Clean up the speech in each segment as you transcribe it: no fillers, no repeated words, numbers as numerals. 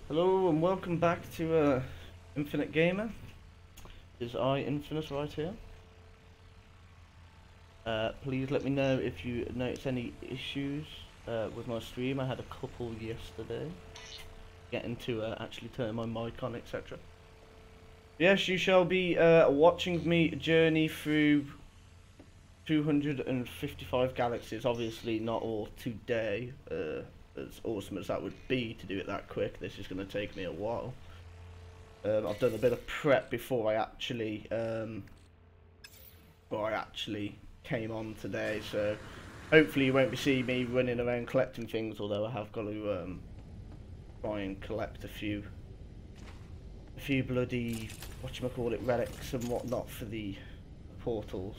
Hello and welcome back to Infinite Gamer. Is I Infinite right here. Please let me know if you notice any issues with my stream. I had a couple yesterday. Getting to actually turn my mic on, etc. Yes, you shall be watching me journey through 255 galaxies. Obviously not all today. As awesome as that would be to do it that quick, this is going to take me a while. I've done a bit of prep before I actually came on today, so hopefully you won't be seeing me running around collecting things, although I have got to try and collect a few bloody, whatchamacallit, relics and whatnot for the portals.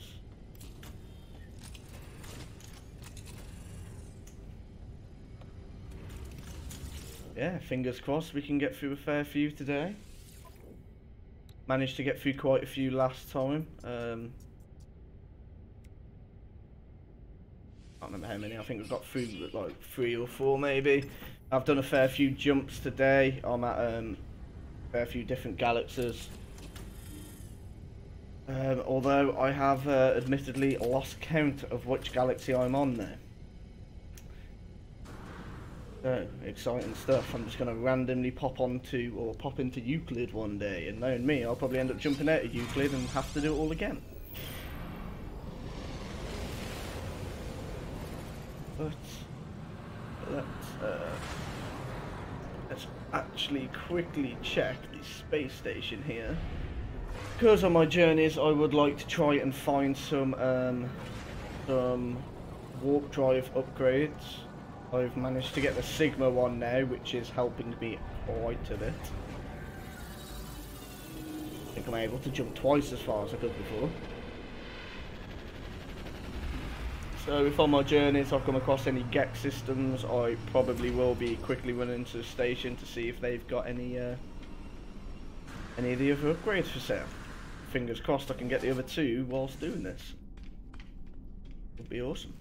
Yeah, fingers crossed we can get through a fair few today. Managed to get through quite a few last time. Can't remember how many. I think we've got through like 3 or 4 maybe. I've done a fair few jumps today. I'm at a fair few different galaxies. Although I have admittedly lost count of which galaxy I'm on now. So, exciting stuff. I'm just going to randomly pop into Euclid one day, and knowing me, I'll probably end up jumping out of Euclid and have to do it all again. But let's actually quickly check the space station here. Because on my journeys, I would like to try and find some warp drive upgrades. I've managed to get the Sigma one now, which is helping me quite a bit. I think I'm able to jump twice as far as I could before. So if on my journeys I've come across any Gex systems, I probably will be quickly running to the station to see if they've got any of the other upgrades for sale. Fingers crossed I can get the other 2 whilst doing this. Would be awesome.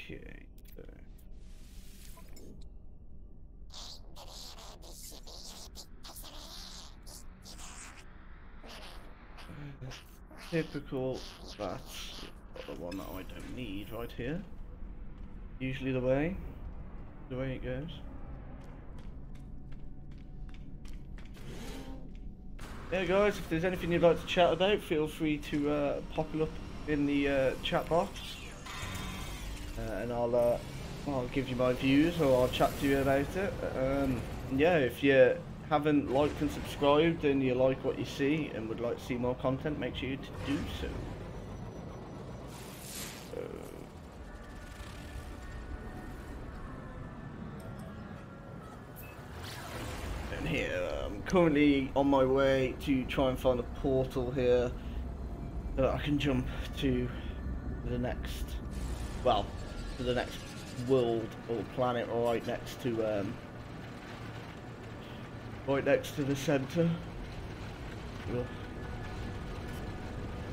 Okay. Typical, that's the one that I don't need right here. Usually the way it goes. Yeah guys, if there's anything you'd like to chat about, feel free to pop it up in the chat box. And I'll give you my views, or I'll chat to you about it. Yeah, if you haven't liked and subscribed and you like what you see and would like to see more content, make sure you do so. And here, I'm currently on my way to try and find a portal here that I can jump to the next, well, to the next world or planet right next to the center.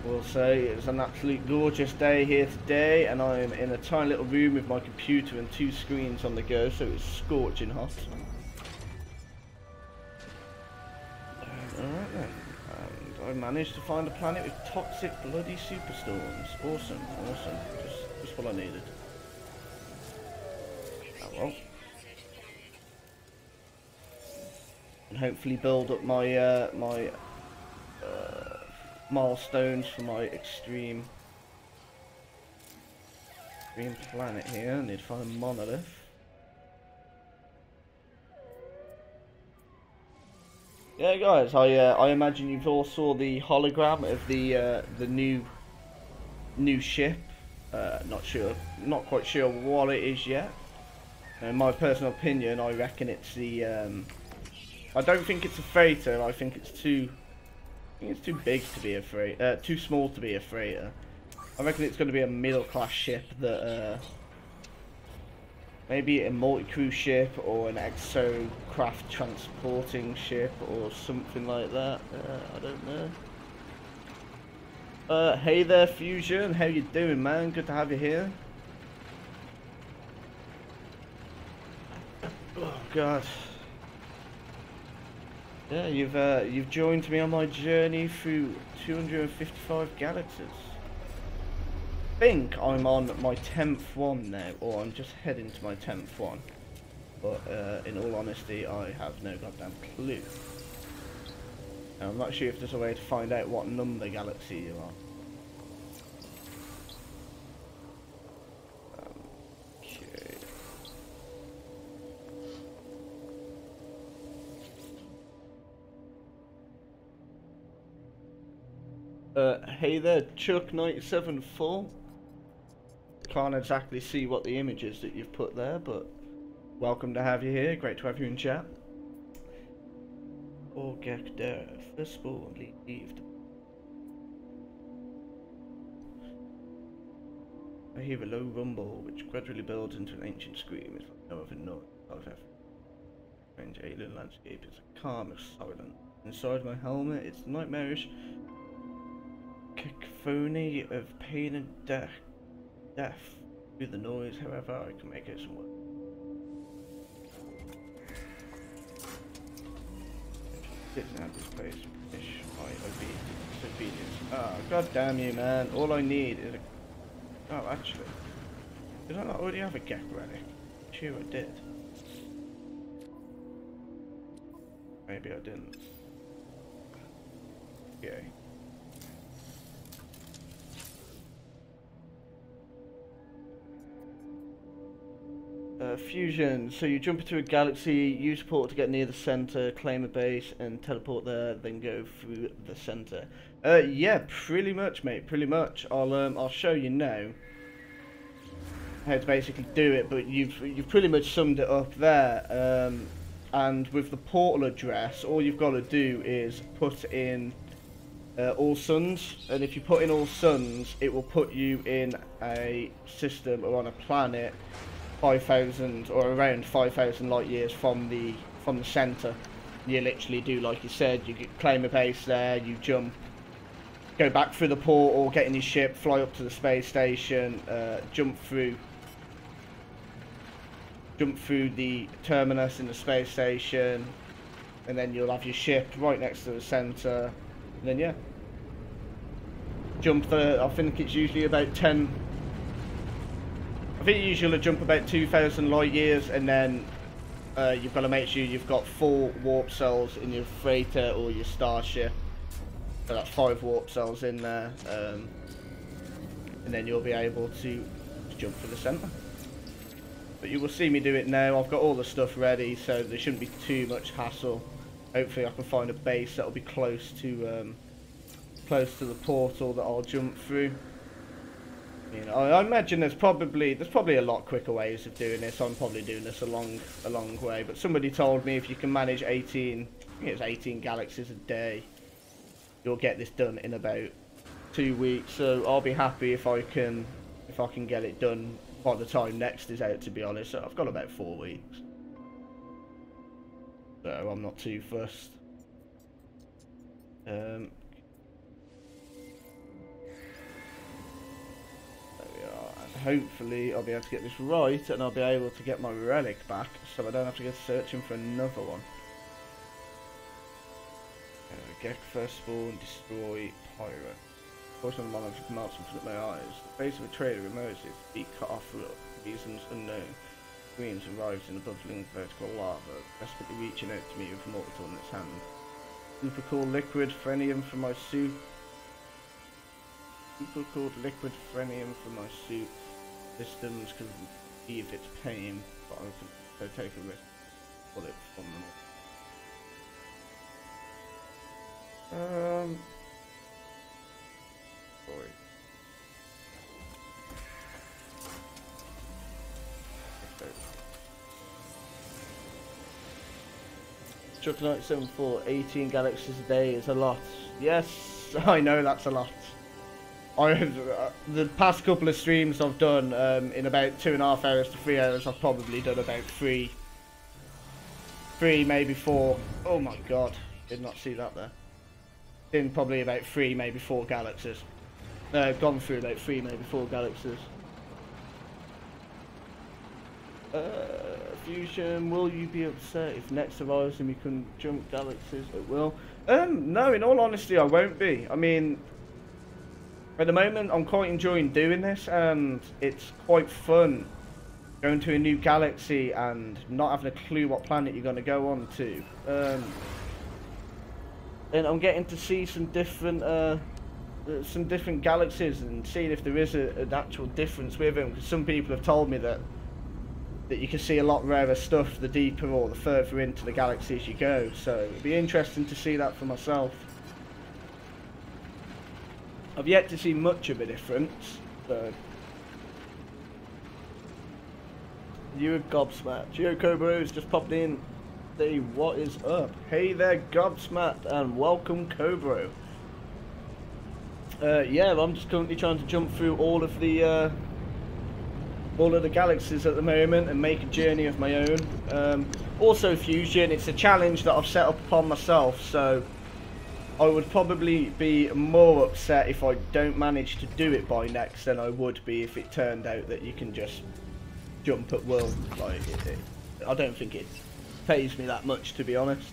We'll say it's an absolute gorgeous day here today, and I'm in a tiny little room with my computer and 2 screens on the go, so it's scorching hot. Alright then, and I managed to find a planet with toxic bloody superstorms. Awesome, awesome, just what I needed. Oh well. And hopefully build up my milestones for my extreme planet here. I need to find a monolith. Yeah, guys, I imagine you've all saw the hologram of the new ship. Not quite sure what it is yet. In my personal opinion, I reckon it's the. I don't think it's a freighter. I think it's too big to be a freighter. Too small to be a freighter. I reckon it's going to be a middle-class ship that maybe a multi-crew ship or an exo craft transporting ship or something like that. I don't know. Hey there, Fusion. How you doing, man? Good to have you here. Oh God. Yeah, you've joined me on my journey through 255 galaxies. I think I'm on my 10th one now, or I'm just heading to my 10th one. But in all honesty, I have no goddamn clue. And I'm not sure if there's a way to find out what number galaxy you are. Hey there, Chuck974. Can't exactly see what the image is that you've put there, but welcome to have you here. Great to have you in chat. Orgek der firstborn leaved. I hear a low rumble which gradually builds into an ancient scream. It's like no other noise I've ever. Strange alien landscape is calm and silent. Inside my helmet, it's nightmarish cacophony of pain and death. Through the noise, however, I can make it some work. Sitting out this place, finish my obedience. Ah, god damn you, man. All I need is a... Oh, actually. Did I not already have a Gek relic? Sure I did. Maybe I didn't. Okay. Fusion, so you jump into a galaxy, use portal to get near the center, claim a base, and teleport there, then go through the center. Yeah, pretty much, mate, pretty much. I'll show you now how to basically do it, but you've pretty much summed it up there. And with the portal address, all you've got to do is put in all suns, and if you put in all suns, it will put you in a system or on a planet 5,000 or around 5,000 light years from the center. You literally do like you said. You claim a base there. You jump, go back through the portal, get in your ship, fly up to the space station, jump through the terminus in the space station, and then you'll have your ship right next to the center. And then yeah, jump the. I think it's usually about 10. I think you usually jump about 2,000 light years, and then you've got to make sure you've got 4 warp cells in your freighter or your starship. So that's 5 warp cells in there, and then you'll be able to jump for the center. But you will see me do it now. I've got all the stuff ready, so there shouldn't be too much hassle. Hopefully, I can find a base that'll be close to the portal that I'll jump through. You know, I imagine there's probably a lot quicker ways of doing this. I'm probably doing this a long way. But somebody told me if you can manage 18, I think it's 18 galaxies a day, you'll get this done in about 2 weeks. So I'll be happy if I can get it done by the time next is out. To be honest, so I've got about 4 weeks, so I'm not too fussed. Hopefully I'll be able to get this right, and I'll be able to get my relic back, so I don't have to go searching for another one. Get first spawn, destroy, pirate. Portion of the monarch melts in front of my eyes. The face of a trader emerges, feet cut off for reasons unknown. Screams arrives in a bubbling vertical lava, desperately reaching out to me with a mortal tool in its hand. Super cool liquid frenium for my suit. Super called liquid frenium for my suit. Systems can leave its pain, but I can take a risk. Pull it from them. Sorry. Chuck974, 18 galaxies a day is a lot. Yes, I know that's a lot. The past couple of streams I've done, in about 2.5 hours to 3 hours, I've probably done about three, maybe 4. Oh my god, did not see that there. In probably about 3, maybe 4 galaxies. Gone through like 3, maybe 4 galaxies. Fusion, will you be upset if next arrives and we can jump galaxies? It will. No, in all honesty, I won't be. I mean, at the moment, I'm quite enjoying doing this, and it's quite fun going to a new galaxy and not having a clue what planet you're going to go on to. And I'm getting to see some different galaxies and seeing if there is an actual difference with them. Because some people have told me that you can see a lot rarer stuff the deeper or the further into the galaxies you go. So it'd be interesting to see that for myself. I've yet to see much of a difference. So you're gobsmacked. GeoCobro's just popped in. Say what is up? Hey there, gobsmacked, and welcome, Cobro. Yeah, I'm just currently trying to jump through all of the galaxies at the moment and make a journey of my own. Also, Fusion, it's a challenge that I've set up upon myself, so I would probably be more upset if I don't manage to do it by next than I would be if it turned out that you can just jump at will. Like, I don't think it pays me that much, to be honest.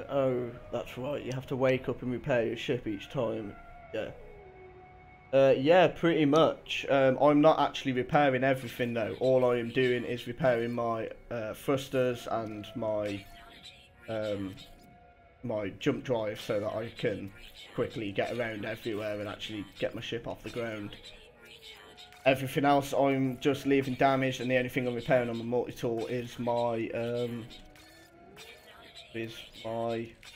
Oh, that's right, you have to wake up and repair your ship each time. Yeah. Yeah, pretty much. I'm not actually repairing everything though. All I am doing is repairing my thrusters and my my jump drive so that I can quickly get around everywhere and actually get my ship off the ground. Everything else I'm just leaving damaged, and the only thing I'm repairing on my multi-tool is my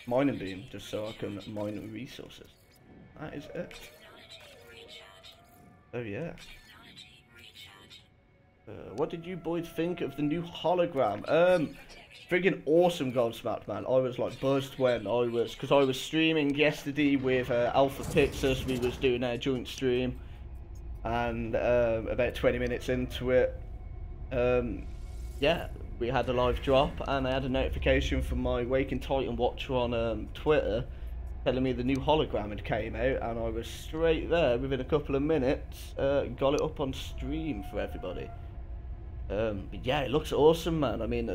mining beam, just so I can mine resources. That is it. Oh yeah. What did you boys think of the new hologram? Friggin' awesome, Godsmack, man. I was like buzzed when because I was streaming yesterday with Alpha Pixus. We was doing our joint stream, and about 20 minutes into it, yeah, we had a live drop, and I had a notification from my Waking Titan watcher on Twitter telling me the new hologram had came out, and I was straight there within a couple of minutes, got it up on stream for everybody. But yeah, it looks awesome, man. I mean,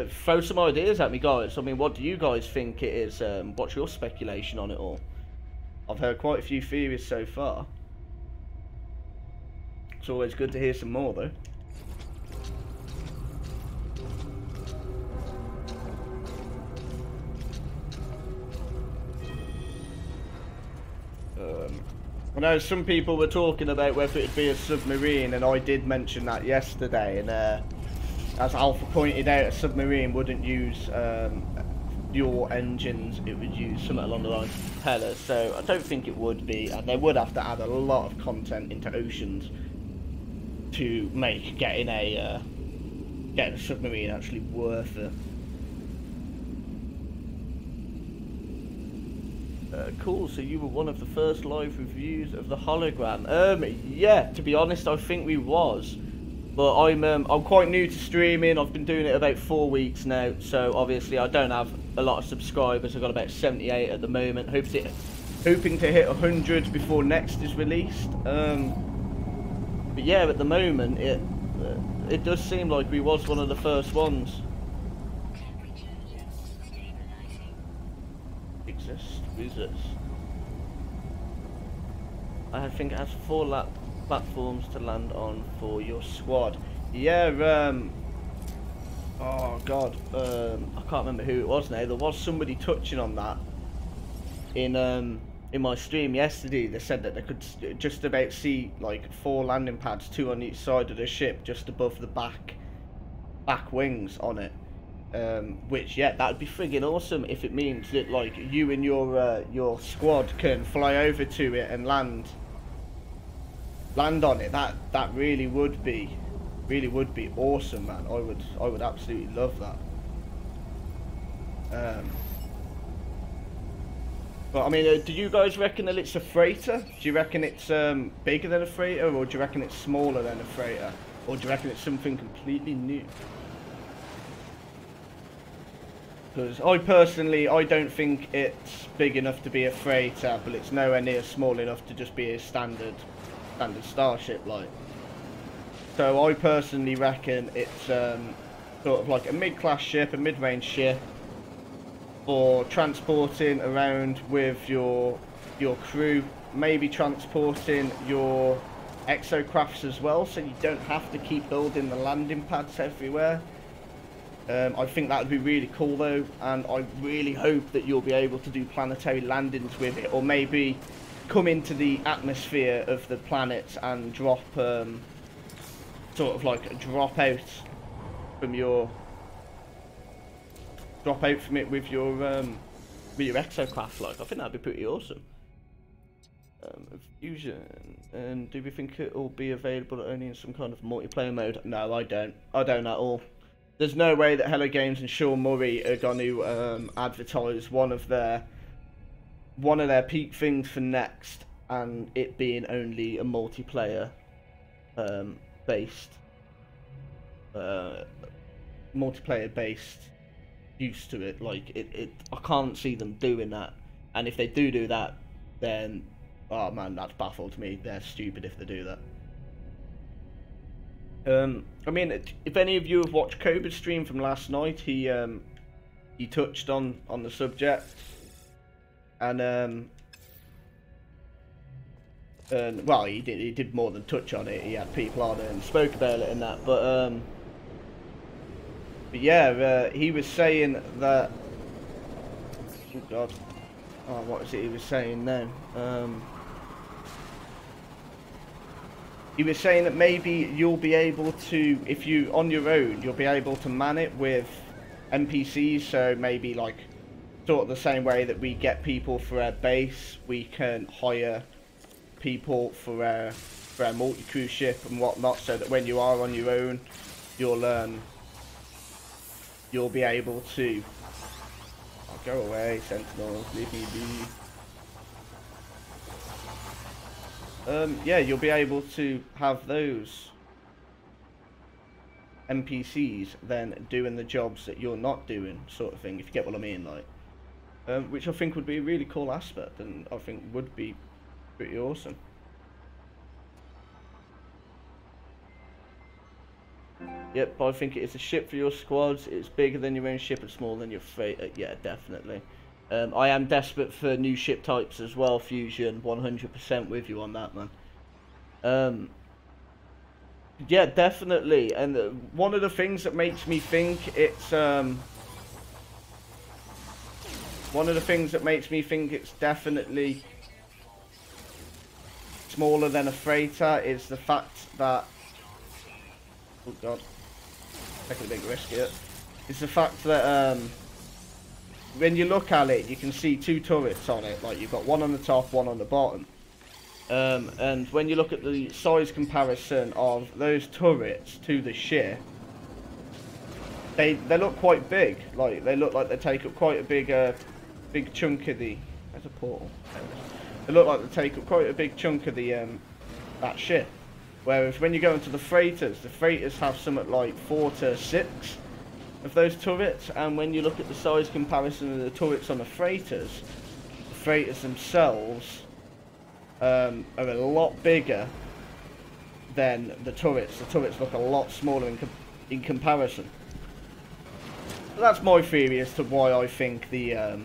throw some ideas at me, guys. I mean, what do you guys think it is? What's your speculation on it all? I've heard quite a few theories so far. It's always good to hear some more, though. I know some people were talking about whether it'd be a submarine, and I did mention that yesterday, and as Alpha pointed out, a submarine wouldn't use fuel engines, it would use something along the lines of propellers, so I don't think it would be, and they would have to add a lot of content into Oceans to make getting a submarine actually worth it. Cool, so you were one of the first live reviews of the hologram. Yeah, to be honest, I think we was. But I'm quite new to streaming. I've been doing it about 4 weeks now, so obviously I don't have a lot of subscribers. I've got about 78 at the moment. Hoping to hit 100 before next is released. But yeah, at the moment it does seem like we was one of the first ones. I think it has 4 platforms to land on for your squad. Yeah, oh god, I can't remember who it was now. There was somebody touching on that in my stream yesterday. They said that they could just about see like 4 landing pads, 2 on each side of the ship, just above the back wings on it. Which, yeah, that would be friggin' awesome if it means that like you and your squad can fly over to it and land on it. That really would be awesome, man. I would absolutely love that. But I mean, do you guys reckon that it's a freighter? Do you reckon it's bigger than a freighter, or do you reckon it's smaller than a freighter, or do you reckon it's something completely new? Because I personally, I don't think it's big enough to be a freighter, but it's nowhere near small enough to just be a standard starship, like. So I personally reckon it's sort of like a mid-class ship, a mid-range ship, for transporting around with your crew, maybe transporting your exocrafts as well, so you don't have to keep building the landing pads everywhere. I think that would be really cool though, and I really hope that you'll be able to do planetary landings with it, or maybe come into the atmosphere of the planets and drop, sort of like drop out from it with your exocraft. Like, I think that'd be pretty awesome. Fusion, and do we think it will be available only in some kind of multiplayer mode? No, I don't at all. There's no way that Hello Games and Sean Murray are going to advertise one of their peak things for next, and it being only a multiplayer based use to it. Like I can't see them doing that. And if they do that, then oh man, that's baffled me. They're stupid if they do that. I mean, if any of you have watched Cobra's stream from last night, he touched on the subject, and well, he did more than touch on it. He had people on it and spoke about it and that. But yeah, he was saying that. Oh God, what was it he was saying now? He was saying that maybe you'll be able to, if you on your own, you'll be able to man it with NPCs. So maybe like sort of the same way that we get people for our base, we can hire people for our multi-crew ship and whatnot. So that when you are on your own, you'll be able to. Oh, go away, Sentinels, leave me be. Yeah, you'll be able to have those NPCs then doing the jobs that you're not doing, sort of thing, if you get what I mean, like. Which I think would be a really cool aspect, and I think would be pretty awesome. Yep, but I think it is a ship for your squads. It's bigger than your own ship and smaller than your freighter. Yeah, definitely. I am desperate for new ship types as well, Fusion. 100% with you on that, man. Yeah, definitely. And one of the things that makes me think it's definitely smaller than a freighter is the fact that, oh God, taking a big risk here. It's the fact that when you look at it, you can see two turrets on it. Like, you've got one on the top, one on the bottom. And when you look at the size comparison of those turrets to the ship, they look quite big. Like, they look like they take up quite a big chunk of the. There's a portal. They look like they take up quite a big chunk of the that ship. Whereas when you go into the freighters have something like 4 to 6 of those turrets, and when you look at the size comparison of the turrets on the freighters themselves are a lot bigger than the turrets. The turrets look a lot smaller in comparison. So that's my theory as to why I think they're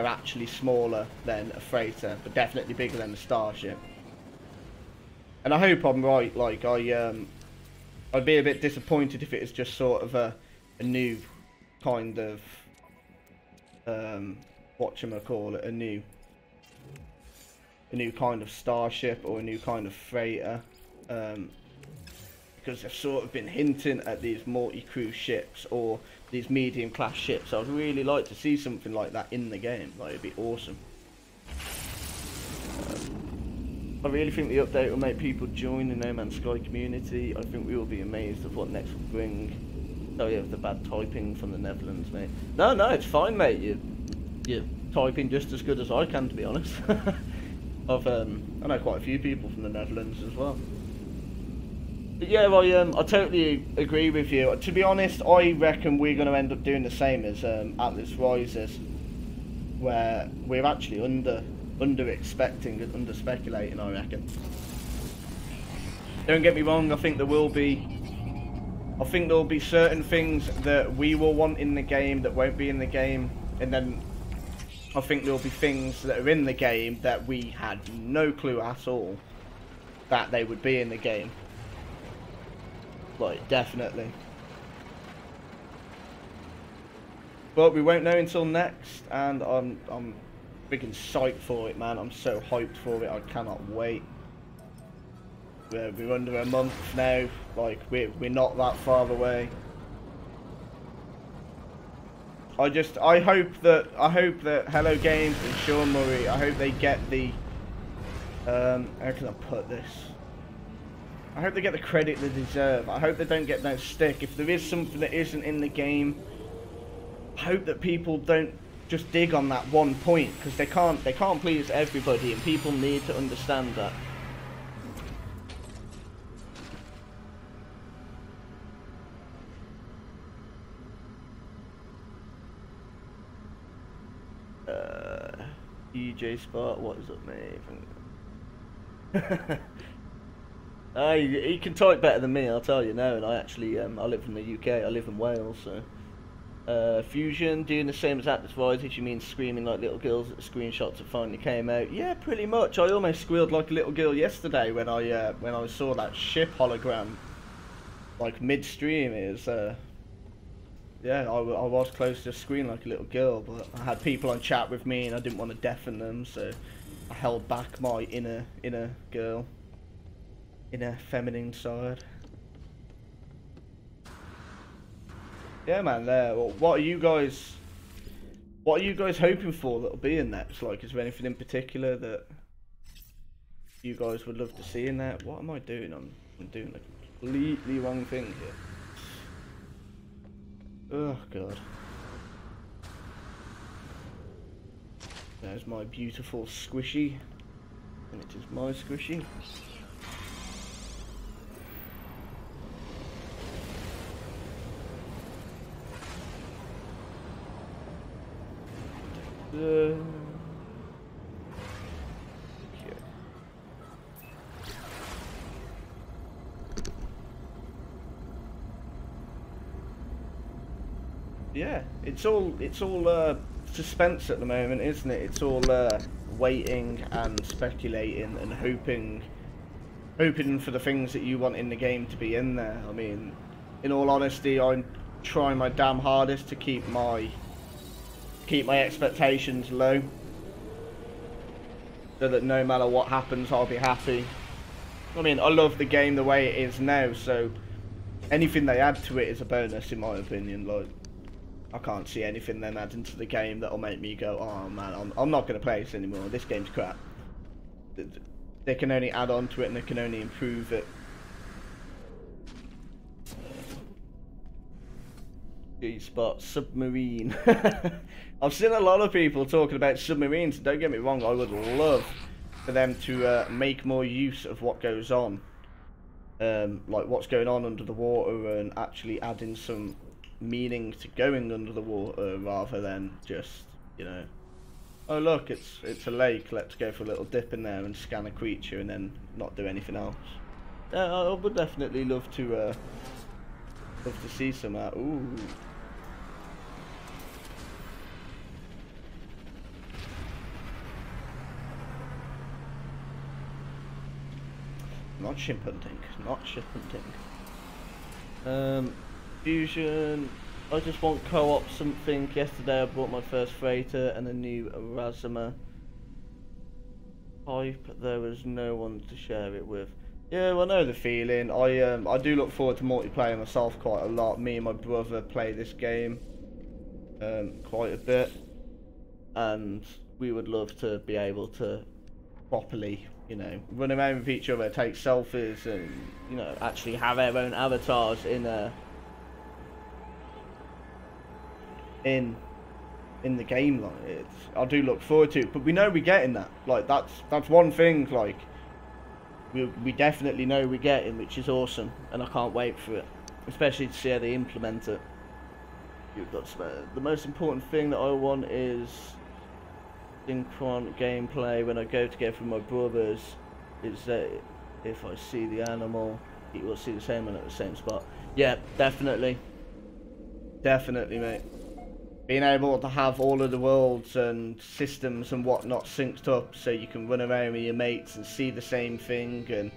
actually smaller than a freighter, but definitely bigger than a starship. And I hope I'm right. Like, I'd be a bit disappointed if it was just sort of a new kind of whatchamacallit, a new kind of starship or a new kind of freighter, because they've sort of been hinting at these multi-crew ships or these medium-class ships. I'd really like to see something like that in the game. Like, it'd be awesome. I really think the update will make people join the No Man's Sky community. I think we will be amazed at what next will bring. Oh yeah, the bad typing from the Netherlands, mate. No, it's fine, mate. You're typing just as good as I can, to be honest. I know quite a few people from the Netherlands as well. Yeah, I totally agree with you. To be honest, I reckon we're going to end up doing the same as Atlas Rises, where we're actually under expecting and under speculating. I reckon. Don't get me wrong. I think there will be certain things that we will want in the game that won't be in the game, and then I think there will be things that are in the game that we had no clue at all that they would be in the game. Like, definitely. But we won't know until next, and I'm freaking psyched for it, man. I'm so hyped for it. I cannot wait. We're under a month now. Like, we're not that far away. I hope that Hello Games and Sean Murray, I hope they get the how can I put this? I hope they get the credit they deserve. I hope they don't get no stick. If there is something that isn't in the game, I hope that people don't just dig on that one point, because they can't please everybody, and people need to understand that. DJ Spot, what is up, mate? He can type better than me, I'll tell you now. And I actually, I live in the UK. I live in Wales, so. Fusion, doing the same as Atlas Rises. You mean screaming like little girls at the screenshots that finally came out? Yeah, pretty much. I almost squealed like a little girl yesterday when I saw that ship hologram, like mid-stream. It was, yeah, I was close to screaming like a little girl, but I had people on chat with me and I didn't want to deafen them, so I held back my inner girl, inner feminine side. Yeah, man. Well, what are you guys hoping for that'll be in that? Like, is there anything in particular that you guys would love to see in that? What am I doing? I'm doing a completely wrong thing here. Oh god. There's my beautiful squishy. And it is my squishy. Okay. Yeah, it's all suspense at the moment, isn't it? It's all waiting and speculating and hoping for the things that you want in the game to be in there. I mean, in all honesty, I'm trying my damn hardest to keep my expectations low, so that no matter what happens, I'll be happy. I mean, I love the game the way it is now, so anything they add to it is a bonus, in my opinion. Like, I can't see anything them adding to the game that'll make me go, oh man, I'm not going to play this anymore. This game's crap. They can only add on to it and they can only improve it. G-spot, submarine. I've seen a lot of people talking about submarines. Don't get me wrong, I would love for them to make more use of what goes on. Like what's going on under the water, and actually adding some meaning to going under the water, rather than just, you know, oh look, it's a lake, let's go for a little dip in there and scan a creature and then not do anything else. I would definitely love to see some ooh. Not ship hunting, not ship hunting. Fusion, I just want co-op something. Yesterday I bought my first freighter and a new Razuma pipe. There was no one to share it with. Yeah, well, I know the feeling. I do look forward to multiplayer myself quite a lot. Me and my brother play this game quite a bit, and we would love to be able to properly, you know, run around with each other, take selfies, and, you know, actually have our own avatars in the game. Like, I do look forward to it, but we know we're getting that. Like, that's one thing. Like, we definitely know we're getting, which is awesome, and I can't wait for it, especially to see how they implement it. You've got the most important thing that I want is synchron gameplay when I go together with my brothers. Is that if I see the animal, he will see the same one at the same spot. Yeah, definitely, mate. Being able to have all of the worlds and systems and whatnot synced up so you can run around with your mates and see the same thing and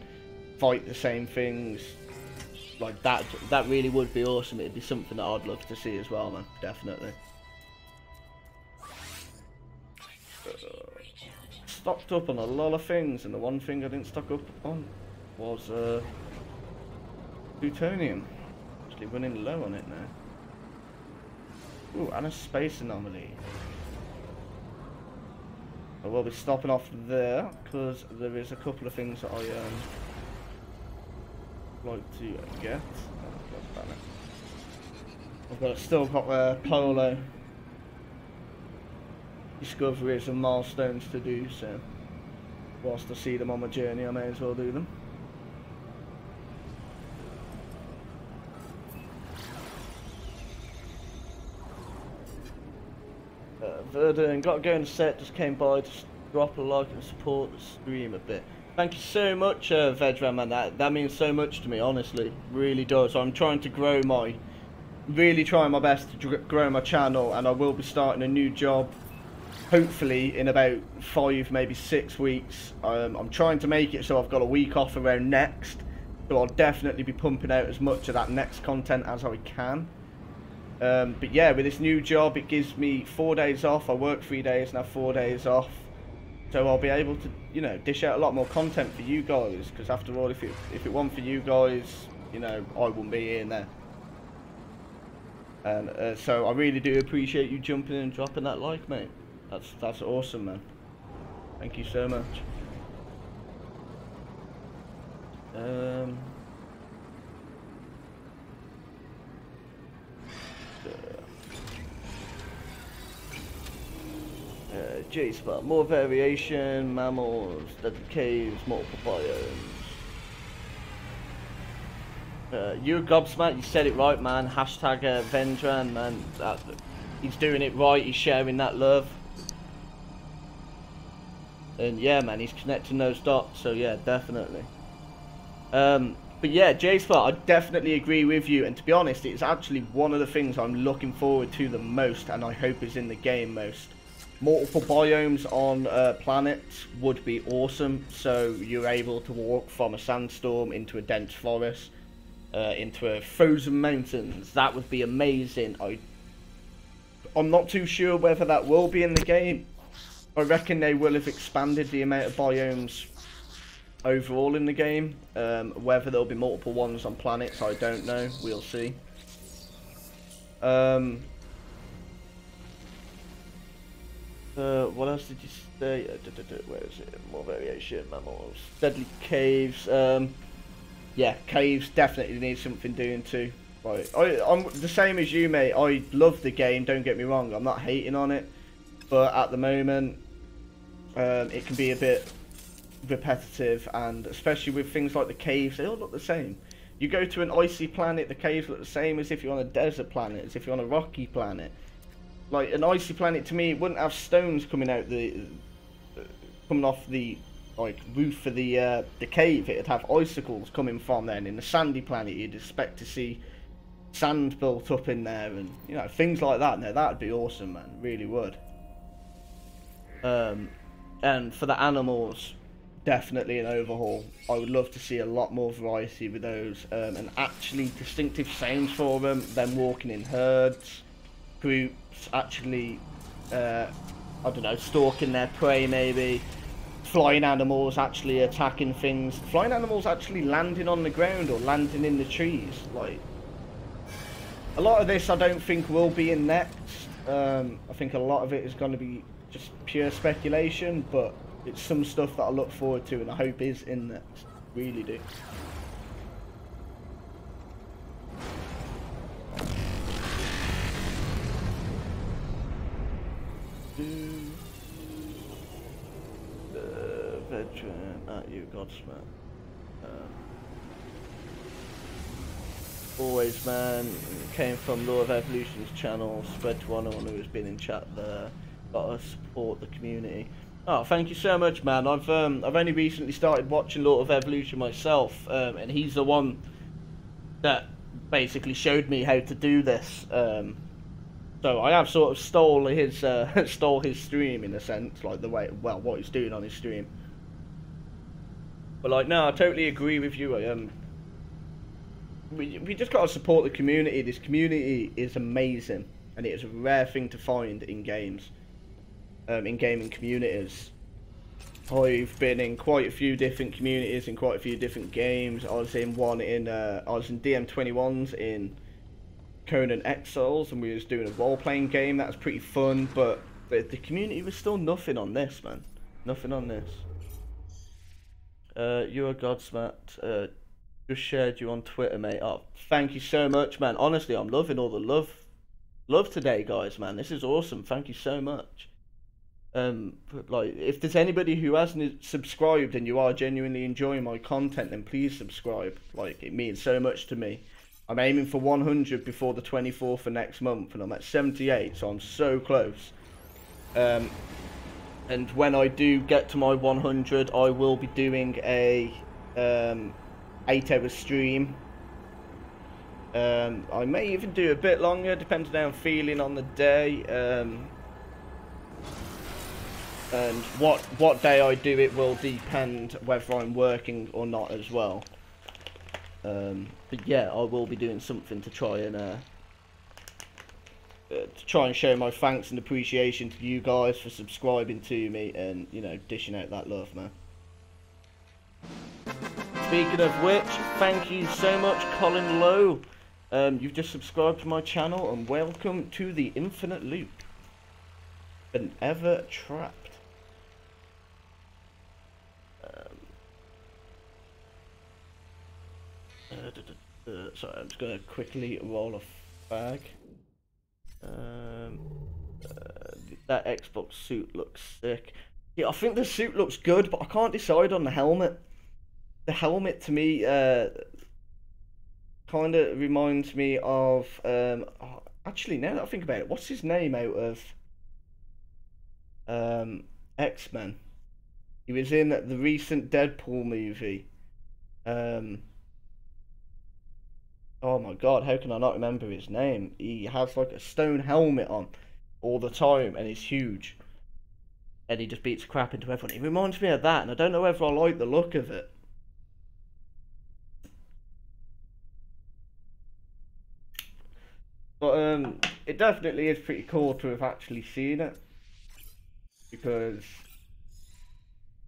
fight the same things, like that really would be awesome. It'd be something that I'd love to see as well, man. Definitely. Stocked up on a lot of things, and the one thing I didn't stock up on was plutonium. Actually running low on it now. Ooh, and a space anomaly. I will be stopping off there because there is a couple of things that I like to get. I've still got Polo discoveries and milestones to do, so whilst I see them on my journey, I may as well do them. Verdun, got to go in the set, just came by to drop a like and support the stream a bit. Thank you so much, Vedran, man. That means so much to me, honestly. Really does. I'm trying to grow really trying my best to grow my channel, and I will be starting a new job, hopefully in about 5, maybe 6 weeks. I'm trying to make it so I've got a week off around next, so I'll definitely be pumping out as much of that next content as I can. But yeah, with this new job, it gives me 4 days off. I work 3 days and have 4 days off. So I'll be able to, you know, dish out a lot more content for you guys. Because after all, if it weren't for you guys, you know, I wouldn't be here now. And so I really do appreciate you jumping in and dropping that like, mate. That's awesome, man. Thank you so much. J-Spot, more variation, mammals, deadly caves, multiple biomes. You're gobsmacked, you said it right, man. Hashtag Vendran, man. He's doing it right, he's sharing that love. And yeah, man, he's connecting those dots, so yeah, definitely. But yeah, J-Spot, I definitely agree with you, and to be honest, it's actually one of the things I'm looking forward to the most, and I hope is in the game most. Multiple biomes on planets would be awesome, so you're able to walk from a sandstorm into a dense forest, into a frozen mountains. That would be amazing. I'm not too sure whether that will be in the game. I reckon they will have expanded the amount of biomes overall in the game. Whether there'll be multiple ones on planets, I don't know. We'll see. What else did you say? Where is it? More variation, mammals, deadly caves. Yeah, caves definitely need something doing too. Right, I'm the same as you, mate. I love the game. Don't get me wrong. I'm not hating on it, but at the moment, it can be a bit repetitive, and especially with things like the caves, they all look the same. You go to an icy planet, the caves look the same as if you're on a desert planet, as if you're on a rocky planet. Like an icy planet, to me, it wouldn't have stones coming out coming off the like roof of the cave. It'd have icicles coming from there. And in a sandy planet, you'd expect to see sand built up in there, and you know, things like that. Now that'd be awesome, man. Really would. And for the animals, definitely an overhaul. I would love to see a lot more variety with those, and actually distinctive sounds for them walking in herds, groups, actually I don't know, stalking their prey, maybe flying animals actually attacking things, flying animals actually landing on the ground or landing in the trees. Like, a lot of this I don't think will be in next. I think a lot of it is going to be just pure speculation, but it's some stuff that I look forward to and I hope is in next. Really do. Veteran at you, Godsmack. Always, man. Came from Law of Evolution's channel. Spread to anyone who has been in chat there. Gotta support the community. Oh, thank you so much, man. I've only recently started watching Law of Evolution myself, and he's the one that basically showed me how to do this. So I have sort of stole his stole his stream in a sense, like the way, well, what he's doing on his stream. But like, no, I totally agree with you. We just gotta support the community. This community is amazing, and it is a rare thing to find in games, in gaming communities. I've been in quite a few different communities in quite a few different games. I was in one in I was in DM21's in Conan Exiles, and we was doing a role-playing game. That was pretty fun, but the community was still nothing on this, man. Nothing on this. You're a godsmat. Just shared you on Twitter, mate. Oh, thank you so much, man. Honestly, I'm loving all the love today, guys, man. This is awesome. Thank you so much. Like, if there's anybody who hasn't subscribed and you are genuinely enjoying my content, then please subscribe. Like, it means so much to me. I'm aiming for 100 before the 24th of next month, and I'm at 78, so I'm so close. And when I do get to my 100, I will be doing a 8-hour stream. I may even do a bit longer, depending on how I'm feeling on the day. And what day I do it will depend whether I'm working or not as well. But yeah, I will be doing something to try and show my thanks and appreciation to you guys for subscribing to me and, you know, dishing out that love, man. Speaking of which, thank you so much, Colin Lowe. You've just subscribed to my channel, and welcome to the Infinite Loop. Been ever trapped. Sorry, I'm just gonna quickly roll a fag. That Xbox suit looks sick. Yeah, I think the suit looks good, but I can't decide on the helmet. The helmet to me kind of reminds me of actually, now that I think about it, what's his name out of X-Men? He was in the recent Deadpool movie. Oh my god, how can I not remember his name? He has like a stone helmet on all the time, and he's huge. And he just beats crap into everyone. He reminds me of that, and I don't know whether I like the look of it. But it definitely is pretty cool to have actually seen it, because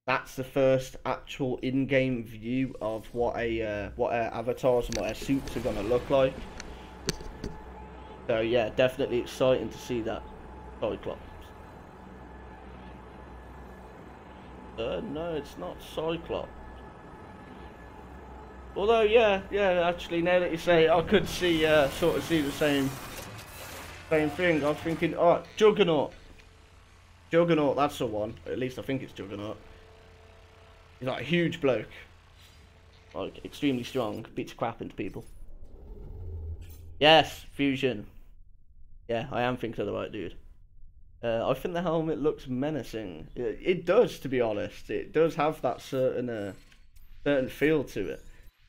that's the first actual in-game view of what our avatars and what our suits are gonna look like. So yeah, definitely exciting to see that. Cyclops. No, it's not Cyclops. Although, yeah, actually, now that you say it, I could see, sort of see the same thing. I was thinking, oh, Juggernaut. Juggernaut, that's the one. At least I think it's Juggernaut. He's like a huge bloke. Like, extremely strong. Beats crap into people. Yes, Fusion. Yeah, I am thinking of the right dude. I think the helmet looks menacing. It does, to be honest. It does have that certain feel to it.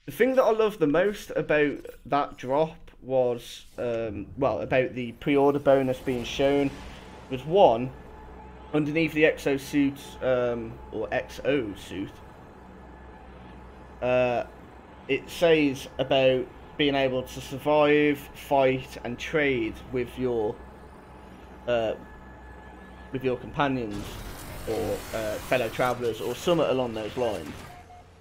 The thing that I love the most about that drop was, well, about the pre-order bonus being shown, was one, underneath the exosuit, or XO suit, it says about being able to survive, fight, and trade with your companions or fellow travellers or something along those lines.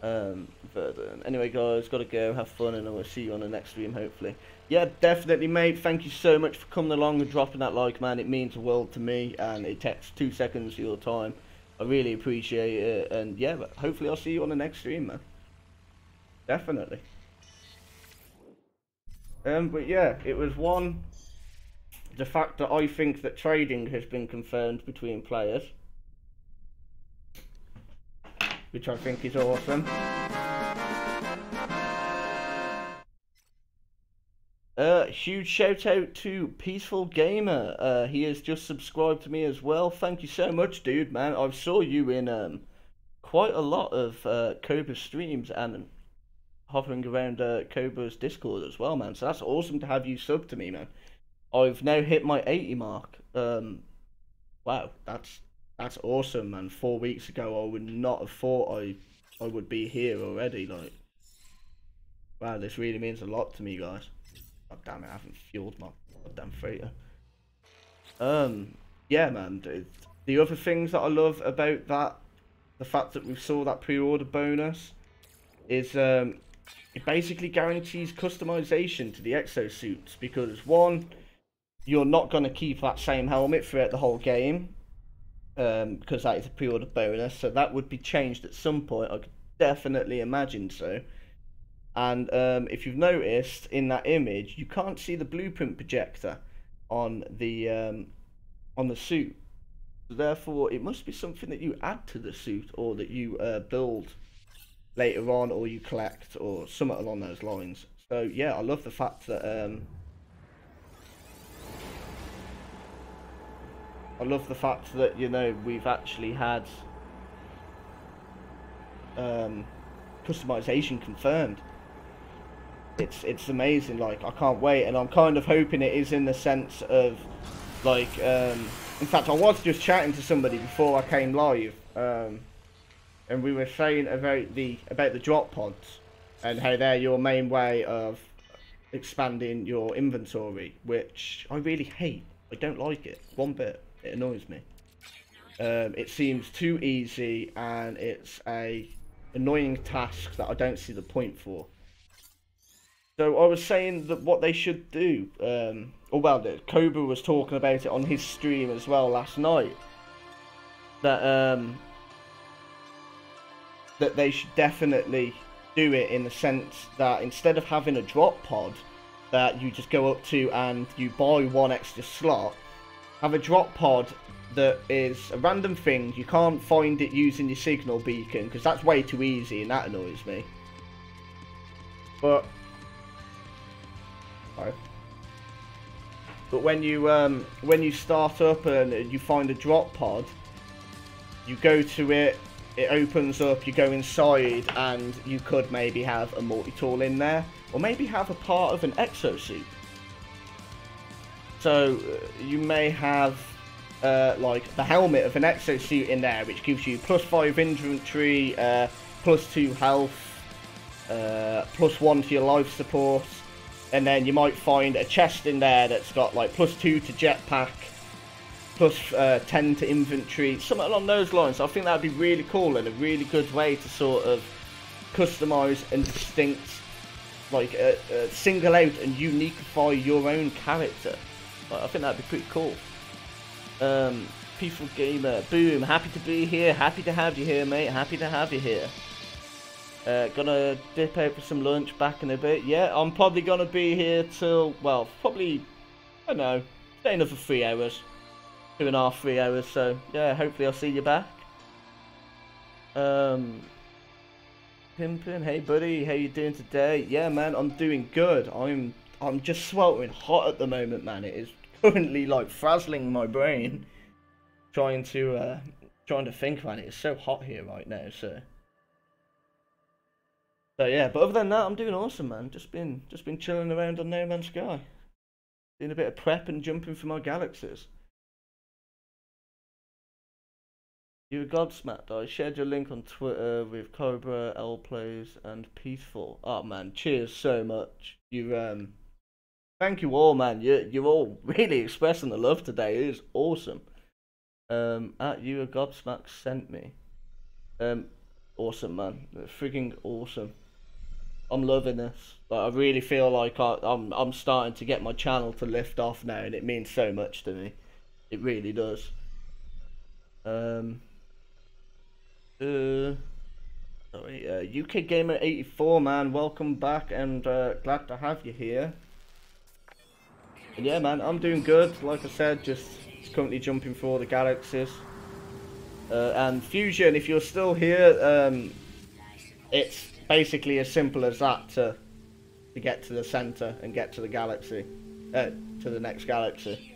But anyway, guys, gotta go, have fun, and I will see you on the next stream, hopefully. Yeah, definitely, mate. Thank you so much for coming along and dropping that like, man. It means the world to me, and it takes 2 seconds of your time. I really appreciate it, and yeah, but hopefully I'll see you on the next stream, man. Definitely. But yeah, it was one, the fact that I think that trading has been confirmed between players, which I think is awesome. Huge shout out to Peaceful Gamer. He has just subscribed to me as well. Thank you so much, dude, man. I saw you in quite a lot of Cobra streams and hovering around Cobra's Discord as well, man. So that's awesome to have you sub to me, man. I've now hit my 80 mark. Wow, that's awesome, man. 4 weeks ago, I would not have thought I would be here already. Like, wow, this really means a lot to me, guys. God damn it, I haven't fueled my goddamn freighter. Yeah, man. The other things that I love about that, the fact that we saw that pre-order bonus, is it basically guarantees customization to the exosuits, because one, you're not going to keep that same helmet throughout the whole game, because that is a pre-order bonus, so that would be changed at some point. I could definitely imagine so. And if you've noticed in that image, you can't see the blueprint projector on the suit. So therefore, it must be something that you add to the suit, or that you build later on, or you collect, or something along those lines. So yeah, I love the fact that you know, we've actually had customization confirmed. It's amazing. Like, I can't wait, and I'm kind of hoping it is in the sense of, like, in fact, I was just chatting to somebody before I came live, and we were saying about the drop pods and how they're your main way of expanding your inventory, which I really hate. I don't like it one bit. It annoys me. It seems too easy, and it's a annoying task that I don't see the point for. So I was saying that what they should do, Cobra was talking about it on his stream as well last night, that that they should definitely do it in the sense that instead of having a drop pod that you just go up to and you buy one extra slot, have a drop pod that is a random thing. You can't find it using your signal beacon, because that's way too easy and that annoys me. But when you start up and you find a drop pod, you go to it, it opens up, you go inside, and you could maybe have a multi-tool in there, or maybe have a part of an exosuit. So you may have like the helmet of an exosuit in there, which gives you +5 inventory, +2 health, +1 to your life support. And then you might find a chest in there that's got like +2 to jetpack, +10 to inventory, something along those lines. So I think that would be really cool and a really good way to sort of customize and like single out and uniquefy your own character. I think that'd be pretty cool. Peaceful Gamer, boom, happy to be here, happy to have you here, mate, happy to have you here. Gonna dip out for some lunch back in a bit. Yeah, I'm probably gonna be here till, well, probably, I don't know, stay another 3 hours. 2.5, 3 hours, so yeah, hopefully I'll see you back. Pimpin', hey buddy, how you doing today? Yeah man, I'm doing good. I'm just sweltering hot at the moment, man. It is currently like frazzling my brain. Trying to think about it. It's so hot here right now, so yeah, but other than that, I'm doing awesome, man. Just been chilling around on No Man's Sky, doing a bit of prep and jumping for my galaxies. You're gobsmacked. I shared your link on Twitter with Cobra, L Plays, and Peaceful. Oh man, cheers so much. You thank you all, man. You're all really expressing the love today. It is awesome. At you a gobsmack sent me. Awesome, man. Freaking awesome. I'm loving this. Like, I really feel like I'm starting to get my channel to lift off now, and it means so much to me. It really does. Sorry, UK Gamer 84, man. Welcome back, and glad to have you here. And yeah, man, I'm doing good. Like I said, just currently jumping through all the galaxies. And Fusion, if you're still here, it's basically as simple as that to to get to the center and get to the galaxy, to the next galaxy.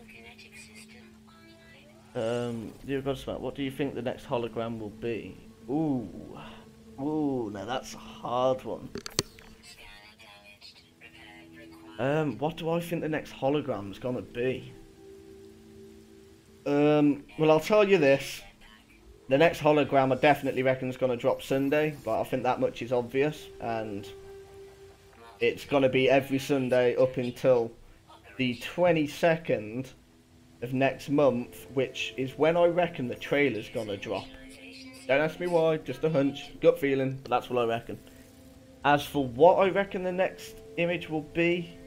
Dear Godsmack, what do you think the next hologram will be? Ooh, now that's a hard one. What do I think the next hologram's gonna be? Well, I'll tell you this. The next hologram I definitely reckon is gonna drop Sunday, but I think that much is obvious, and it's gonna be every Sunday up until the 22nd of next month, which is when I reckon the trailer's gonna drop. Don't ask me why, just a hunch, gut feeling, but that's what I reckon. As for what I reckon the next image will be,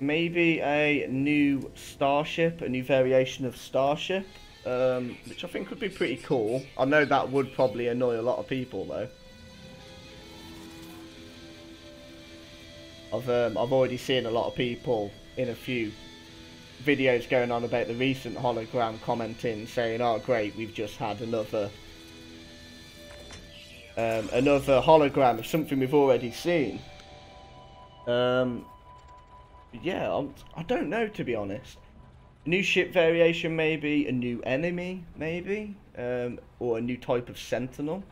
maybe a new starship, a new variation of starship, which I think would be pretty cool. I know that would probably annoy a lot of people though. I've already seen a lot of people in a few videos going on about the recent hologram commenting, saying, "Oh great, we've just had another hologram of something we've already seen." Yeah, I don't know, to be honest. A new ship variation, maybe a new enemy, maybe, or a new type of sentinel,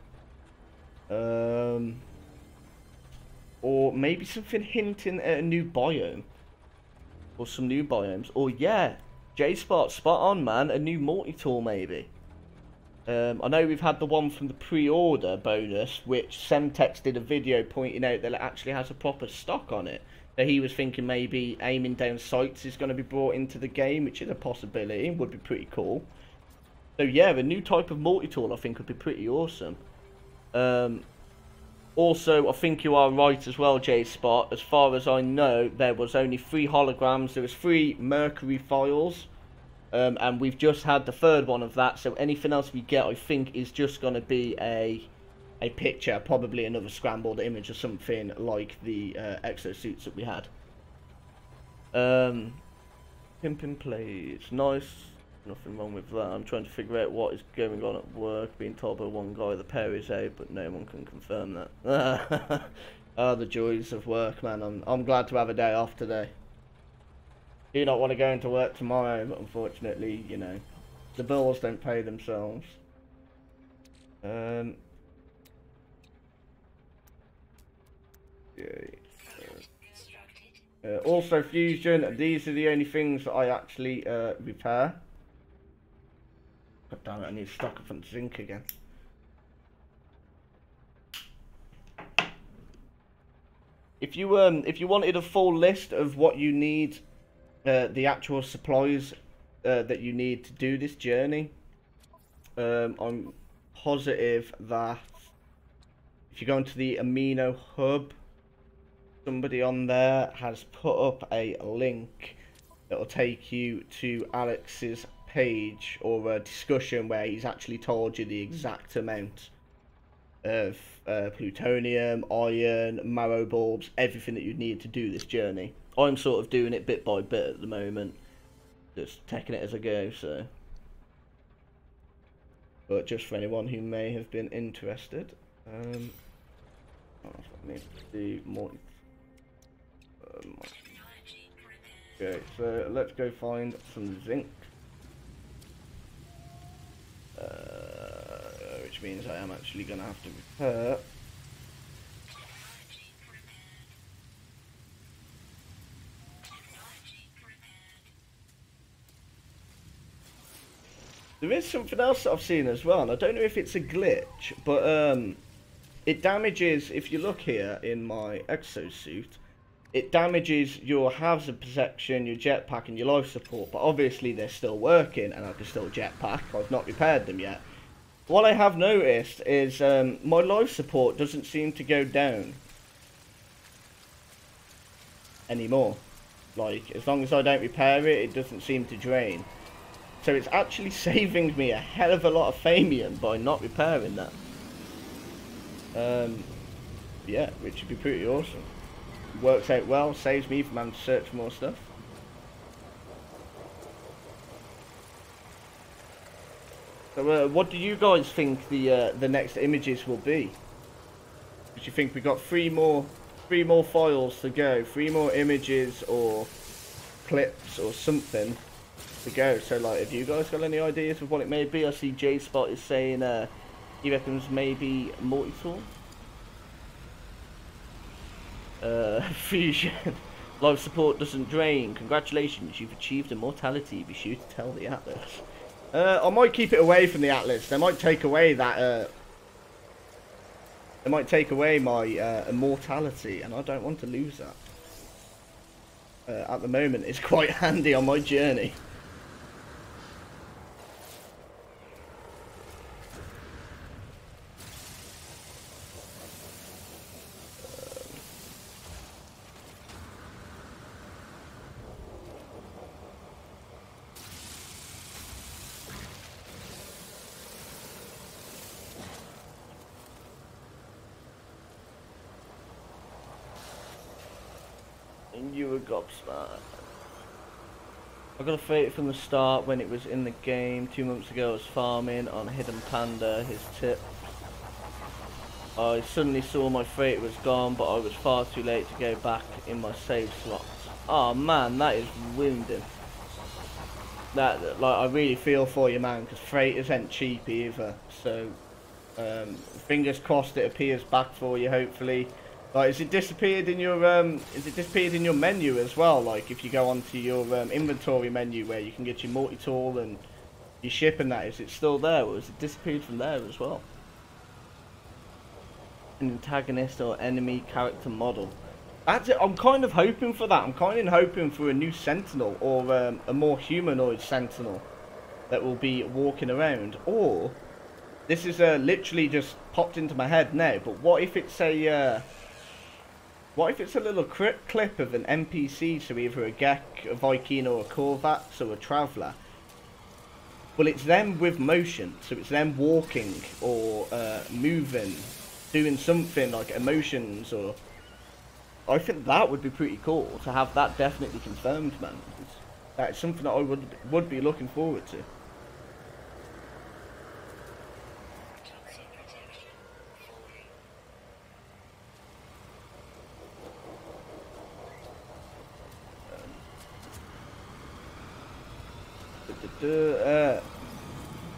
or maybe something hinting at a new biome. Or some new biomes. Or yeah, J-Spot, spot on, man. A new multi-tool, maybe. I know we've had the one from the pre-order bonus, which Semtex did a video pointing out that it actually has a proper stock on it. So he was thinking maybe aiming down sights is going to be brought into the game, which is a possibility. Would be pretty cool. So yeah, the new type of multi-tool I think would be pretty awesome. Also, I think you are right as well, J-Spot. As far as I know, there was only 3 holograms. There was 3 Mercury files. And we've just had the 3rd one of that. So anything else we get, I think, is just going to be a picture. Probably another scrambled image or something like the exosuits that we had. Pimpin' plays. Nice. Nothing wrong with that. I'm trying to figure out what is going on at work. Being told by one guy the pair is out, but no one can confirm that. Ah, the joys of work, man. I'm glad to have a day off today. Do not want to go into work tomorrow, but unfortunately, you know, the bills don't pay themselves. Also, Fusion. These are the only things that I actually repair. God damn it, I need to stock up on zinc again. If you wanted a full list of what you need, the actual supplies that you need to do this journey, I'm positive that if you go into the Amino Hub, somebody on there has put up a link that will take you to Alex's page or a discussion where he's actually told you the exact amount of plutonium, iron, marrow bulbs, everything that you need to do this journey. I'm sort of doing it bit by bit at the moment, just taking it as I go, so. But just for anyone who may have been interested, I need to do more. Okay, so let's go find some zinc. Which means I am actually going to have to repair. There is something else that I've seen as well, and I don't know if it's a glitch, but it damages, if you look here in my exosuit, it damages your hazard protection, your jetpack and your life support, but obviously they're still working and I can still jetpack. I've not repaired them yet. What I have noticed is my life support doesn't seem to go down anymore. Like, as long as I don't repair it, it doesn't seem to drain. So it's actually saving me a hell of a lot of Famium by not repairing that. Yeah, which would be pretty awesome. Works out well, saves me from having to search for more stuff. So, what do you guys think the next images will be? Because you think we got 3 more 3 more files to go, 3 more images or clips or something to go. So like, if you guys got any ideas of what it may be, I see J Spot is saying he reckons maybe multi-tool. Fusion. Life support doesn't drain. Congratulations, you've achieved immortality. Be sure to tell the Atlas. I might keep it away from the Atlas. They might take away that. They might take away my immortality, and I don't want to lose that. At the moment, it's quite handy on my journey. You were gobsmacked. I got a fate from the start when it was in the game. 2 months ago I was farming on Hidden Panda, his tip. I suddenly saw my fate was gone, but I was far too late to go back in my save slots. Oh man, that is wounding. That, like, I really feel for you, man, because freighters ain't cheap either. So, fingers crossed it appears back for you, hopefully. Like, is it disappeared in your menu as well? Like, if you go onto your inventory menu where you can get your multi-tool and your ship and that, is it still there, or is it disappeared from there as well? An antagonist or enemy character model. That's it. I'm kind of hoping for that. I'm kind of hoping for a new Sentinel, or a more humanoid Sentinel that will be walking around. Or this is literally just popped into my head now. But what if it's a little clip of an NPC, so either a Gek, a Viking, or a Korvax, or a Traveller? Well, it's them with motion, so it's them walking or moving, doing something like emotions, or I think that would be pretty cool to have that definitely confirmed, man. That's something that I would be looking forward to.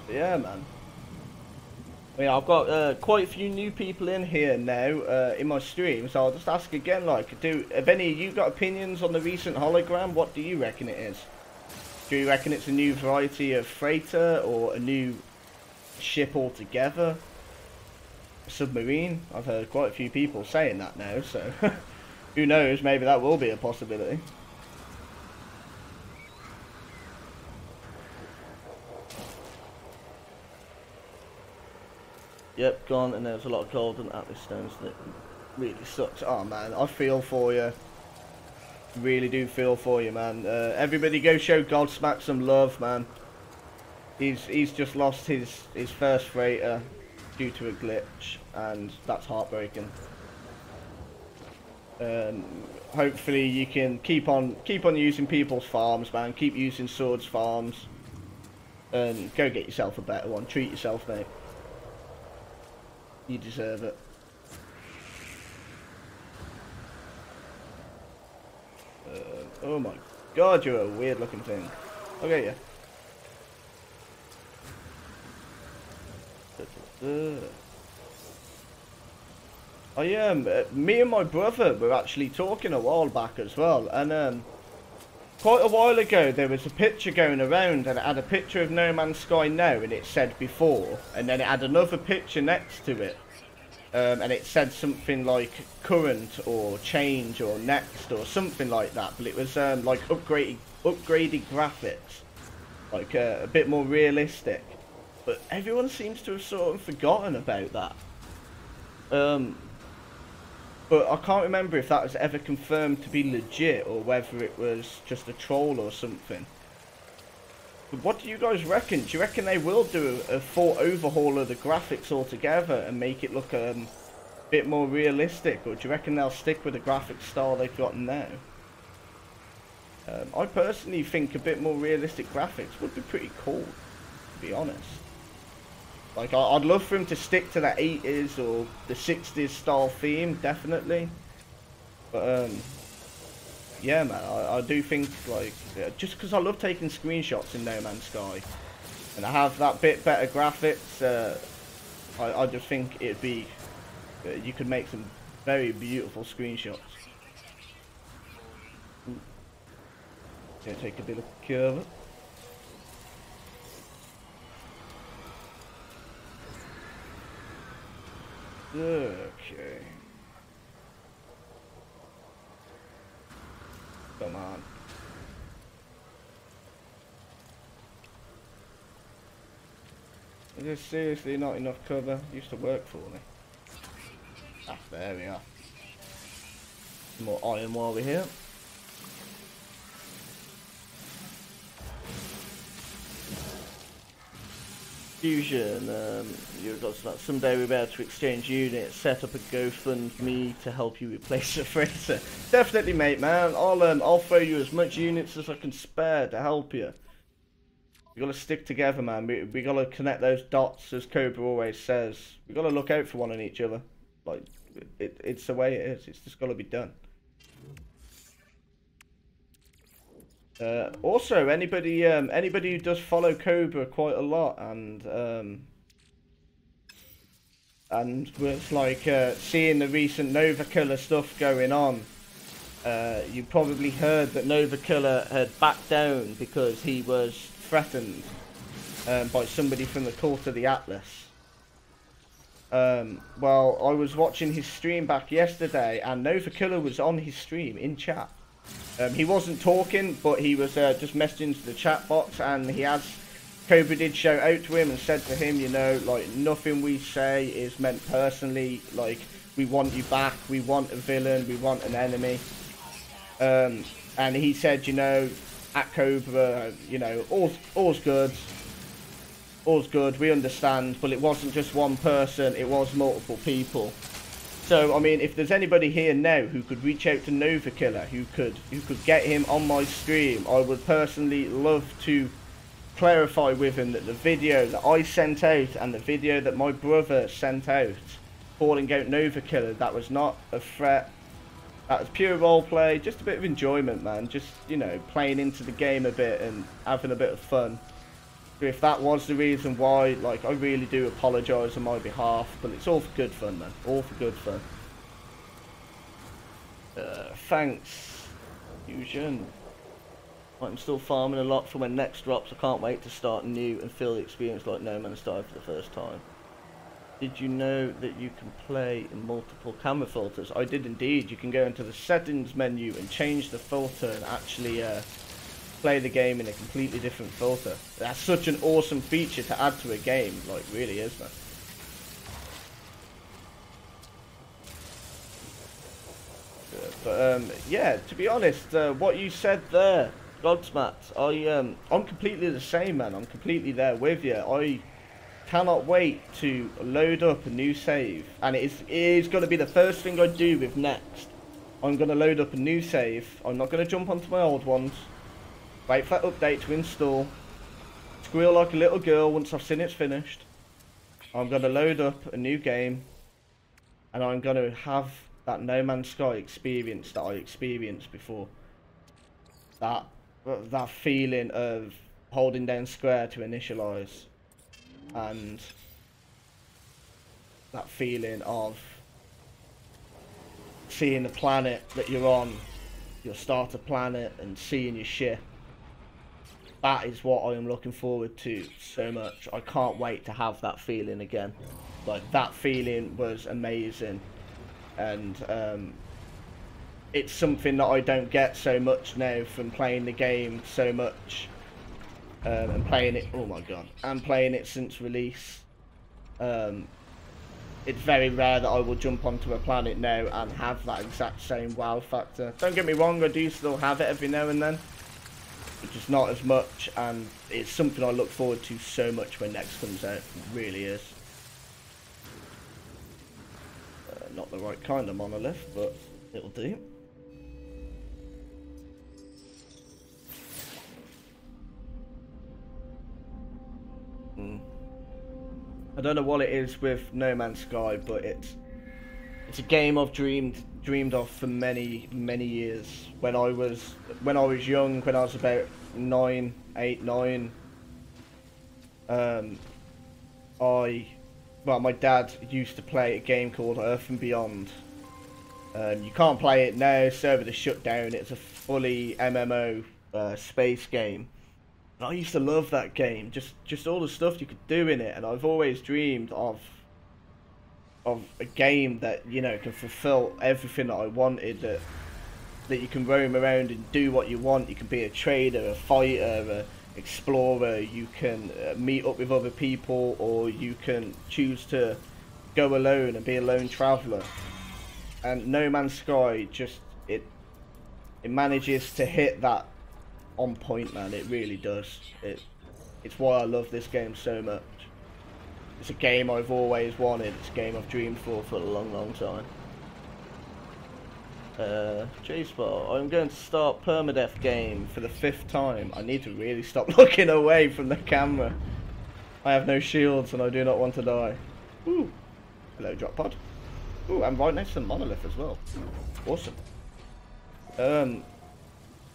Yeah, man. Yeah, I've got quite a few new people in here now in my stream, so I'll just ask again, like, have any of you got opinions on the recent hologram? What do you reckon it is? Do you reckon it's a new variety of freighter, or a new ship altogether? A submarine? I've heard quite a few people saying that now, so who knows, maybe that will be a possibility. Yep, gone, and there's a lot of golden atlas stones that really sucks. Oh man, I feel for you. Really do feel for you, man. Everybody go show Godsmack some love, man. He's just lost his first freighter due to a glitch, and that's heartbreaking. Hopefully you can keep on using people's farms, man. Keep using Swords farms, and go get yourself a better one. Treat yourself, mate. You deserve it. Oh my god, you're a weird looking thing. I'll get you. Me and my brother were actually talking a while back as well, and quite a while ago there was a picture going around, and it had a picture of No Man's Sky now, and it said before, and then it had another picture next to it, and it said something like current or change or next or something like that, but it was like upgraded graphics, like a bit more realistic, but everyone seems to have sort of forgotten about that. But I can't remember if that was ever confirmed to be legit, or whether it was just a troll or something. But what do you guys reckon? Do you reckon they will do a full overhaul of the graphics altogether and make it look a bit more realistic? Or do you reckon they'll stick with the graphics style they've got now? I personally think a bit more realistic graphics would be pretty cool, to be honest. Like, I'd love for him to stick to that 80s or the 60s style theme, definitely. But yeah, man, I do think, like, just because I love taking screenshots in No Man's Sky, and I have that bit better graphics, I just think it'd be, you could make some very beautiful screenshots. Gonna take a bit of cover. Okay. Come on. Is this seriously not enough cover? Used to work for me. Ah, there we are. Some more iron while we're here. Fusion, you got that someday we'll be able to exchange units, set up a GoFundMe to help you replace the freighter. Definitely, mate, man. I'll throw you as much units as I can spare to help you. We gotta stick together, man. We gotta connect those dots, as Cobra always says. We gotta look out for one and each other. Like, it's the way it is. It's just gotta be done. Also, anybody who does follow Cobra quite a lot and was like seeing the recent Nova Killer stuff going on, you probably heard that Nova Killer had backed down because he was threatened by somebody from the Cult of the Atlas. Well, I was watching his stream back yesterday, and Nova Killer was on his stream in chat. He wasn't talking, but he was just messaging to the chat box, and Cobra did shout out to him and said to him, you know, like, nothing we say is meant personally, like, we want you back, we want a villain, we want an enemy. And he said, you know, at Cobra, you know, all's good, we understand, but it wasn't just one person, it was multiple people. So, I mean, if there's anybody here now who could reach out to Nova Killer, who could get him on my stream, I would personally love to clarify with him that the video that I sent out and the video that my brother sent out, calling out Nova Killer, that was not a threat. That was pure roleplay, just a bit of enjoyment, man. Just, you know, playing into the game a bit and having a bit of fun. If that was the reason why, like, I really do apologise on my behalf, but it's all for good fun, man. All for good fun. Thanks, Fusion. I'm still farming a lot for when next drops. I can't wait to start new and feel the experience like No Man's Sky for the first time. Did you know that you can play in multiple camera filters? I did indeed. You can go into the settings menu and change the filter and actually play the game in a completely different filter. That's such an awesome feature to add to a game, like, really is, man. But yeah, to be honest, what you said there, Godsmat, I'm completely the same, man. I'm completely there with you. I cannot wait to load up a new save, and it is going to be the first thing I do with next. I'm going to load up a new save. I'm not going to jump onto my old ones. Wait for that update to install. Squeal like a little girl once I've seen it's finished. I'm going to load up a new game. And I'm going to have that No Man's Sky experience that I experienced before. That feeling of holding down square to initialize. And that feeling of seeing the planet that you're on, your starter planet, and seeing your ship. That is what I am looking forward to so much. I can't wait to have that feeling again. Like, that feeling was amazing. And it's something that I don't get so much now from playing the game so much. And playing it, oh my god, and playing it since release. It's very rare that I will jump onto a planet now and have that exact same wow factor. Don't get me wrong, I do still have it every now and then. Just not as much, and it's something I look forward to so much when next comes out. It really is. Not the right kind of monolith, but it'll do. I don't know what it is with No Man's Sky, but it's a game I've dreamed dreamed of for many, many years. When I was young, when I was about 9, 8, 9, my dad used to play a game called Earth and Beyond. You can't play it now, server is shut down. It's a fully MMO space game. And I used to love that game, just all the stuff you could do in it, and I've always dreamed of a game that, you know, can fulfill everything that I wanted, that you can roam around and do what you want. You can be a trader, a fighter, a explorer, you can meet up with other people, or you can choose to go alone and be a lone traveller. And No Man's Sky just it manages to hit that on point, man. It really does. It's why I love this game so much. It's a game I've always wanted. It's a game I've dreamed for a long, long time. J-Spot, I'm going to start permadeath game for the 5th time. I need to really stop looking away from the camera. I have no shields and I do not want to die. Ooh. Hello, drop pod. Ooh, I'm right next to the monolith as well. Awesome.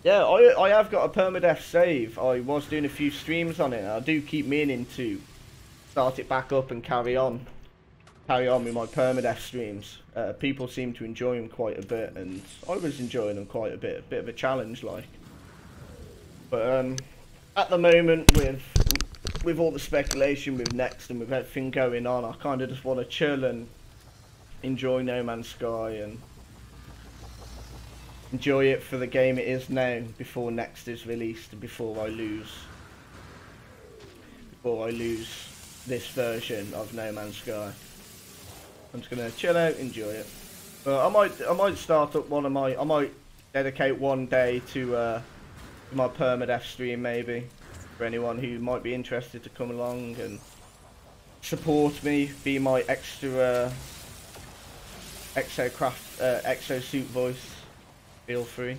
Yeah, I have got a permadeath save. I was doing a few streams on it, and I do keep meaning to start it back up and carry on with my permadeath streams. People seem to enjoy them quite a bit, and I was enjoying them quite a bit of a challenge, like. But at the moment, with all the speculation with Next and with everything going on, I kind of just want to chill and enjoy No Man's Sky and enjoy it for the game it is now, before Next is released and before I lose this version of No Man's Sky. I'm just gonna chill out, enjoy it. But I might start up I might dedicate one day to my permadeath stream, maybe, for anyone who might be interested to come along and support me, be my extra exosuit voice. Feel free.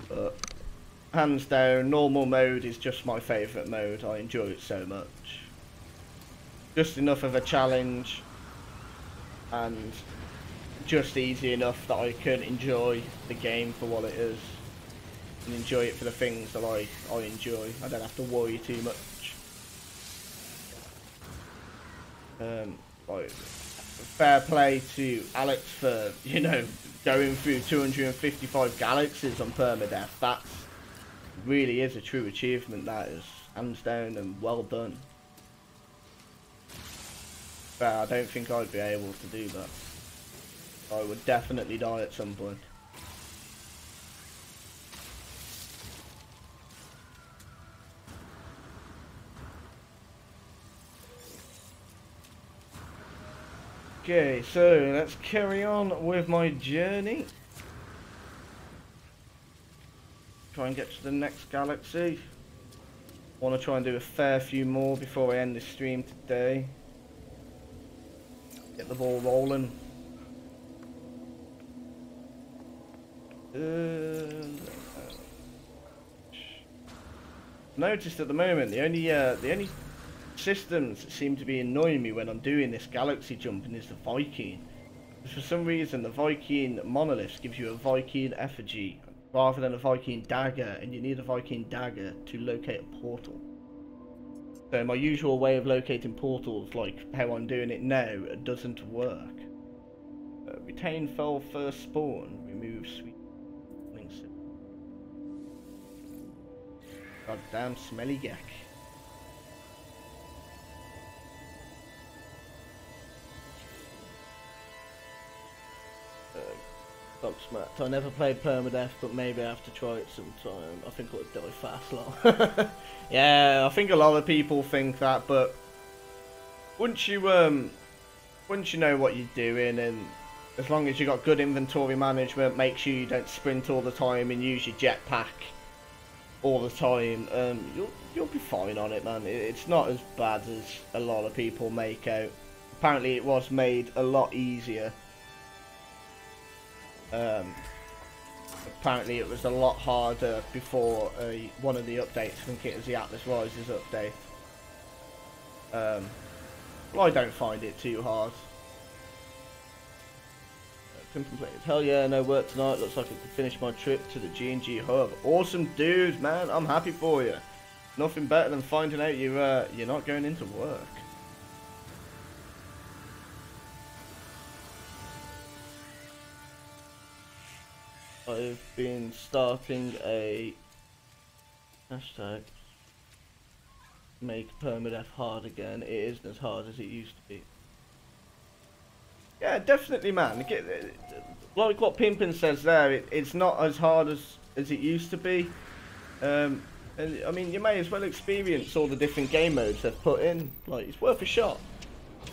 But hands down, normal mode is just my favourite mode. I enjoy it so much. Just enough of a challenge, and just easy enough that I can enjoy the game for what it is, and enjoy it for the things that I enjoy. I don't have to worry too much. Like, fair play to Alex for, you know, going through 255 galaxies on permadeath. That really is a true achievement. That is hands down and well done. But I don't think I'd be able to do that. I would definitely die at some point. Okay, so let's carry on with my journey. Try and get to the next galaxy. Want to try and do a fair few more before I end the stream today. Get the ball rolling. Noticed at the moment the only systems that seem to be annoying me when I'm doing this galaxy jumping is the Viking. For some reason the Viking monoliths gives you a Viking effigy rather than a Viking dagger, and you need a Viking dagger to locate a portal. So my usual way of locating portals, like how I'm doing it now, doesn't work. Retain fell first spawn, remove sweet links. Goddamn smelly gack. I never played permadeath, but maybe I have to try it sometime. I think I would die fast, lot. Yeah, I think a lot of people think that, but once you know what you're doing, and as long as you got good inventory management, make sure you don't sprint all the time and use your jetpack all the time, you'll be fine on it, man. It's not as bad as a lot of people make out. Apparently, it was made a lot easier. Apparently it was a lot harder before one of the updates. I think it was the Atlas Rises update. Well, I don't find it too hard. Completed. Hell yeah, no work tonight. Looks like I could finish my trip to the G&G hub. Awesome dude, man. I'm happy for you. Nothing better than finding out you're not going into work. I've been starting a hashtag make permadeath hard again. It isn't as hard as it used to be. Yeah, definitely, man. Like what Pimpin says there, it's not as hard as it used to be. And I mean, you may as well experience all the different game modes they've put in. Like, it's worth a shot.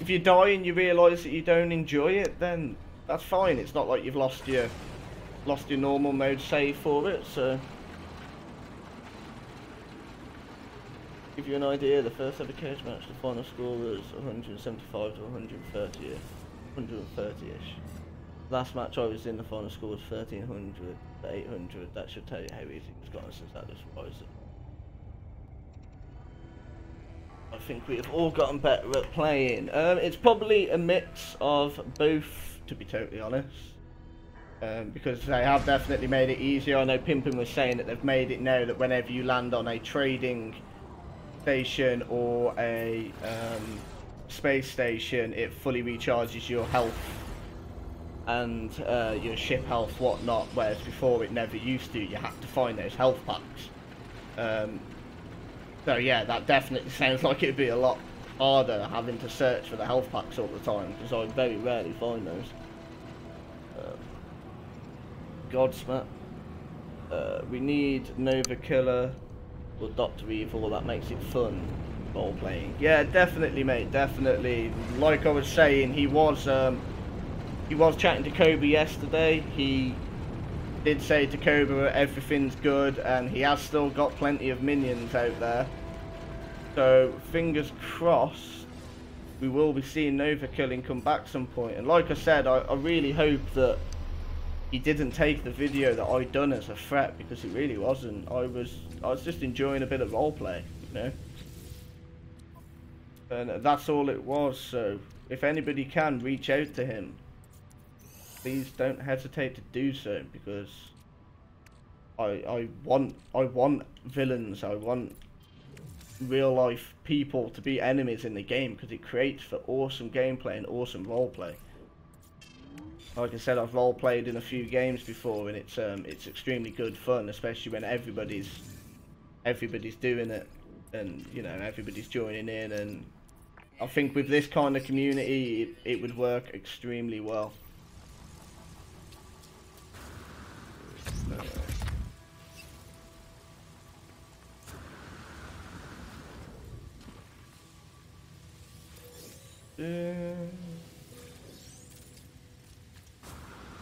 If you die and you realise that you don't enjoy it, then that's fine. It's not like you've lost your normal mode save for it. So, give you an idea, the first ever cage match, the final score was 175 to 130. 130-ish. Last match I was in, the final score was 1300 to 800. That should tell you how easy it's gotten since that was rising. I think we have all gotten better at playing. It's probably a mix of both, to be totally honest. Because they have definitely made it easier. I know Pimpin was saying that they've made it now that whenever you land on a trading station or a space station, it fully recharges your health and your ship health, whatnot, whereas before it never used to. You had to find those health packs. So yeah, that definitely sounds like it'd be a lot harder having to search for the health packs all the time, because I very rarely find those. Godsmack. We need Nova Killer or Dr. Evil. That makes it fun. Role playing. Yeah, definitely, mate. Definitely. Like I was saying, he was chatting to Cobra yesterday. He did say to Cobra everything's good, and he has still got plenty of minions out there. So fingers crossed, we will be seeing Nova Killing come back some point. And like I said, I really hope that he didn't take the video that I done as a threat, because it really wasn't. I was just enjoying a bit of roleplay, you know. And that's all it was. So if anybody can reach out to him, please don't hesitate to do so, because I want villains. I want real life people to be enemies in the game, because it creates for awesome gameplay and awesome roleplay. Like I said, I've role played in a few games before, and it's extremely good fun, especially when everybody's doing it, and you know, everybody's joining in. And I think with this kind of community, it would work extremely well.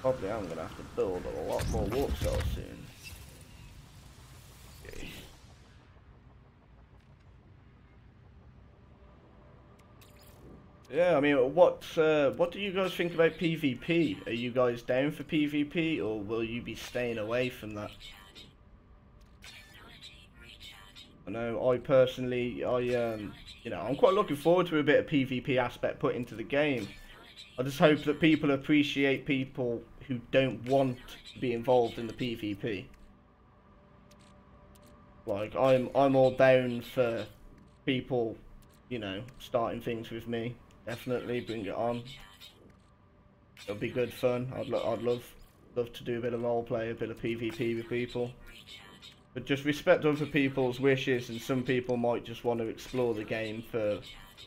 Probably I'm gonna have to build a lot more warp cells soon. Okay. Yeah, I mean, what do you guys think about PvP? Are you guys down for PvP, or will you be staying away from that? I know I personally, you know, I'm quite looking forward to a bit of PvP aspect put into the game. I just hope that people appreciate people who don't want to be involved in the PvP. Like, I'm all down for people, you know, starting things with me. Definitely bring it on. It'll be good fun. I'd love to do a bit of roleplay, a bit of PvP with people. But just respect other people's wishes, and some people might just want to explore the game for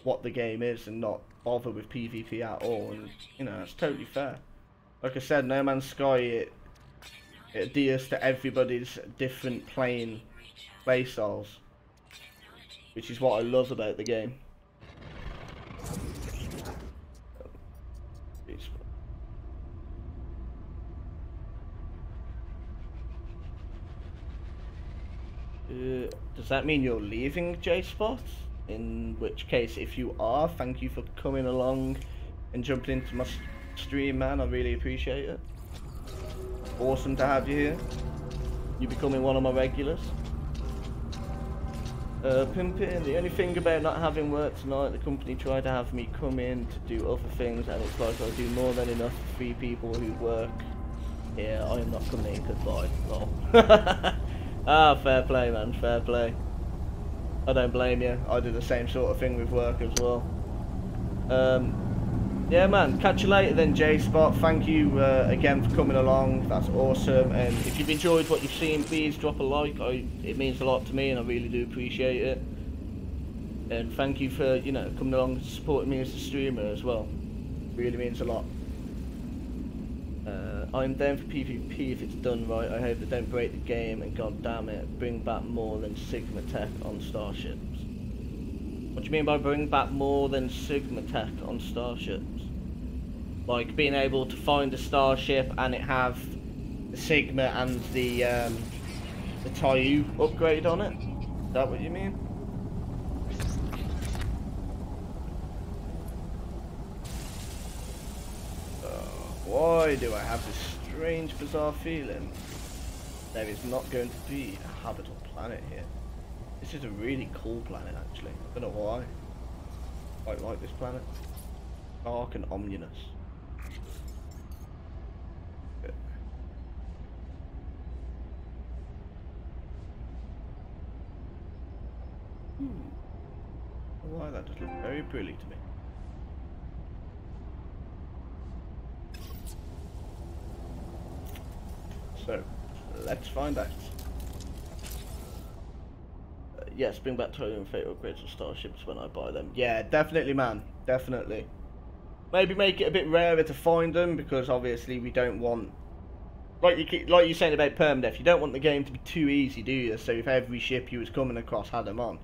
what the game is and not bother with PvP at all, and you know, that's totally fair. Like I said, No Man's Sky, it adheres to everybody's different play styles, which is what I love about the game. Does that mean you're leaving J-Spot? In which case, if you are, thank you for coming along and jumping into my stream, man. I really appreciate it. Awesome to have you here. You becoming one of my regulars. Pimping, the only thing about not having work tonight, the company tried to have me come in to do other things, and it's like I do more than enough for 3 people who work here. I am not coming in, goodbye. Lol. Ah, fair play, man, fair play. I don't blame you. I do the same sort of thing with work as well. Yeah, man, catch you later then, J-Spot. Thank you again for coming along. That's awesome. And if you've enjoyed what you've seen, please drop a like. It means a lot to me, and I really do appreciate it. And thank you for, you know, coming along and supporting me as a streamer as well. Really means a lot. I'm down for PvP if it's done right. I hope they don't break the game, and god damn it, bring back more than Sigma Tech on starships. What do you mean by bring back more than Sigma Tech on starships? Like being able to find a starship and it have the Sigma and the Taiyu upgrade on it? Is that what you mean? Why do I have this strange, bizarre feeling? There is not going to be a habitable planet here. This is a really cool planet, actually. I don't know why. I quite like this planet. Dark and ominous. Good. Why, that does look very pretty to me. So, let's find out. Yes, bring back Taiyu and Fatal upgrades of starships when I buy them. Yeah, definitely, man. Definitely. Maybe make it a bit rarer to find them, because obviously we don't want... Like you're saying about permadeath, you don't want the game to be too easy, do you? So if every ship you was coming across had them on,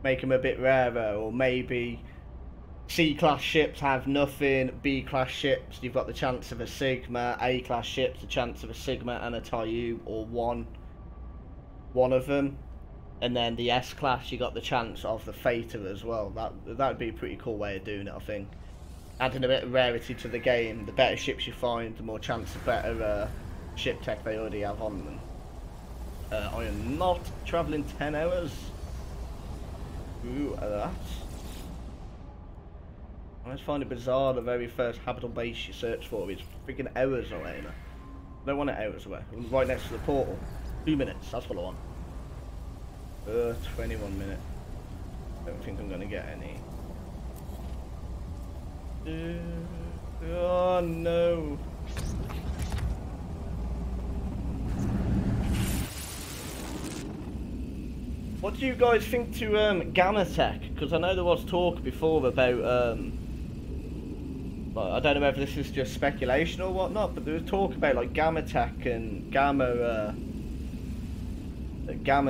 make them a bit rarer, or maybe... C-class ships have nothing, B-class ships, you've got the chance of a Sigma, A-class ships, the chance of a Sigma and a Taiyu, or one of them. And then the S-class, you got the chance of the Theta as well. That'd be a pretty cool way of doing it, I think. Adding a bit of rarity to the game, the better ships you find, the more chance of better ship tech they already have on them. I am not travelling 10 hours. Ooh, that. I just find it bizarre the very first habitable base you search for is freaking hours away. I don't want it hours away. I want it right next to the portal. 2 minutes, that's what I want. 21 minutes. Don't think I'm gonna get any. Oh no. What do you guys think to Gamma Tech? Because I know there was talk before about I don't know whether this is just speculation or whatnot, but there was talk about like Gamma Tech and Gamma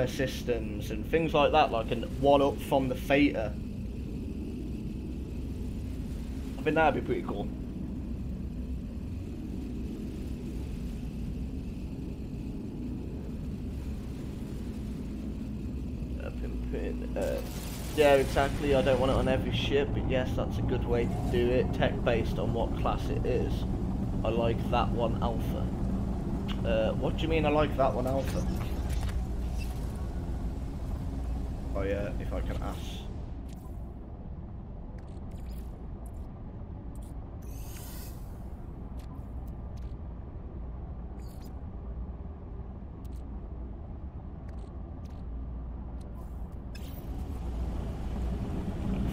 systems and things like that, like an one-up from the Theta. I think that'd be pretty cool. Yeah, exactly. I don't want it on every ship, but yes, that's a good way to do it. Tech based on what class it is. I like that one alpha. What do you mean I like that one alpha? Oh yeah, if I can ask.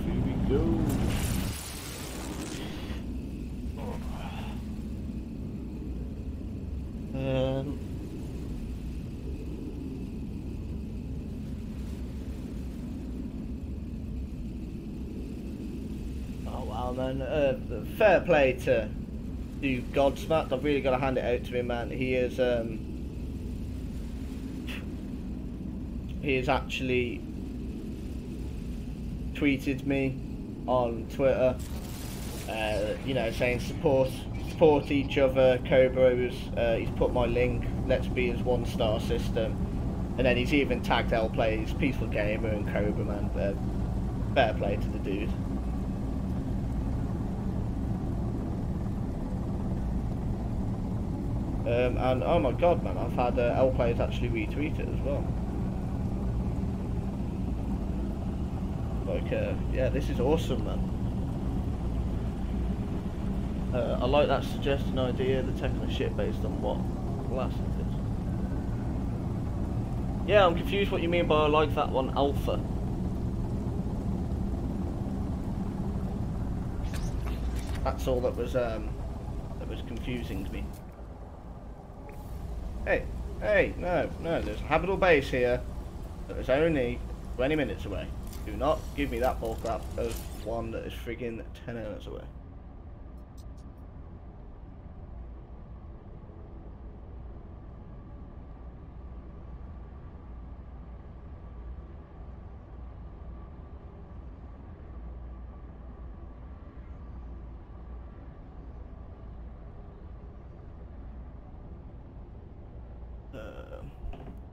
Here we go. Oh wow, man! Fair play to Godsmack. I've really got to hand it out to him, man. He is actually tweeted me on Twitter, you know, saying support each other, Cobras. He's put my link, let's be as one star system, and then he's even tagged L Plays, Peaceful Gamer and Cobra, man. Fair play to the dude. And oh my god, man, I've had L Players actually retweet it as well. Like, yeah, this is awesome, man. I like that suggestion idea, the taking a ship based on what class it is. Yeah, I'm confused what you mean by I like that one, alpha. That's all that was confusing to me. Hey, no, there's a habitable base here that is only 20 minutes away. Do not give me that bullcrap of one that is friggin' 10 hours away.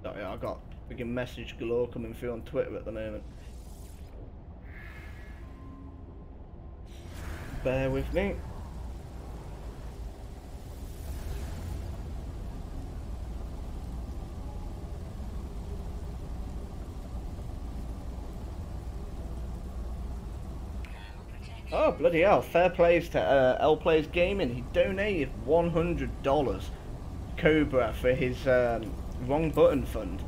Sorry, I got friggin' message galore coming through on Twitter at the moment. Bear with me. Oh, bloody hell. Fair plays to L Plays Gaming. He donated $100 Cobra for his wrong button fund.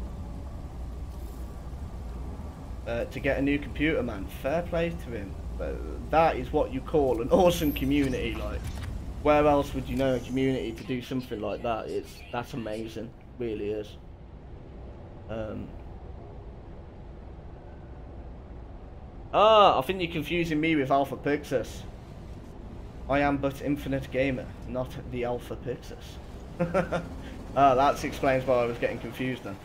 To get a new computer, man. Fair play to him. That is what you call an awesome community. Like, where else would you know a community to do something like that? That's amazing. Really is. I think you're confusing me with Alpha Pixis. I am but Infinite Gamer, not the Alpha Pixis. That explains why I was getting confused then.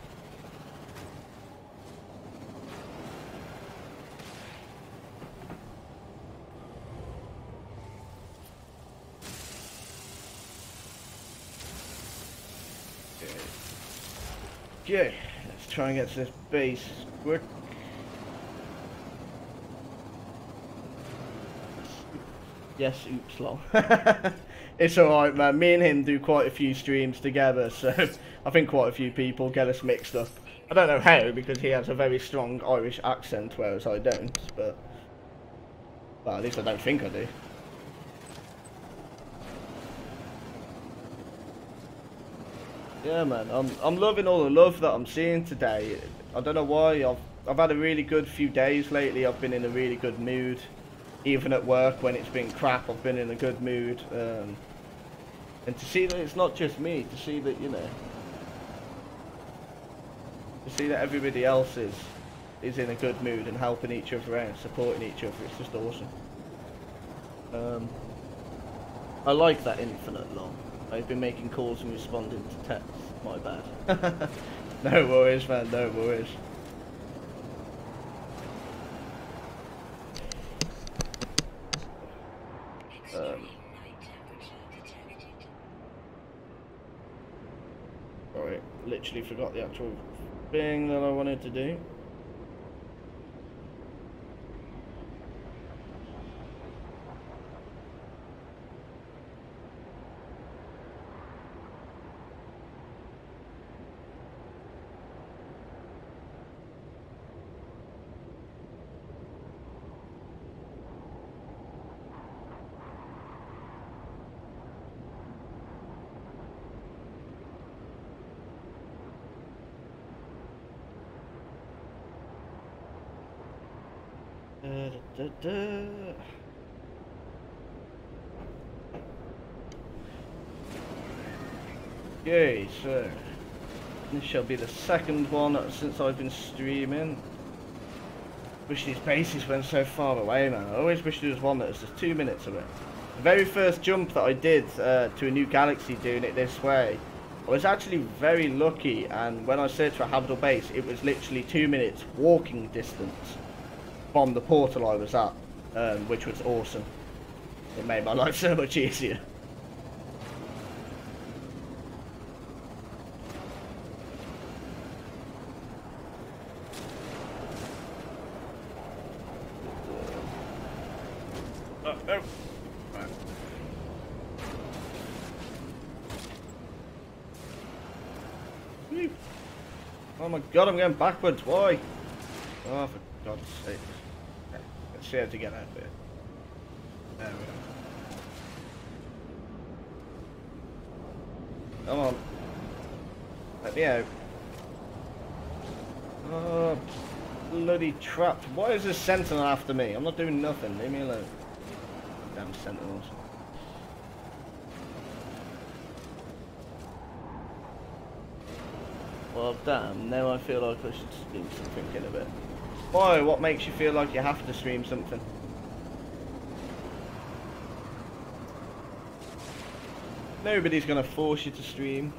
Okay, let's try and get to this base quick. Yes, oops, lol. It's alright, man. Me and him do quite a few streams together, so I think quite a few people get us mixed up. I don't know how, because he has a very strong Irish accent, whereas I don't, but... Well, at least I don't think I do. Yeah, man, I'm loving all the love that I'm seeing today. I don't know why, I've had a really good few days lately. I've been in a really good mood. Even at work, when it's been crap, I've been in a good mood. And to see that it's not just me, to see that, you know, to see that everybody else is in a good mood and helping each other out, supporting each other, it's just awesome. I like that infinite long. I've been making calls and responding to texts. My bad. No worries, man. No worries. Alright, literally forgot the actual thing that I wanted to do. Okay, so this shall be the second one since I've been streaming. Wish these bases went so far away, man. I always wish there was one that was just 2 minutes away. The very first jump that I did to a new galaxy doing it this way, I was actually very lucky, and when I searched for a habitable base, it was literally 2 minutes walking distance from the portal I was at, which was awesome. It made my life so much easier. Oh my god, I'm going backwards, why? Oh, for God's sake. Let's see how to get out of here. There we go. Come on. Let me out. Oh, bloody trapped. Why is this sentinel after me? I'm not doing nothing. Leave me alone. Damn sentinels. Well, damn. Now I feel like I should stream something in a bit. Why? What makes you feel like you have to stream something? Nobody's gonna force you to stream.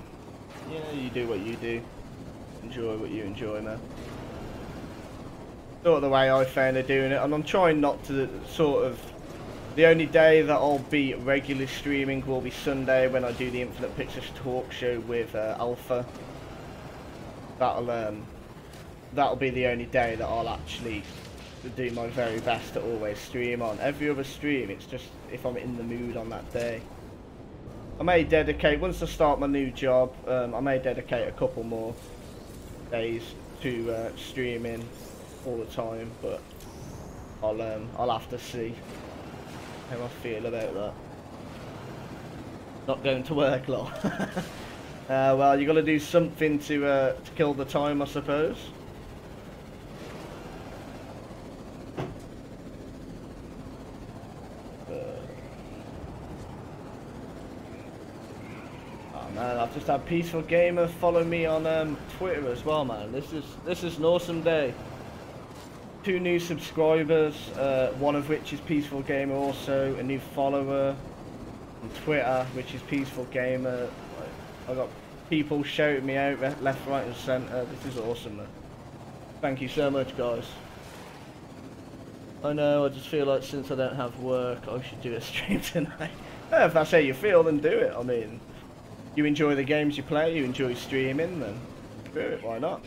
Yeah, you do what you do. Enjoy what you enjoy, man. Sort of the way I found of doing it, and I'm trying not to sort of... The only day that I'll be regularly streaming will be Sunday when I do the Infinite Pictures talk show with Alpha. That'll be the only day that I'll actually do my very best to always stream on. Every other stream, it's just if I'm in the mood on that day. I may dedicate, once I start my new job, I may dedicate a couple more days to streaming all the time, but I'll have to see how I feel about that. Not going to work, lol. Well, you got to do something to kill the time, I suppose. Man, I've just had Peaceful Gamer follow me on Twitter as well, man. This is an awesome day. 2 new subscribers, one of which is Peaceful Gamer, also a new follower on Twitter, which is Peaceful Gamer. I got people shouting me out left, right, and centre. This is awesome, man. Thank you so much, guys. I know. I just feel like since I don't have work, I should do a stream tonight. If that's how you feel, then do it. I mean. You enjoy the games you play, you enjoy streaming, then do it, why not?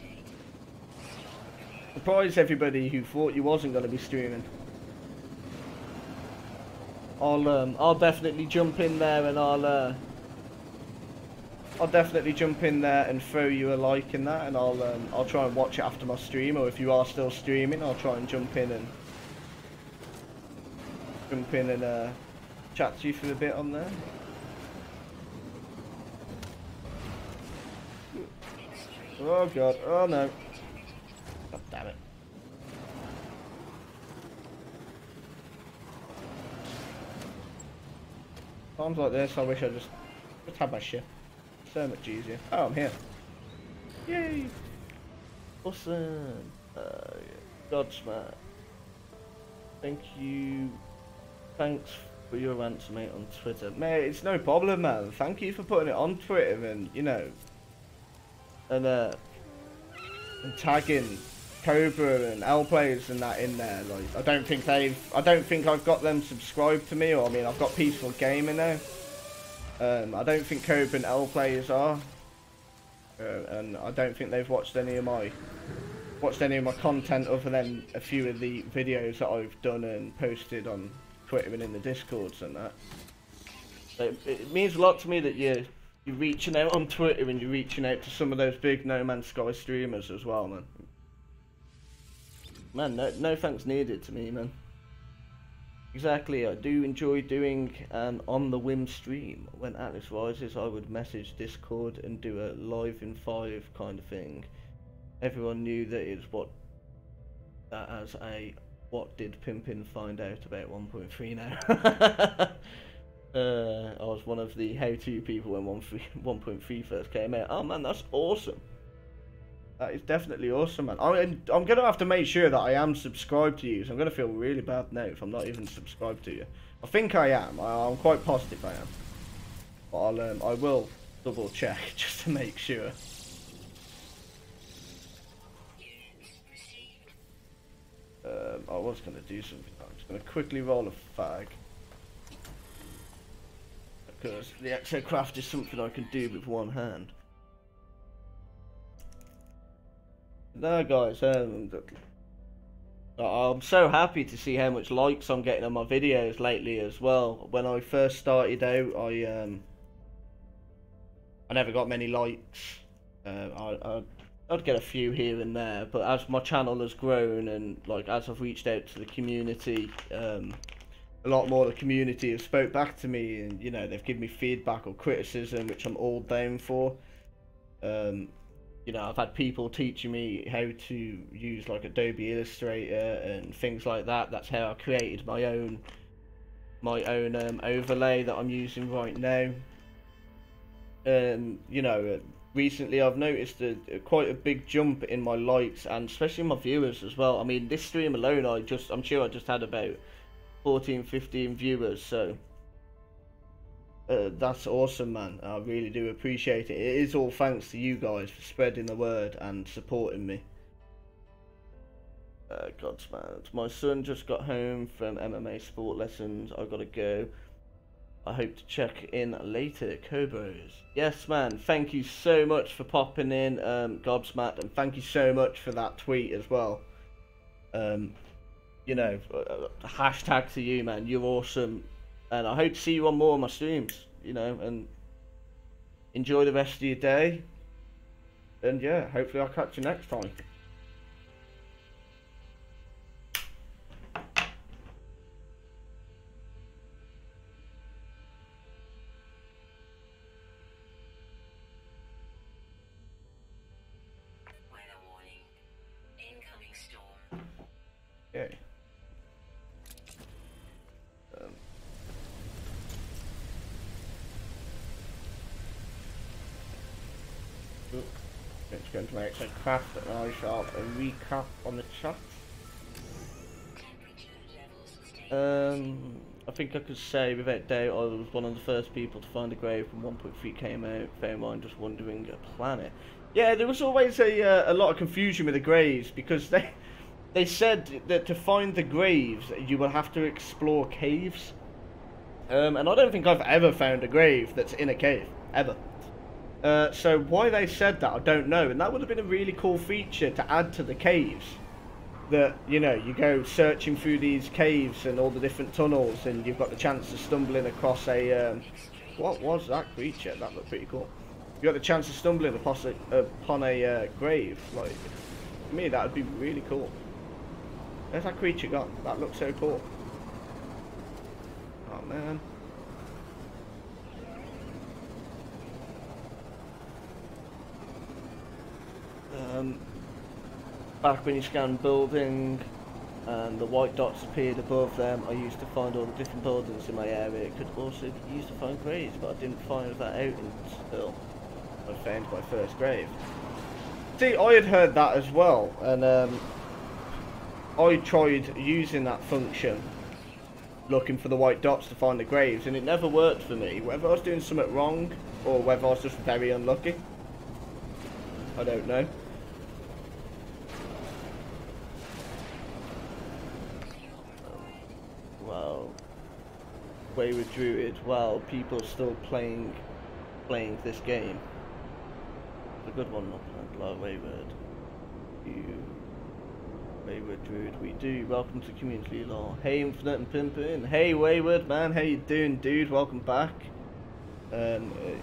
Surprise everybody who thought you wasn't going to be streaming. I'll definitely jump in there and I'll definitely jump in there and throw you a like in that, and I'll try and watch it after my stream, or if you are still streaming, I'll try and jump in and chat to you for a bit on there. Oh god, oh no. God damn it. Times like this, I wish I just had my shit. So much easier. Oh, I'm here. Yay! Awesome. Godsmack. Thank you. Thanks for your answer, mate, on Twitter. Mate, it's no problem, man. Thank you for putting it on Twitter and, you know, and tagging Cobra and L players and that in there. Like, I don't think I've got them subscribed to me, or I mean, I've got Peaceful Gamer now. I don't think Cobra and L players are, and I don't think they've watched any of my content other than a few of the videos that I've done and posted on Twitter and in the Discords and that. So it means a lot to me that you're reaching out on Twitter and you're reaching out to some of those big No Man's Sky streamers as well, man. Man, no thanks needed to me, man. Exactly, I do enjoy doing an on the whim stream. When Atlas rises, I would message Discord and do a live in 5 kind of thing. Everyone knew that it's what did Pimpin find out about 1.3 now? I was one of the how-to people when 1.3 first came out. Oh man, that's awesome. That is definitely awesome, man. I'm going to have to make sure that I am subscribed to you, so I'm going to feel really bad now if I'm not even subscribed to you. I think I am. I'm quite positive I am. But I will double check just to make sure. I was going to do something. I'm just going to quickly roll a fag. Because the exocraft is something I can do with one hand. No, guys, I'm so happy to see how much likes I'm getting on my videos lately as well. When I first started out, I never got many likes. I I'd get a few here and there, but as my channel has grown and like as I've reached out to the community, a lot more of the community have spoke back to me, and you know they've given me feedback or criticism, which I'm all down for. You know, I've had people teaching me how to use like Adobe Illustrator and things like that. That's how I created my own overlay that I'm using right now. You know, recently I've noticed quite a big jump in my likes and especially my viewers as well. I mean, this stream alone, I'm sure I just had about 14, 15 viewers, so that's awesome, man. I really do appreciate it. It is all thanks to you guys for spreading the word and supporting me. Godsmack. My son just got home from MMA sport lessons. I gotta go. I hope to check in later, Cobras. Yes, man. Thank you so much for popping in, Gobsmacked, and thank you so much for that tweet as well. You know, hashtag to you, man. You're awesome. And I hope to see you on more of my streams, you know, and enjoy the rest of your day. And yeah, hopefully I'll catch you next time. Weather warning. Incoming storm. Okay. It's going to make some craft and I shall a recap on the chat. I think I could say without doubt I was one of the first people to find a grave when 1.3 came out. Fair mind, just wondering a planet. Yeah, there was always a lot of confusion with the graves because they said that to find the graves you will have to explore caves. And I don't think I've ever found a grave that's in a cave ever. So why they said that, I don't know, and that would have been a really cool feature to add to the caves. That, you know, you go searching through these caves and all the different tunnels, and you've got the chance of stumbling across a, what was that creature? That looked pretty cool. You got the chance of stumbling upon a grave. Like, to me, that would be really cool. Where's that creature gone? That looks so cool. Oh, man. Back when you scanned building and the white dots appeared above them, I used to find all the different buildings in my area. It could also be used to find graves, but I didn't find that out until I found my first grave. See, I had heard that as well, and I tried using that function, looking for the white dots to find the graves, and it never worked for me. Whether I was doing something wrong, or whether I was just very unlucky, I don't know. Wow. Wayward Druid. Wow, people still playing this game. It's a good one, not like Wayward. Wayward Druid, we do. Welcome to Community Law. Hey Infinite and Pimpin'. Hey Wayward, man, how you doing, dude? Welcome back.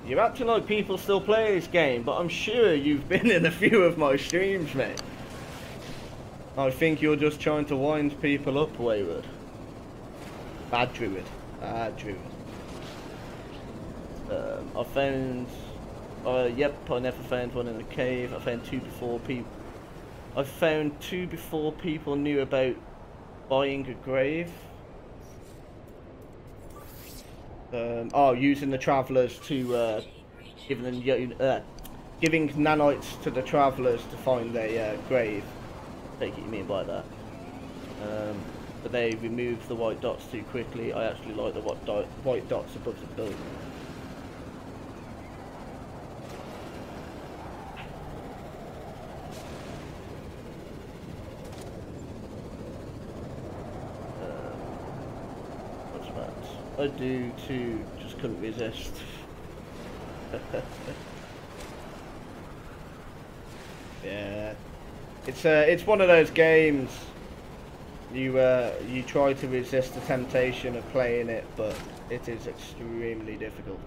You're acting like people still play this game, but I'm sure you've been in a few of my streams, mate. I think you're just trying to wind people up, Wayward. Bad Druid. Bad Druid. I found... yep, I never found one in a cave. I found two before people... I found two before people knew about buying a grave. Using the travellers to... giving nanites to the travellers to find their grave. I take it you mean by that. But they removed the white dots too quickly. I actually like the white dots above the building. What's that? I do too, just couldn't resist. Yeah, it's one of those games. You try to resist the temptation of playing it, but it is extremely difficult.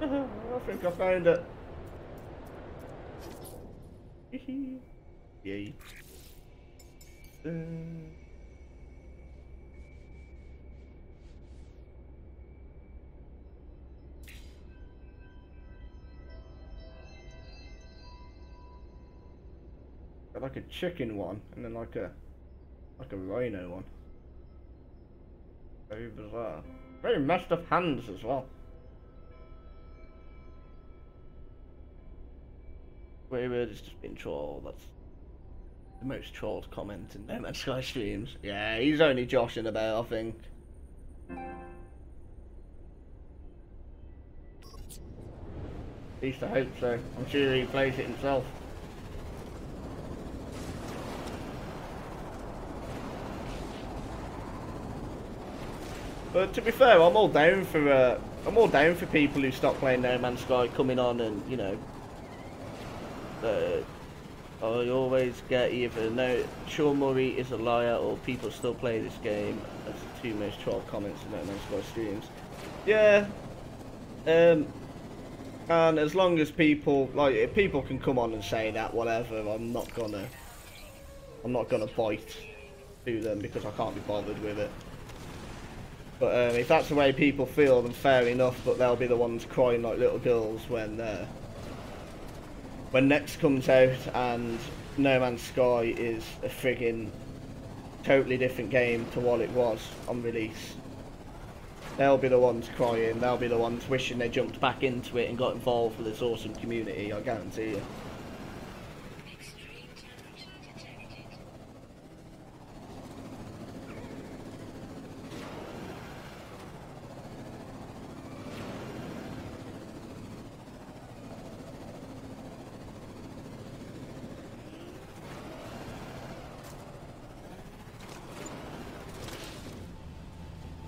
I think I found it. Yay. Got like a chicken one, and then like a rhino one. Very bizarre. Very messed up hands as well. Wayward has just been trolled. That's the most trolled comment in No Man's Sky streams. Yeah, he's only joshing about, I think. At least I hope so. I'm sure he plays it himself. But to be fair, I'm all down for people who stop playing No Man's Sky coming on and, you know, I always get either no, Sean Murray is a liar or people still play this game. That's the two most trolled comments in No Man's Sky streams. Yeah. And as long as people, like, if people can come on and say that, whatever, I'm not gonna bite to them because I can't be bothered with it. But if that's the way people feel, then fair enough. But they'll be the ones crying like little girls when Next comes out and No Man's Sky is a friggin' totally different game to what it was on release. They'll be the ones crying. They'll be the ones wishing they jumped back into it and got involved with this awesome community. I guarantee you.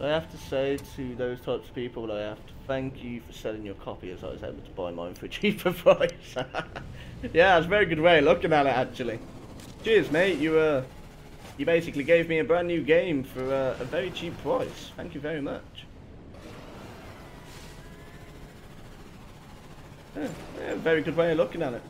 I have to say to those types of people, I have to thank you for selling your copy as I was able to buy mine for a cheaper price. Yeah, that's a very good way of looking at it actually. Cheers mate, you basically gave me a brand new game for a very cheap price. Thank you very much. Yeah, very good way of looking at it.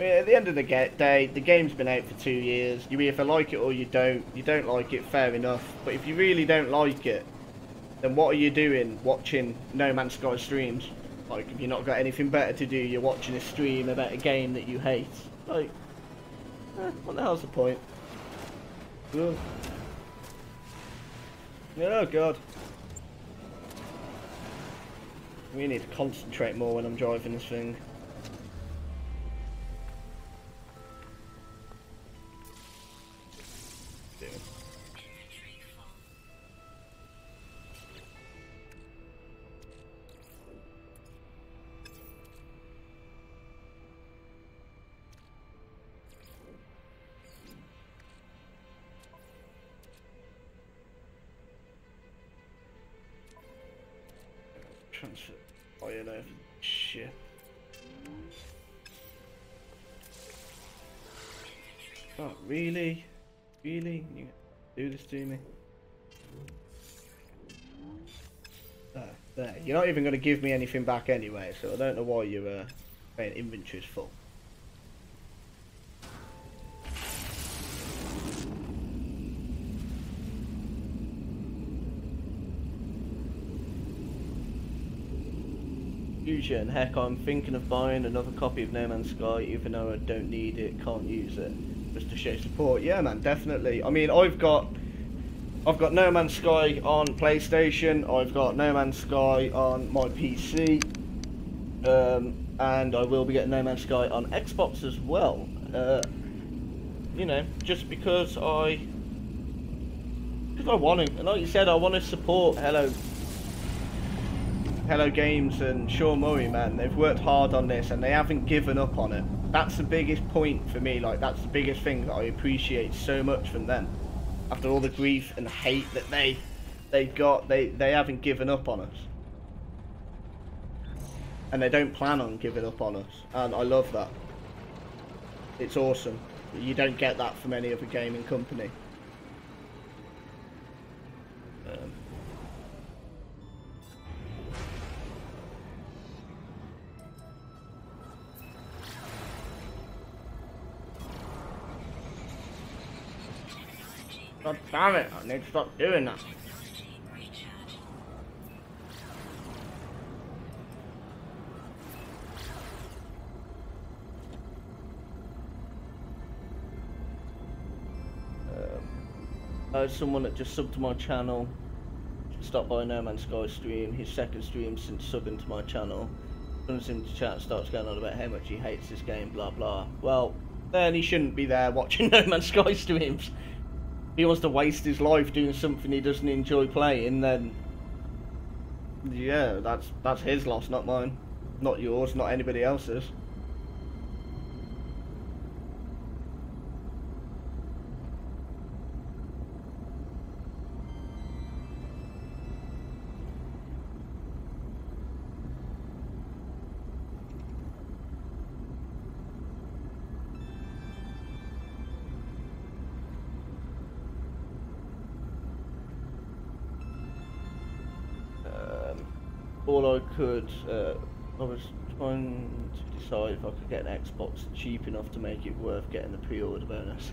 At the end of the day, the game's been out for 2 years. You either like it or you don't. You don't like it, fair enough. But if you really don't like it, then what are you doing watching No Man's Sky streams? Like, if you've not got anything better to do, you're watching a stream about a game that you hate. Like, what the hell's the point? Ugh. Oh god. We need to concentrate more when I'm driving this thing. Transfer iron over ship. Oh, really? Really? You do this to me? There. You're not even going to give me anything back anyway, so I don't know why you're saying inventory's full. Fusion, heck, I'm thinking of buying another copy of No Man's Sky, even though I don't need it, can't use it, just to show support. Yeah, man, definitely. I mean, I've got No Man's Sky on PlayStation, I've got No Man's Sky on my PC, and I will be getting No Man's Sky on Xbox as well. You know, just because I want to, and like you said, I want to support Hello Games and Sean Murray, man. They've worked hard on this and they haven't given up on it. That's the biggest point for me. Like, that's the biggest thing that I appreciate so much from them. After all the grief and hate that they've got, they haven't given up on us. And they don't plan on giving up on us. And I love that. It's awesome. You don't get that from any other gaming company. God damn it, I need to stop doing that. Technology recharge. Someone that just subbed to my channel. Stopped by No Man's Sky stream, his second stream since subbing to my channel. Comes into chat and starts going on about how much he hates this game, blah blah. Well, then he shouldn't be there watching No Man's Sky streams. If he wants to waste his life doing something he doesn't enjoy playing, then yeah, that's his loss, not mine. Not yours, not anybody else's. All I could, I was trying to decide if I could get an Xbox cheap enough to make it worth getting the pre-order bonus.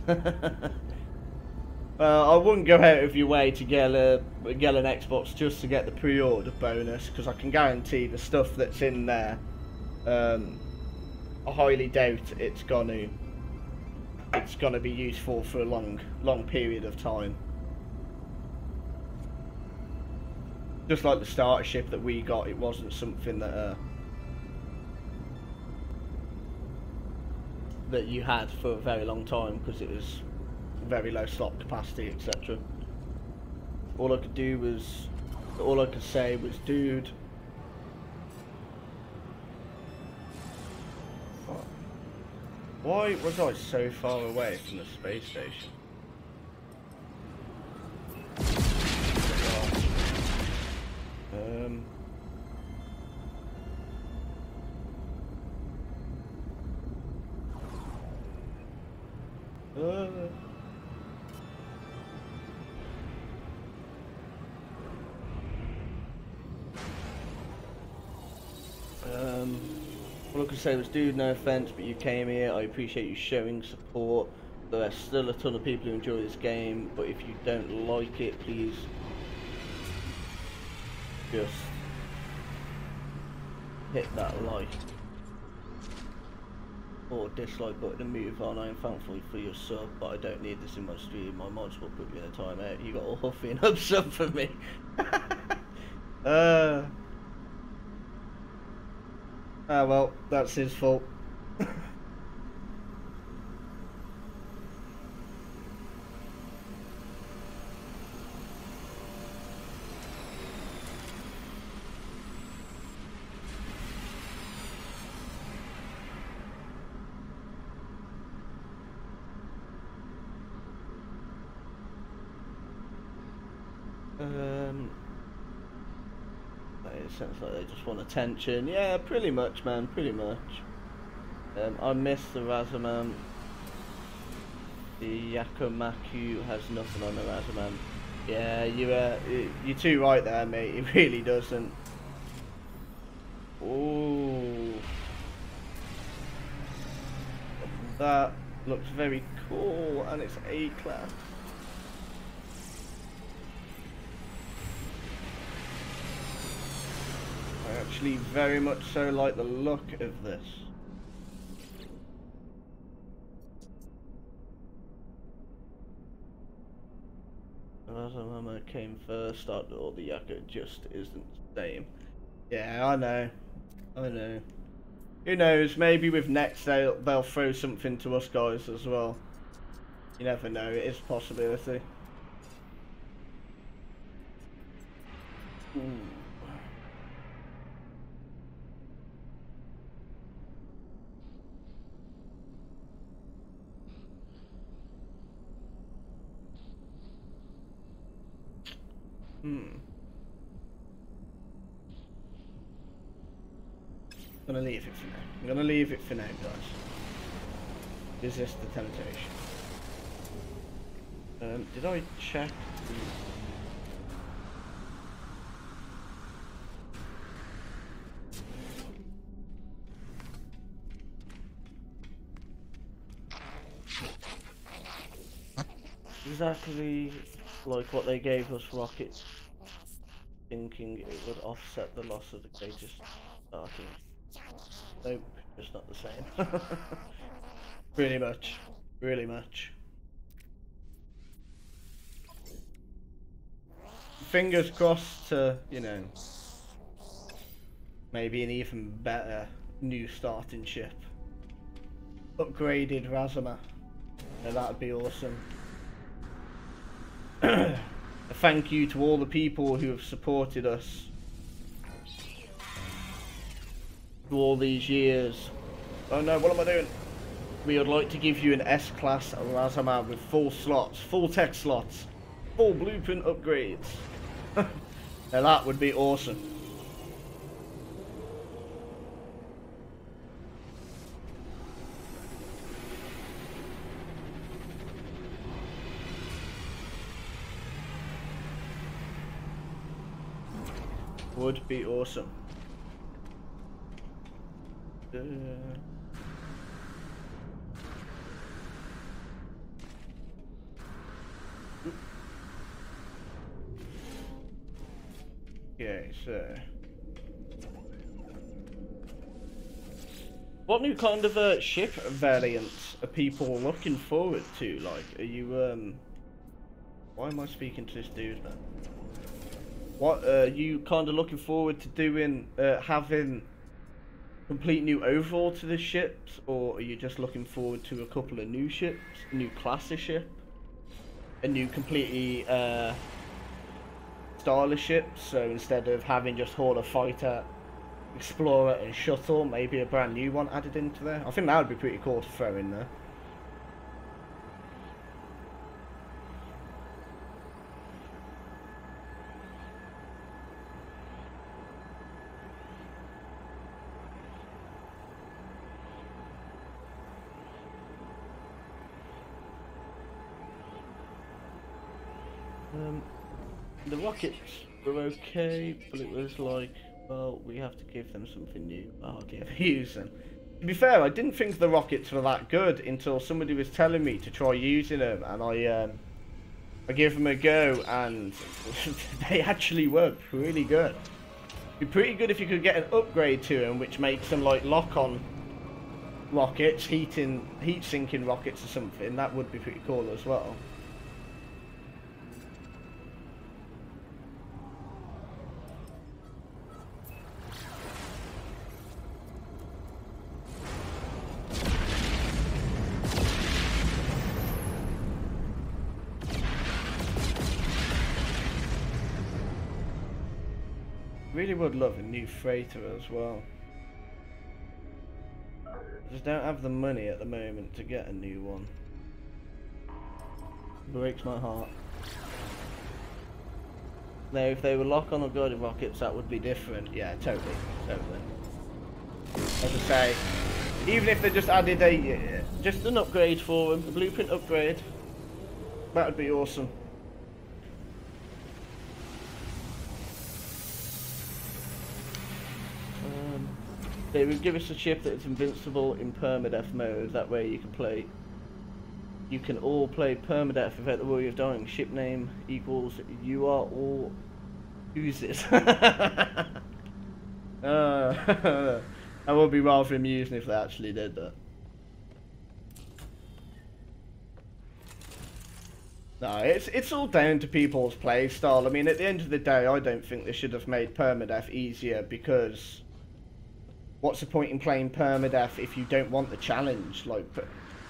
I wouldn't go out of your way to get an Xbox just to get the pre-order bonus, because I can guarantee the stuff that's in there, I highly doubt it's gonna be useful for a long period of time. Just like the starter ship that we got, it wasn't something that that you had for a very long time because it was very low slot capacity, etc. All I could say was, dude, why was I so far away from the space station? All I could say was, dude, no offense, but you came here. I appreciate you showing support. There's still a ton of people who enjoy this game, but if you don't like it, please just hit that like or dislike button and move on. I am thankful for your sub, but I don't need this in my stream. I might as well put you in a timeout. You got all huffy and up sub for me. Well, that's his fault. It sounds like they just want attention. Yeah, pretty much, man, pretty much. I miss the Razaman. The Yakomaku has nothing on the Razaman. Yeah, you're too right there, mate. It really doesn't. Ooh, that looks very cool, and it's A class. I actually very much so like the look of this. Mama came first, or the Yaka just isn't the same. Yeah, I know. Who knows, maybe with next they'll throw something to us guys as well. You never know, it is a possibility. Ooh. I'm gonna leave it for now. I'm gonna leave it for now, guys. Resist the temptation. Did I check the... exactly like what they gave us rockets, thinking it would offset the loss of the greatest starting. Nope, just not the same. Really much. Really much. Fingers crossed to, you know, maybe an even better new starting ship. Upgraded Razama. Now that'd be awesome. A thank you to all the people who have supported us for all these years. Oh no, what am I doing? We would like to give you an S-Class Razama with full slots, full tech slots, full blueprint upgrades. Now that would be awesome. Would be awesome. Okay, so what new kind of ship variants are people looking forward to? Like, are you why am I speaking to this dude, man? What are you kind of looking forward to doing, having complete new overhaul to the ships, or are you just looking forward to a couple of new ships, a new class of ship, a new completely style of ships? So instead of having just Horde of Fighter, Explorer and Shuttle, maybe a brand new one added into there. I think that would be pretty cool to throw in there. The rockets were okay, but it was like, well, we have to give them something new. Oh, do you ever use them? To be fair, I didn't think the rockets were that good until somebody was telling me to try using them, and I gave them a go, and they actually were pretty good. It'd be pretty good if you could get an upgrade to them, which makes them like lock-on rockets, heat-sinking rockets or something. That would be pretty cool as well. Really would love a new freighter as well. I just don't have the money at the moment to get a new one. Breaks my heart. Now, if they were lock-on or guided rockets, that would be different. Yeah, totally. As I say, even if they just added just an upgrade for them, a blueprint upgrade, that would be awesome. They would give us a ship that is invincible in permadeath mode. That way you can all play permadeath without the worry of dying. Ship name equals you are all oozes. That would be rather amusing if they actually did that. No, it's all down to people's play style. I mean, at the end of the day, I don't think they should have made permadeath easier, because what's the point in playing permadeath if you don't want the challenge? Like,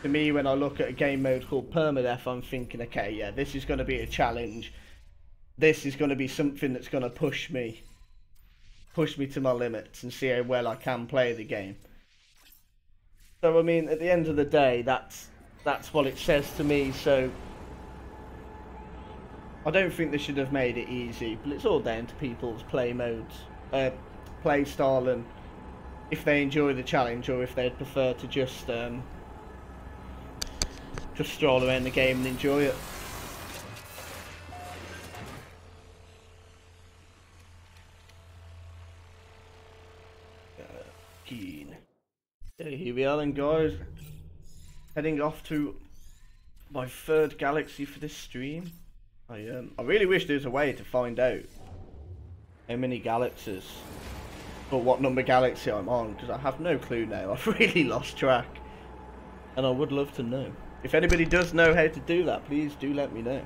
for me, when I look at a game mode called permadeath, I'm thinking, okay, yeah, this is going to be a challenge. This is going to be something that's going to push me to my limits and see how well I can play the game. So, I mean, at the end of the day, that's what it says to me. So I don't think they should have made it easy, but it's all down to people's play modes, play style, and if they enjoy the challenge, or if they'd prefer to just stroll around the game and enjoy it. Keen. Okay, here we are then, guys. Heading off to my third galaxy for this stream. I really wish there was a way to find out how many galaxies, or what number galaxy I'm on, because I have no clue now. I've really lost track, and I would love to know. If anybody does know how to do that, please do let me know.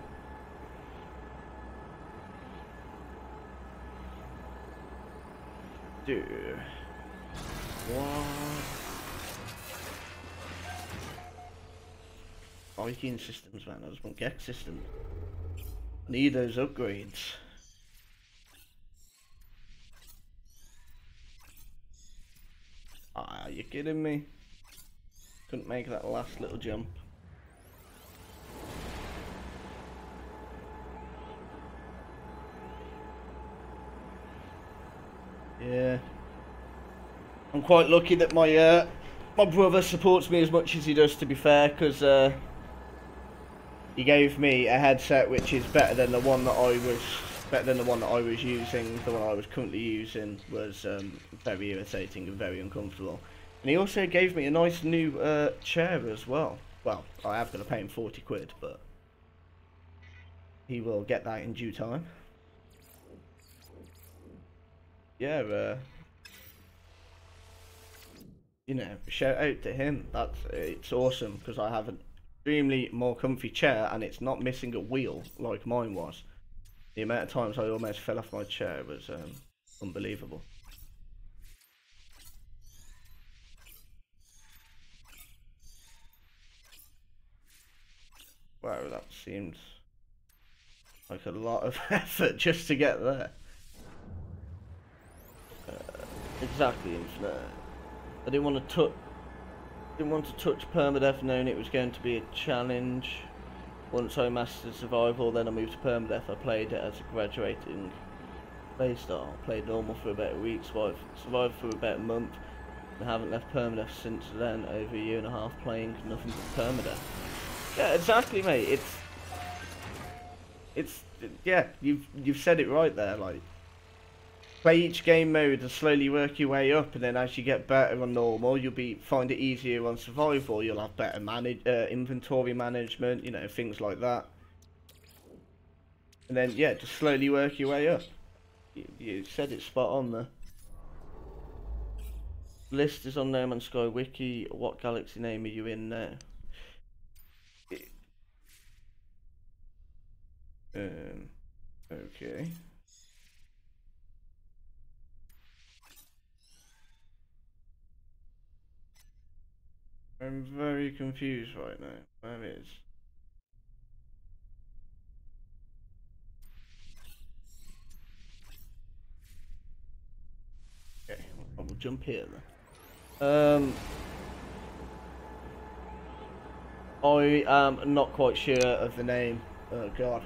Dude, what? Viking systems, man. I just want Gex systems. Need those upgrades. Ah, you kidding me? Couldn't make that last little jump. Yeah. I'm quite lucky that my brother supports me as much as he does, to be fair, because he gave me a headset which is better than the one that I was using. The one I was currently using was very irritating and very uncomfortable. And he also gave me a nice new chair as well. Well, I have got to pay him 40 quid, but he will get that in due time. Yeah, you know, shout out to him. It's awesome, because I have an extremely more comfy chair and it's not missing a wheel like mine was. The amount of times I almost fell off my chair was unbelievable. Wow, that seemed like a lot of effort just to get there. Exactly, Infinite. I didn't want to touch permadeath, knowing it was going to be a challenge. Once I mastered survival, then I moved to permadeath. I played it as a graduating playstyle. Played normal for about a week, survived for about a month, and haven't left permadeath since then. Over a year and a half playing nothing but permadeath. Yeah, exactly, mate. Yeah, you've said it right there. Like, play each game mode and slowly work your way up, and then as you get better on normal, you'll find it easier on survival. You'll have better inventory management, you know, things like that. And then, yeah, just slowly work your way up. You said it spot on there. List is on No Man's Sky Wiki. What galaxy name are you in now? Okay. I'm very confused right now. Where is? Okay, I will jump here then. I am not quite sure of the name. Oh god.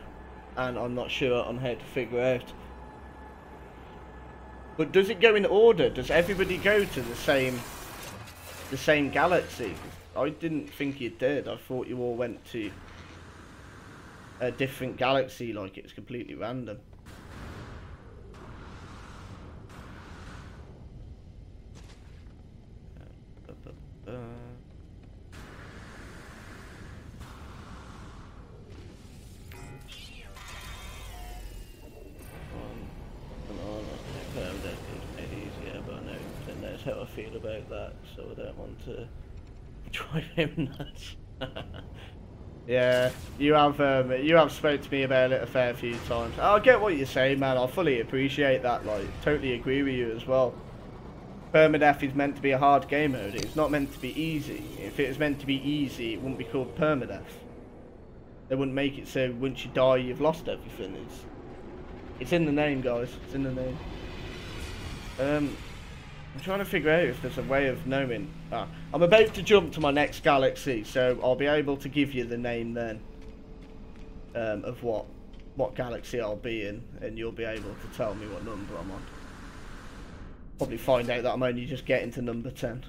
And I'm not sure on how to figure out. But does it go in order? Does everybody go to the same galaxy? I didn't think it did. I thought you all went to a different galaxy, like it's completely random. How I feel about that, so I don't want to drive him nuts. Yeah, you have spoke to me about it a fair few times. I get what you're saying, man. I fully appreciate that. Like, totally agree with you as well. Permadeath is meant to be a hard game mode. It's not meant to be easy. If it was meant to be easy, it wouldn't be called permadeath. They wouldn't make it so once you die, you've lost everything. It's in the name, guys. It's in the name. I'm trying to figure out if there's a way of knowing. I'm about to jump to my next galaxy, so I'll be able to give you the name then of what galaxy I'll be in, and you'll be able to tell me what number I'm on. Probably find out that I'm only just getting to number 10.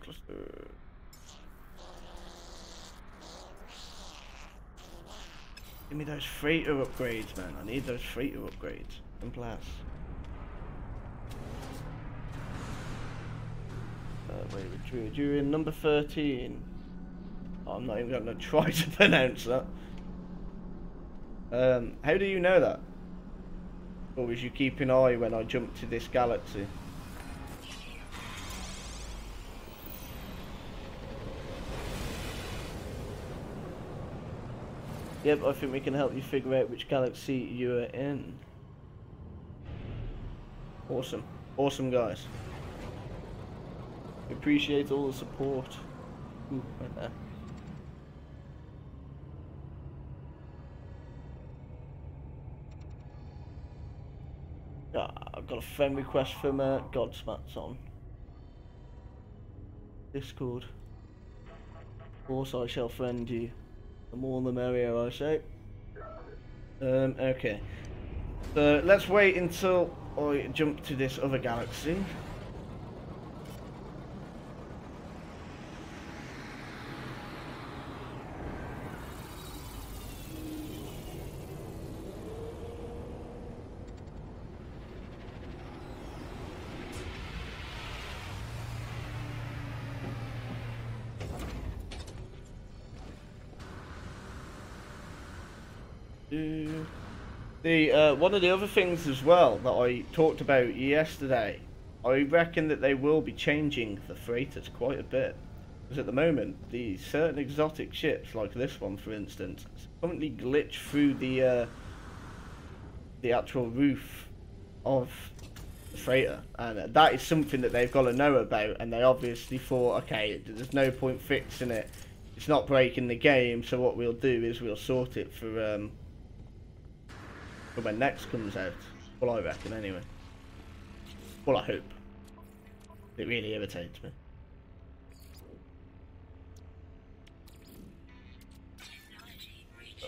Cluster. Give me those freighter upgrades, man. I need those freighter upgrades. And plus. Wait, you're in number 13. Oh, I'm not even going to try to pronounce that. How do you know that? Or was you keeping an eye when I jumped to this galaxy? Yep, I think we can help you figure out which galaxy you are in. Awesome. Awesome, guys. We appreciate all the support. Ooh, right there. I've got a friend request from Godsmats on Discord. Of course I shall friend you. The more the merrier, I say. Okay. So let's wait until I jump to this other galaxy. One of the other things as well that I talked about yesterday, I reckon that they will be changing the freighters quite a bit. Because at the moment, the certain exotic ships, like this one for instance, currently glitch through the actual roof of the freighter. And that is something that they've got to know about, and they obviously thought, okay, there's no point fixing it. It's not breaking the game, so what we'll do is we'll sort it for when next comes out. Well, I reckon anyway. Well, I hope. It really irritates me.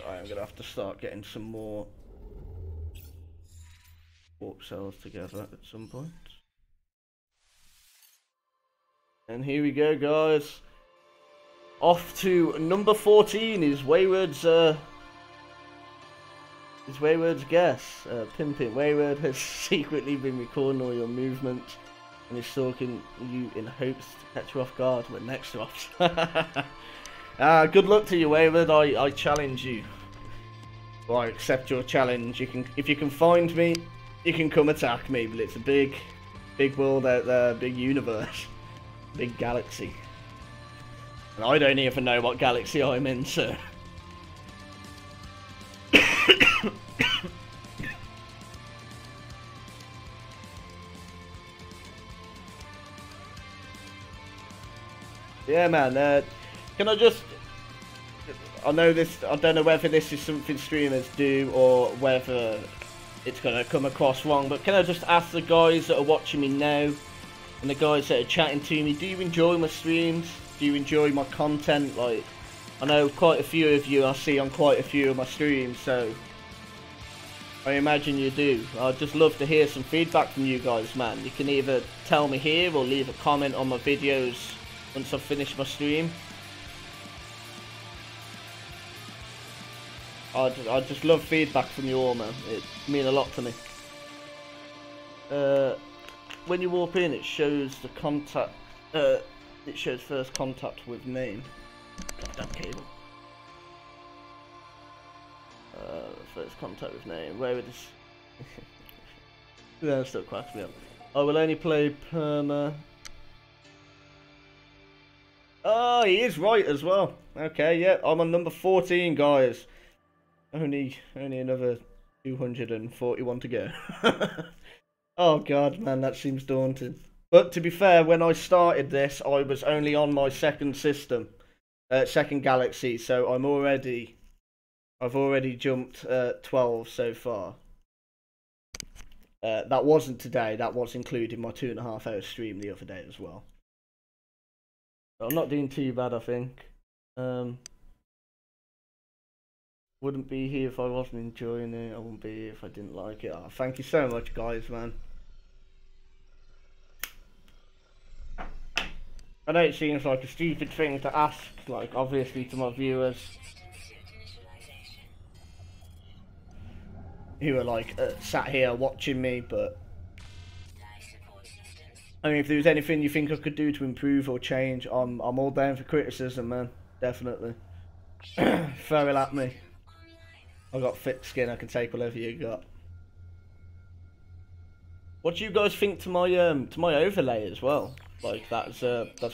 Alright, I'm gonna have to start getting some more warp cells together at some point. And here we go, guys. Off to number 14 is Wayward's guess. Pimpin. Wayward has secretly been recording all your movements and is stalking you in hopes to catch you off guard when next drops. Good luck to you, Wayward. I challenge you. Well, I accept your challenge. If you can find me, you can come attack me. But it's a big world out there, big universe, big galaxy. And I don't even know what galaxy I'm in, so. Yeah, man. Can I just? I know this. I don't know whether this is something streamers do or whether it's gonna come across wrong. But can I just ask the guys that are watching me now and the guys that are chatting to me? Do you enjoy my streams? Do you enjoy my content? Like, I know quite a few of you I see on quite a few of my streams, so I imagine you do. I'd just love to hear some feedback from you guys, man. You can either tell me here or leave a comment on my videos once I've finished my stream. I'd just love feedback from you all, man. It means a lot to me. When you warp in, it shows the contact. It shows first contact with name. Goddamn cable. First contact with name. Where it is? That still cracks me up. I will only play perma. Oh, he is right as well. Okay, yeah, I'm on number 14, guys. Only another 241 to go. Oh god, man, that seems daunting. But to be fair, when I started this, I was only on my second system, second galaxy, so I've already jumped 12 so far. That wasn't today, that was including my 2.5 hour stream the other day as well. So I'm not doing too bad, I think. Wouldn't be here if I wasn't enjoying it. I wouldn't be here if I didn't like it. Oh, thank you so much, guys, man. I know it seems like a stupid thing to ask, like, obviously to my viewers who are like sat here watching me, but I mean, if there was anything you think I could do to improve or change, I'm all down for criticism, man. Definitely. Throw it at me. I got thick skin. I can take whatever you got. What do you guys think to my overlay as well? Like that's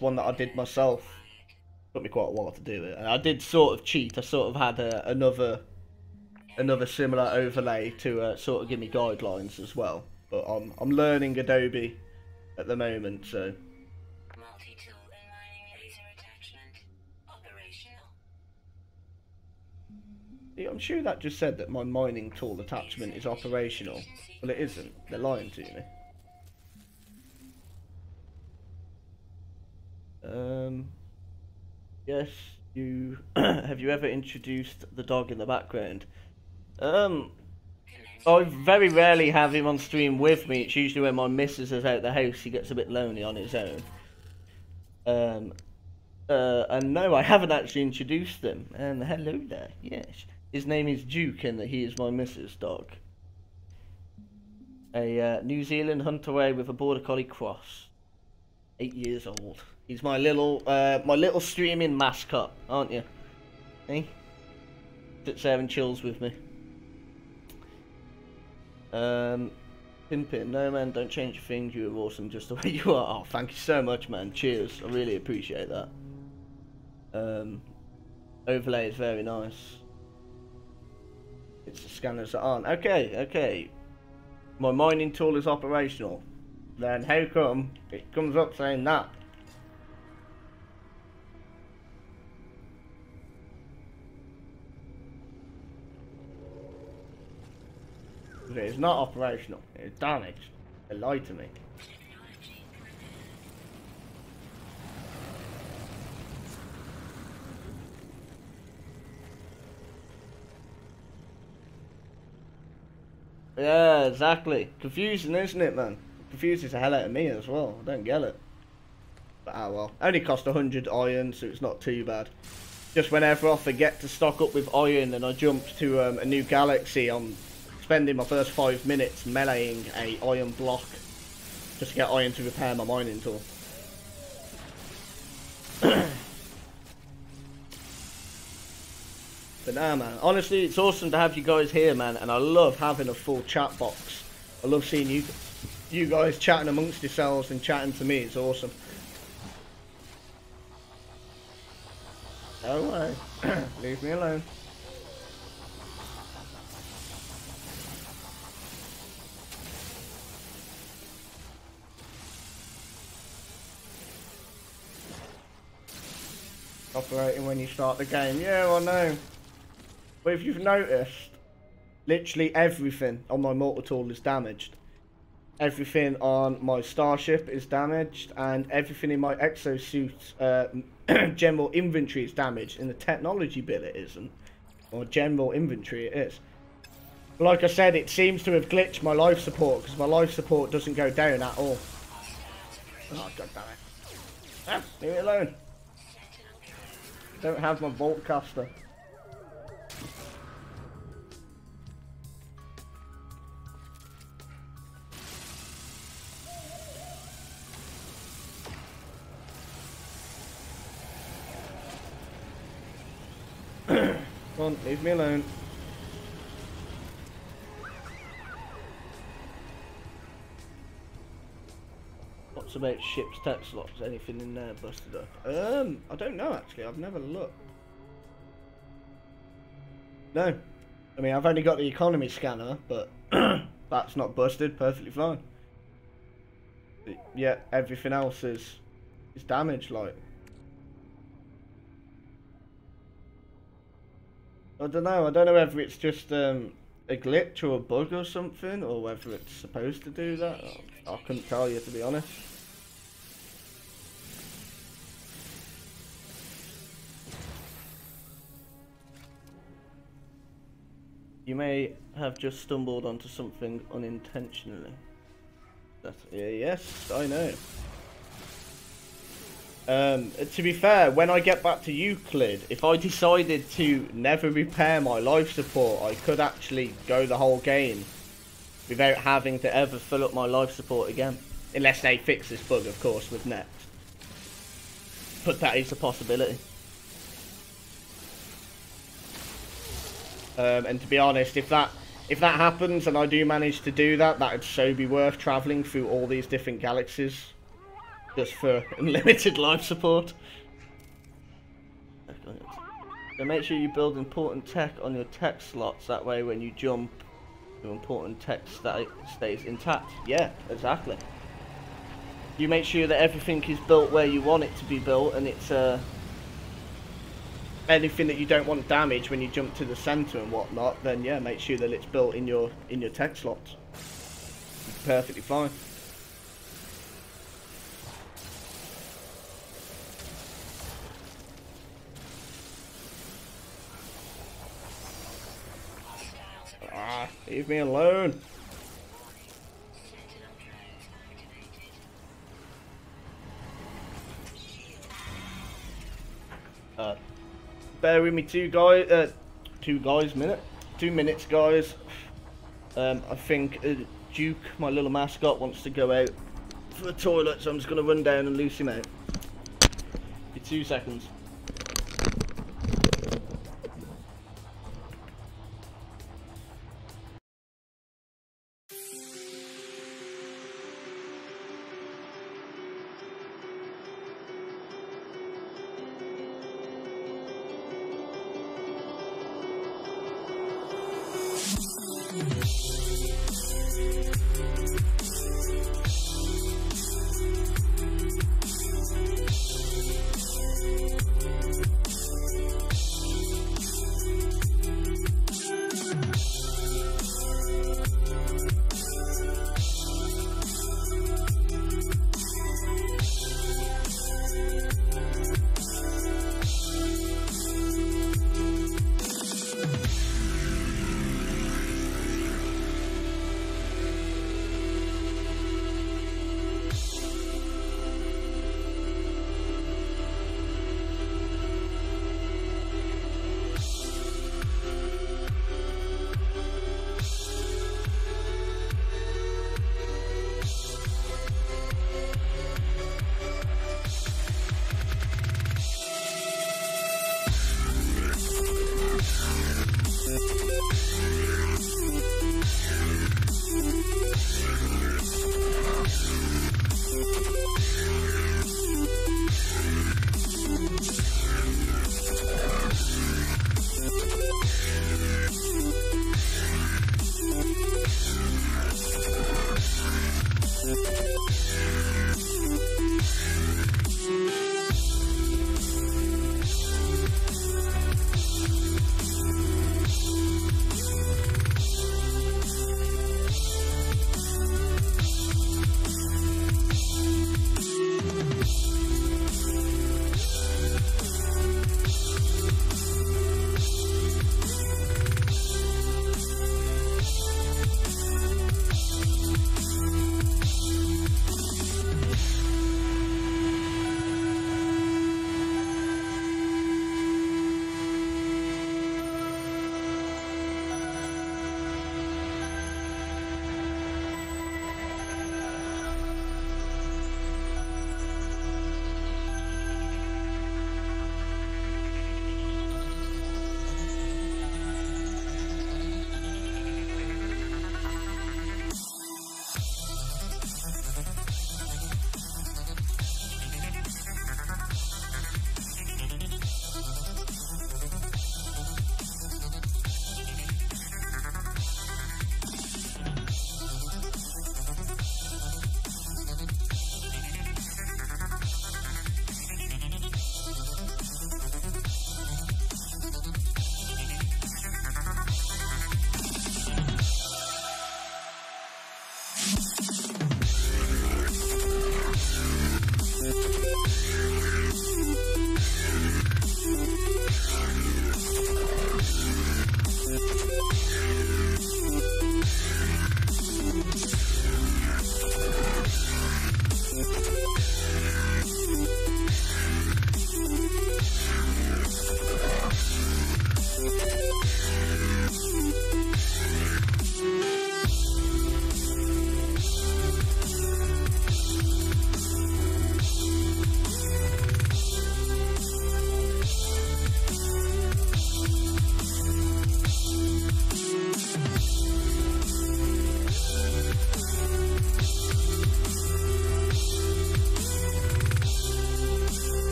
one that I did myself. Took me quite a while to do it, and I did sort of cheat. I sort of had another similar overlay to sort of give me guidelines as well. But I'm learning Adobe at the moment, so. Multi-tool and mining laser attachment operational. Yeah, I'm sure that just said that my mining tool attachment is operational. Well, it isn't. They're lying to me. Yes, you have you ever introduced the dog in the background? I very rarely have him on stream with me. It's usually when my missus is out the house, he gets a bit lonely on his own. And no, I haven't actually introduced him. And hello there, yes. His name is Duke, and he is my missus' dog. A New Zealand Hunter Away with a Border Collie cross. 8 years old. He's my little streaming mascot, aren't you? Hey? Sits there and chills with me. Pimpin', no man, don't change a thing. You are awesome just the way you are. Oh, thank you so much, man. Cheers. I really appreciate that. Overlay is very nice. It's the scanners that aren't. Okay. My mining tool is operational. Then how come it comes up saying that? It's not operational. It's damaged. They lied to me. Yeah, exactly. Confusing, isn't it, man? It confuses the hell out of me as well. I don't get it. But oh well. Only cost 100 iron, so it's not too bad. Just whenever I forget to stock up with iron and I jump to a new galaxy, I'm spending my first 5 minutes meleeing a iron block just to get iron to repair my mining tool. But nah, man, honestly, it's awesome to have you guys here, man, and I love having a full chat box. I love seeing you guys chatting amongst yourselves and chatting to me. It's awesome. No way. Leave me alone. Operating when you start the game. Yeah, I know. But if you've noticed, literally everything on my mortar tool is damaged. Everything on my starship is damaged, and everything in my exosuit general inventory is damaged. In the technology bit it isn't. Or general inventory it is. But like I said, it seems to have glitched my life support, because my life support doesn't go down at all. Oh, god damn it. Ah, leave me alone. Don't have my vault caster. Come on, leave me alone. What's about ship's text locks? Anything in there busted up? I don't know actually. I've never looked. No, I mean I've only got the economy scanner, but that's not busted. Perfectly fine. But yeah, everything else is damaged. Like I don't know. I don't know whether it's just a glitch or a bug or something, or whether it's supposed to do that. I couldn't tell you, to be honest. You may have just stumbled onto something unintentionally. Yeah, yes, I know. To be fair, when I get back to Euclid, if I decided to never repair my life support, I could actually go the whole game without having to ever fill up my life support again. Unless they fix this bug, of course, with Next. But that is a possibility. And to be honest, if that happens and I do manage to do that, that would so be worth travelling through all these different galaxies just for unlimited life support. So make sure you build important tech on your tech slots. That way, when you jump, your important tech stays intact. Yeah, exactly. You make sure that everything is built where you want it to be built, and it's anything that you don't want damaged when you jump to the center and whatnot. Then yeah, make sure that it's built in your tech slots. It's perfectly fine. Ah, leave me alone. Bear with me 2 minutes, guys. I think Duke, my little mascot, wants to go out for the toilet, so I'm just going to run down and loose him out. Be 2 seconds.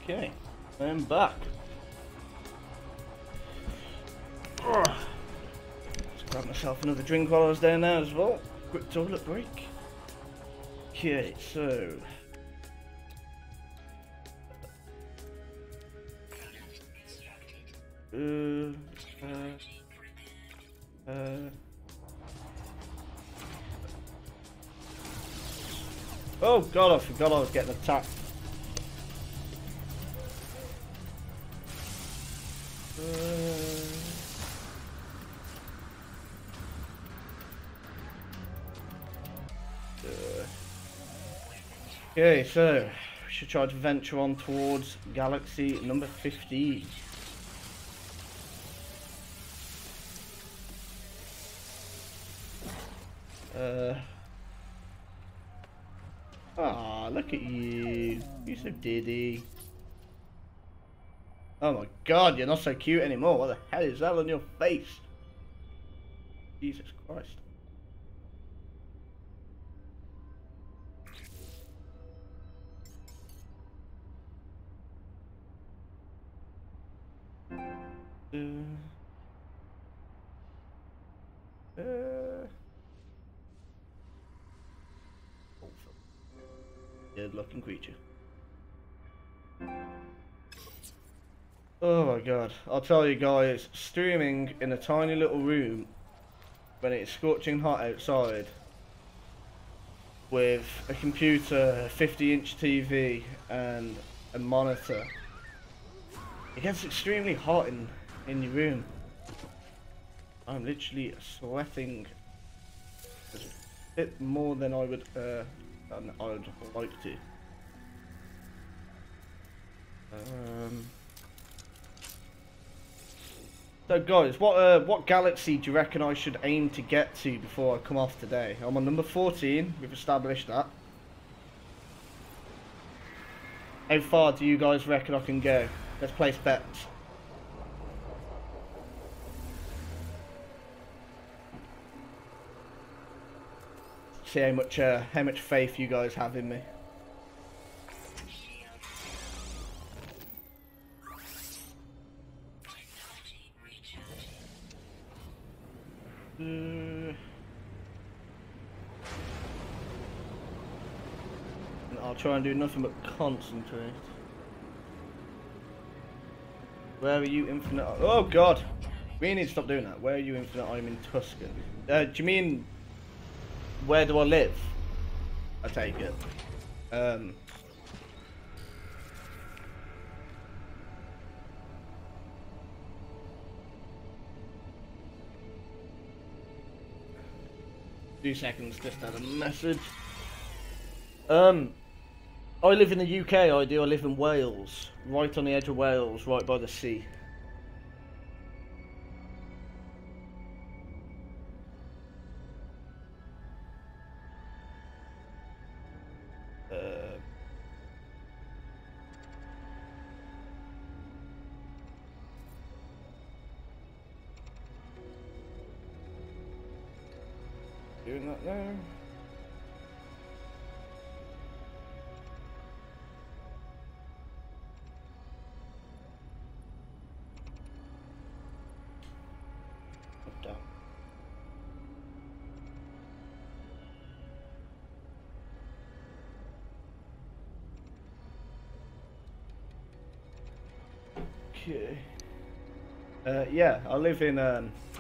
Okay, I'm back. Let's grab myself another drink while I was down there as well. Quick toilet break. Okay, so oh god, I forgot I was getting attacked. Okay, so we should try to venture on towards galaxy number 15. Look at you. You're so diddy. Oh my god, you're not so cute anymore. What the hell is that on your face? Jesus Christ. Dead looking creature. Oh my god, I'll tell you guys, streaming in a tiny little room when it's scorching hot outside with a computer, a 50-inch TV and a monitor, it gets extremely hot in your room. I'm literally sweating a bit more than I would like to. So guys, what galaxy do you reckon I should aim to get to before I come off today? I'm on number 14, we've established that. How far do you guys reckon I can go? Let's place bets. See how much faith you guys have in me. I'll try and do nothing but concentrate. Where are you, Infinite? Oh god! We need to stop doing that. Where are you, Infinite? I'm in Tuscan. Do you mean where do I live? I take it. 2 seconds, just had a message. I live in the UK, I do. I live in Wales. Right on the edge of Wales, right by the sea. Doing that now. Down. Okay. Yeah, I live in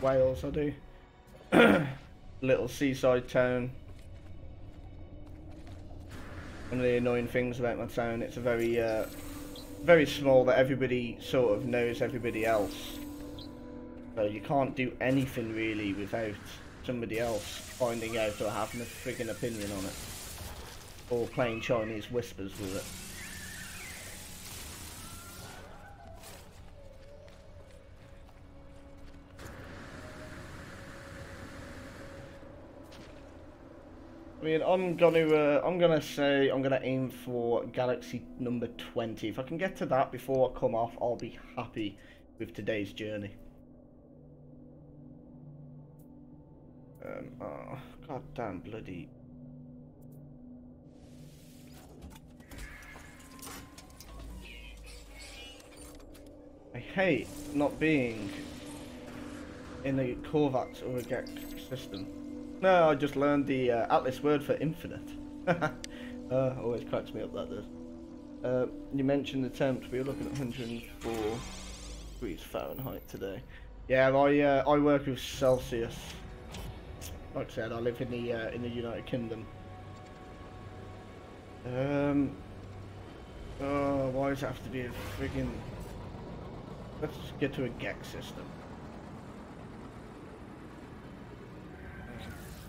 Wales. I do. Little seaside town. One of the annoying things about my town, it's a very small that everybody sort of knows everybody else. So you can't do anything really without somebody else finding out or having a friggin' opinion on it. Or playing Chinese whispers with it. I mean, I'm gonna aim for galaxy number 20. If I can get to that before I come off, I'll be happy with today's journey. Oh, goddamn bloody. I hate not being in a Korvax or a Gex system. No, I just learned the Atlas word for infinite. Always cracks me up, that does. You mentioned the temps. We were looking at 104 degrees Fahrenheit today. Yeah, I work with Celsius. Like I said, I live in the United Kingdom. Oh, why does it have to be a friggin'... Let's just get to a Gex system.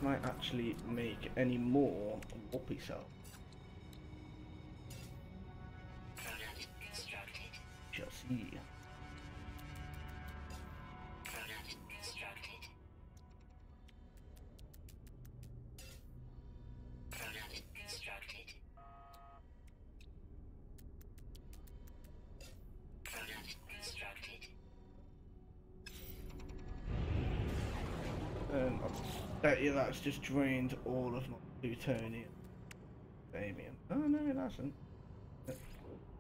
Might actually make any more whoopee cell. Product constructed. Shall see. Product constructed. Product constructed. Product constructed. I bet you that's just drained all of my plutonium. Damium. Oh no, it hasn't. It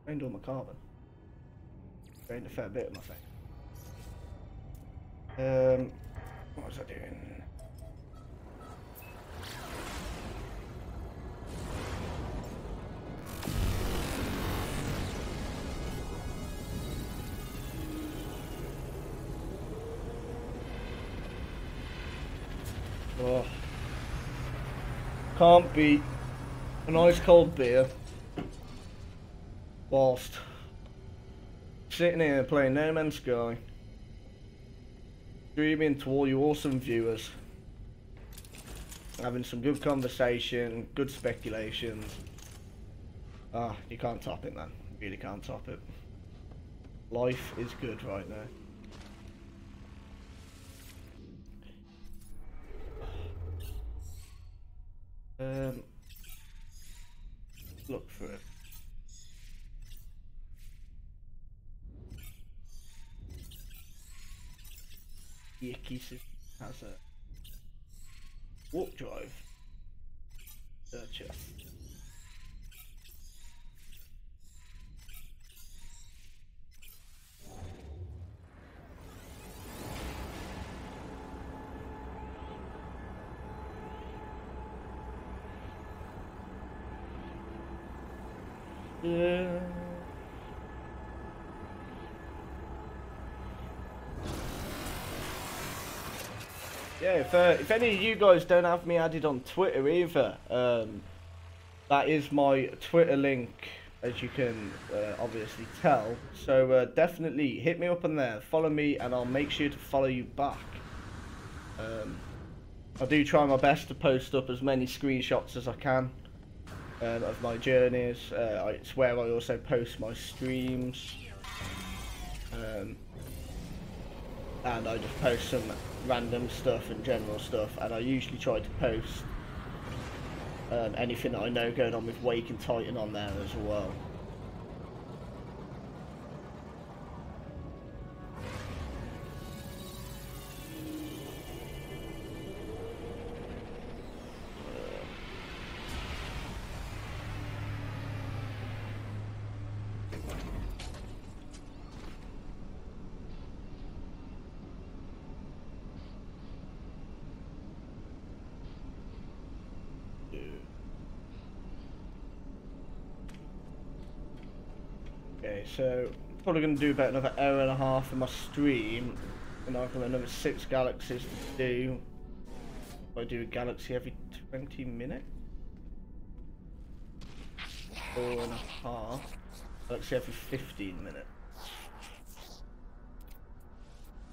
drained all my carbon. Drained a fair bit of my thing. What was I doing? Oh, can't beat a nice cold beer whilst sitting here playing No Man's Sky, streaming to all you awesome viewers, having some good conversation, good speculations. Ah, you can't top it, man. You really can't top it. Life is good right now. Look for it. Yuki has a warp drive searcher. Yeah, if any of you guys don't have me added on Twitter either, that is my Twitter link, as you can obviously tell. So definitely hit me up on there, follow me, and I'll make sure to follow you back. I do try my best to post up as many screenshots as I can of my journeys. It's where I also post my streams. And I just post some random stuff and general stuff, and I usually try to post anything that I know going on with Wake and Titan on there as well. Okay, so probably going to do about another hour and a half of my stream, and I've got another 6 galaxies to do. I do a galaxy every 20 minutes. 4.5. Galaxy every 15 minutes.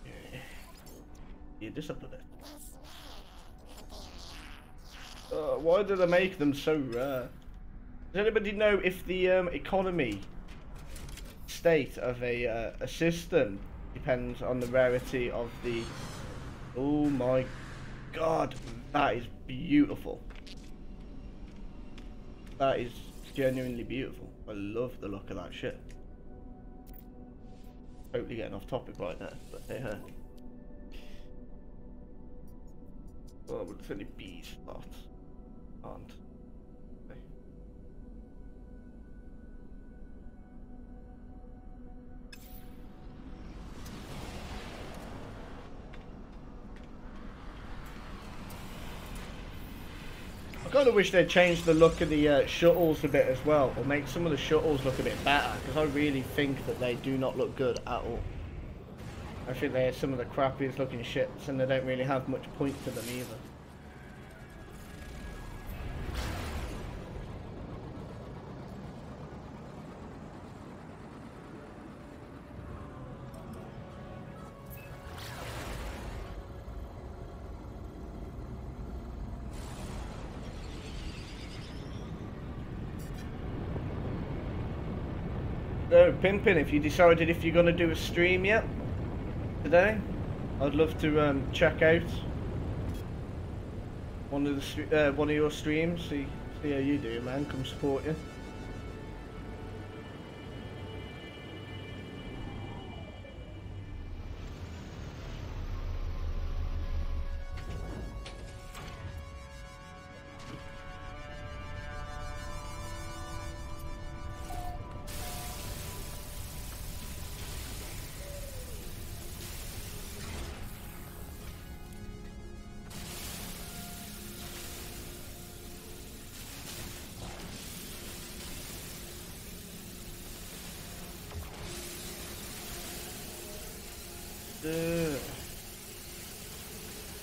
Okay. Speed this up a bit. Why do they make them so rare? Does anybody know if the economy state of a system depends on the rarity of the... Oh my god, that is beautiful. That is genuinely beautiful. I love the look of that shit. Totally getting off topic right now, but hey ho. Well, but it's only B spots. Aren't. kind of wish they'd change the look of the shuttles a bit as well, or make some of the shuttles look a bit better, because I really think that they do not look good at all. I think they're some of the crappiest looking ships, and they don't really have much point to them either. So, Pimpin, if you decided if you're going to do a stream yet today, I'd love to check out one of your streams. See how you do, man. Come support you.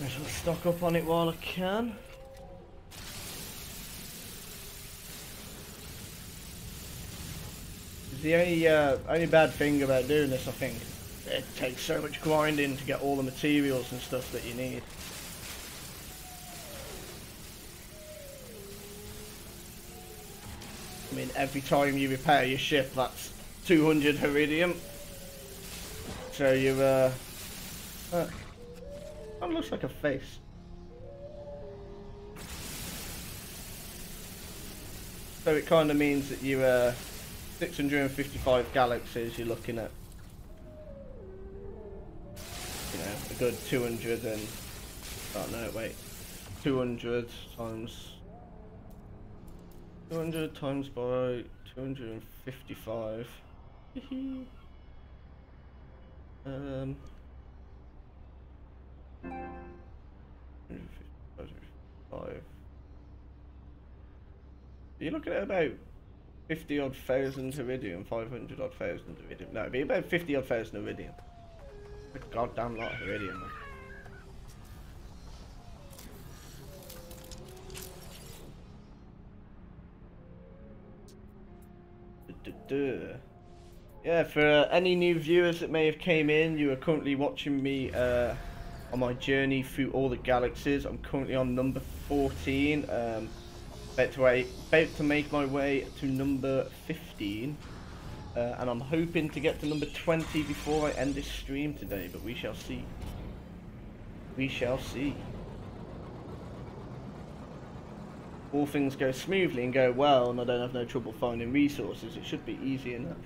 Might as well stock up on it while I can. The only bad thing about doing this, I think, it takes so much grinding to get all the materials and stuff that you need. I mean, every time you repair your ship, that's 200 iridium. So you that looks like a face. So it kind of means that you 655 galaxies you're looking at. You know, a good 200 and oh no, wait. 200 times 200 times by 255. 5. You're looking at about 50 odd thousand iridium, 500 odd thousand iridium. No, it'd be about 50 odd thousand iridium. A goddamn lot of iridium, man. Yeah, for any new viewers that may have came in, you are currently watching me on my journey through all the galaxies. I'm currently on number 14, about to make my way to number 15, and I'm hoping to get to number 20 before I end this stream today, but we shall see. We shall see. All things go smoothly and go well, and I don't have no trouble finding resources, it should be easy enough.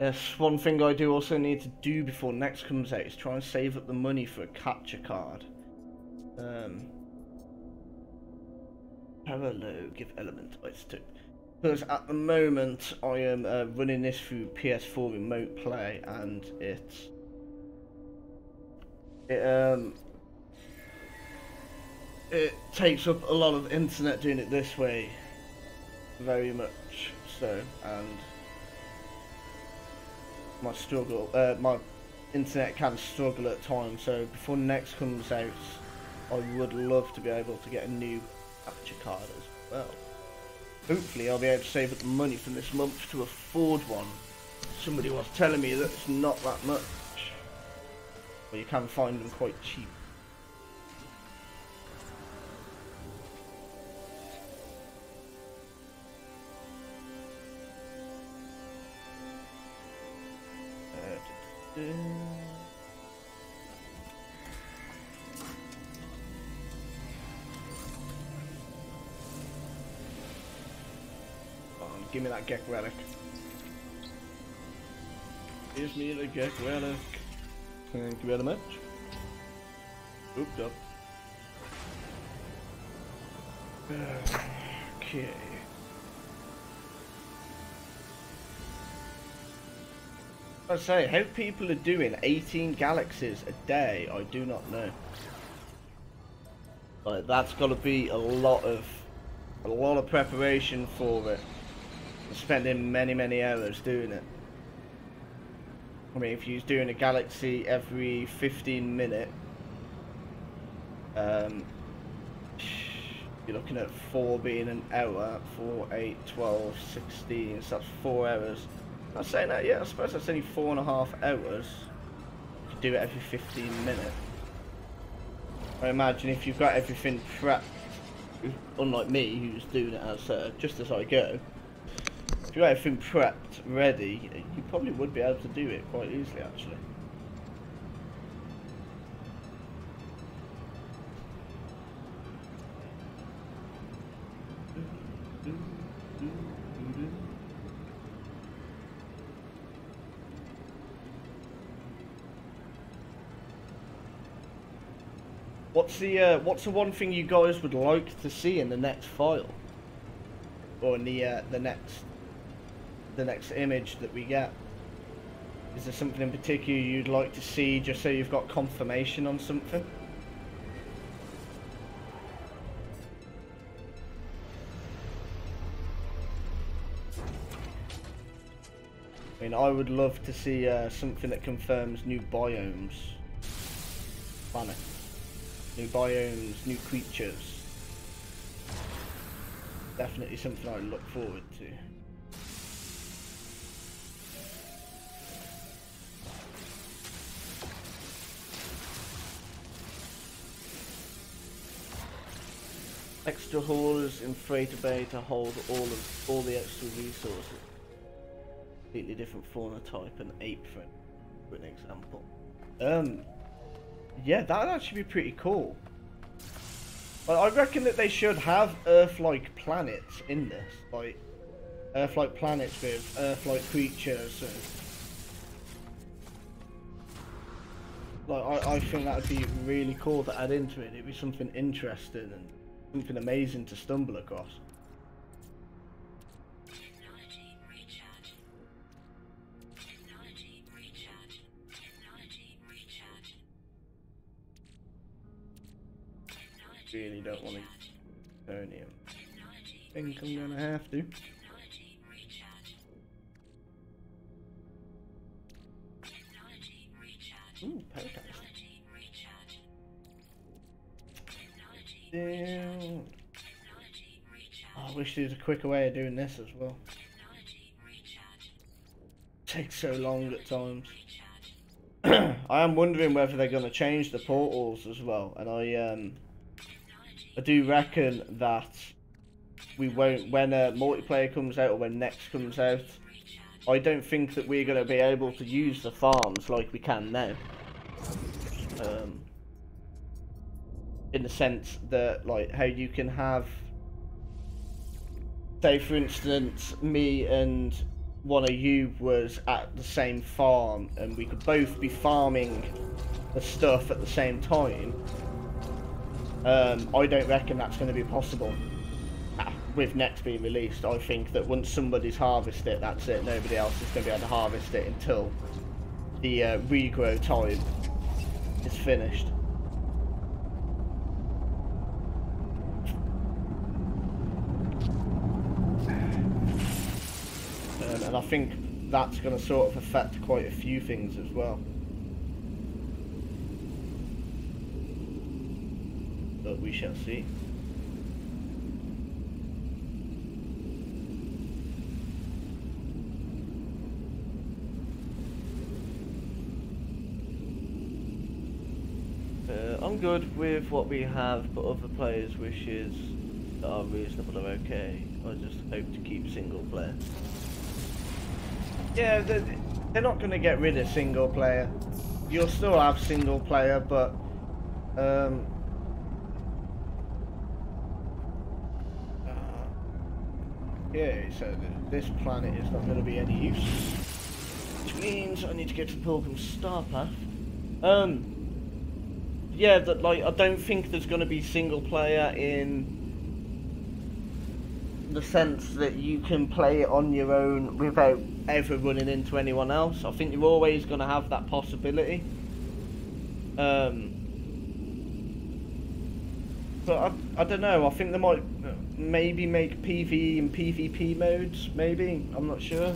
Yes, one thing I do also need to do before next comes out is try and save up the money for a capture card. Parallel, give element ice to. Because at the moment I am running this through PS4 remote play, and it takes up a lot of internet doing it this way, very much so, and my internet can struggle at times. So before next comes out, I would love to be able to get a new capture card as well. Hopefully I'll be able to save up the money from this month to afford one. Somebody was telling me that it's not that much, but you can find them quite cheap. Give me that Gek relic. Give me the Gek relic. Thank you very much. Ooped up. Okay. I say, how people are doing 18 galaxies a day, I do not know. Like, that's got to be a lot of preparation for it. Spending many hours doing it. I mean, if you're doing a galaxy every 15 minutes, you're looking at 4 being an hour, 4, 8, 12, 16, so that's 4 hours. I'm saying that, yeah, I suppose that's only 4.5 hours. You could do it every 15 minutes. I imagine if you've got everything prepped, unlike me, who's doing it as just as I go, if you got everything prepped, ready, you probably would be able to do it quite easily, actually. What's the one thing you guys would like to see in the next file, or in the next image that we get? Is there something in particular you'd like to see, just so you've got confirmation on something? I mean, I would love to see something that confirms new biomes, planet, new biomes, new creatures. Definitely something I look forward to. Extra haulers in freighter bay to hold all the extra resources. Completely different fauna type and ape for an example. Yeah, that'd actually be pretty cool. But I reckon that they should have Earth-like planets in this, like Earth-like planets with Earth-like creatures. And, like, I think that would be really cool to add into it. It'd be something interesting and something amazing to stumble across. Technology recharge. Technology recharge. Technology recharge. Really don't want to Eternium. Technology Think I'm gonna have to. Technology recharge. Technology recharge. Ooh, paradise. Technology recharge. Technology Damn. Technology recharge. Oh, I wish there was a quicker way of doing this as well. Technology recharge. Takes so long at times. Recharge. I am wondering whether they're going to change the portals as well, and I do reckon that we won't, when multiplayer comes out or when next comes out, I don't think that we're going to be able to use the farms like we can now. In the sense that, like, how you can have, say for instance, me and one of you was at the same farm and we could both be farming the stuff at the same time. I don't reckon that's going to be possible with next being released. I think that once somebody's harvested it, that's it. Nobody else is going to be able to harvest it until the regrow time is finished. And I think that's going to sort of affect quite a few things as well. But we shall see. I'm good with what we have, but other players' wishes that are reasonable are okay. I just hope to keep single player. Yeah, they're not going to get rid of single player. You'll still have single player, but uh, yeah, so this planet is not going to be any use, which means I need to get to the Pilgrim Star Path. Yeah, that like I don't think there's going to be single player in the sense that you can play it on your own without ever running into anyone else. I think you're always going to have that possibility. But I don't know. I think they might maybe make PvE and PvP modes. Maybe, I'm not sure.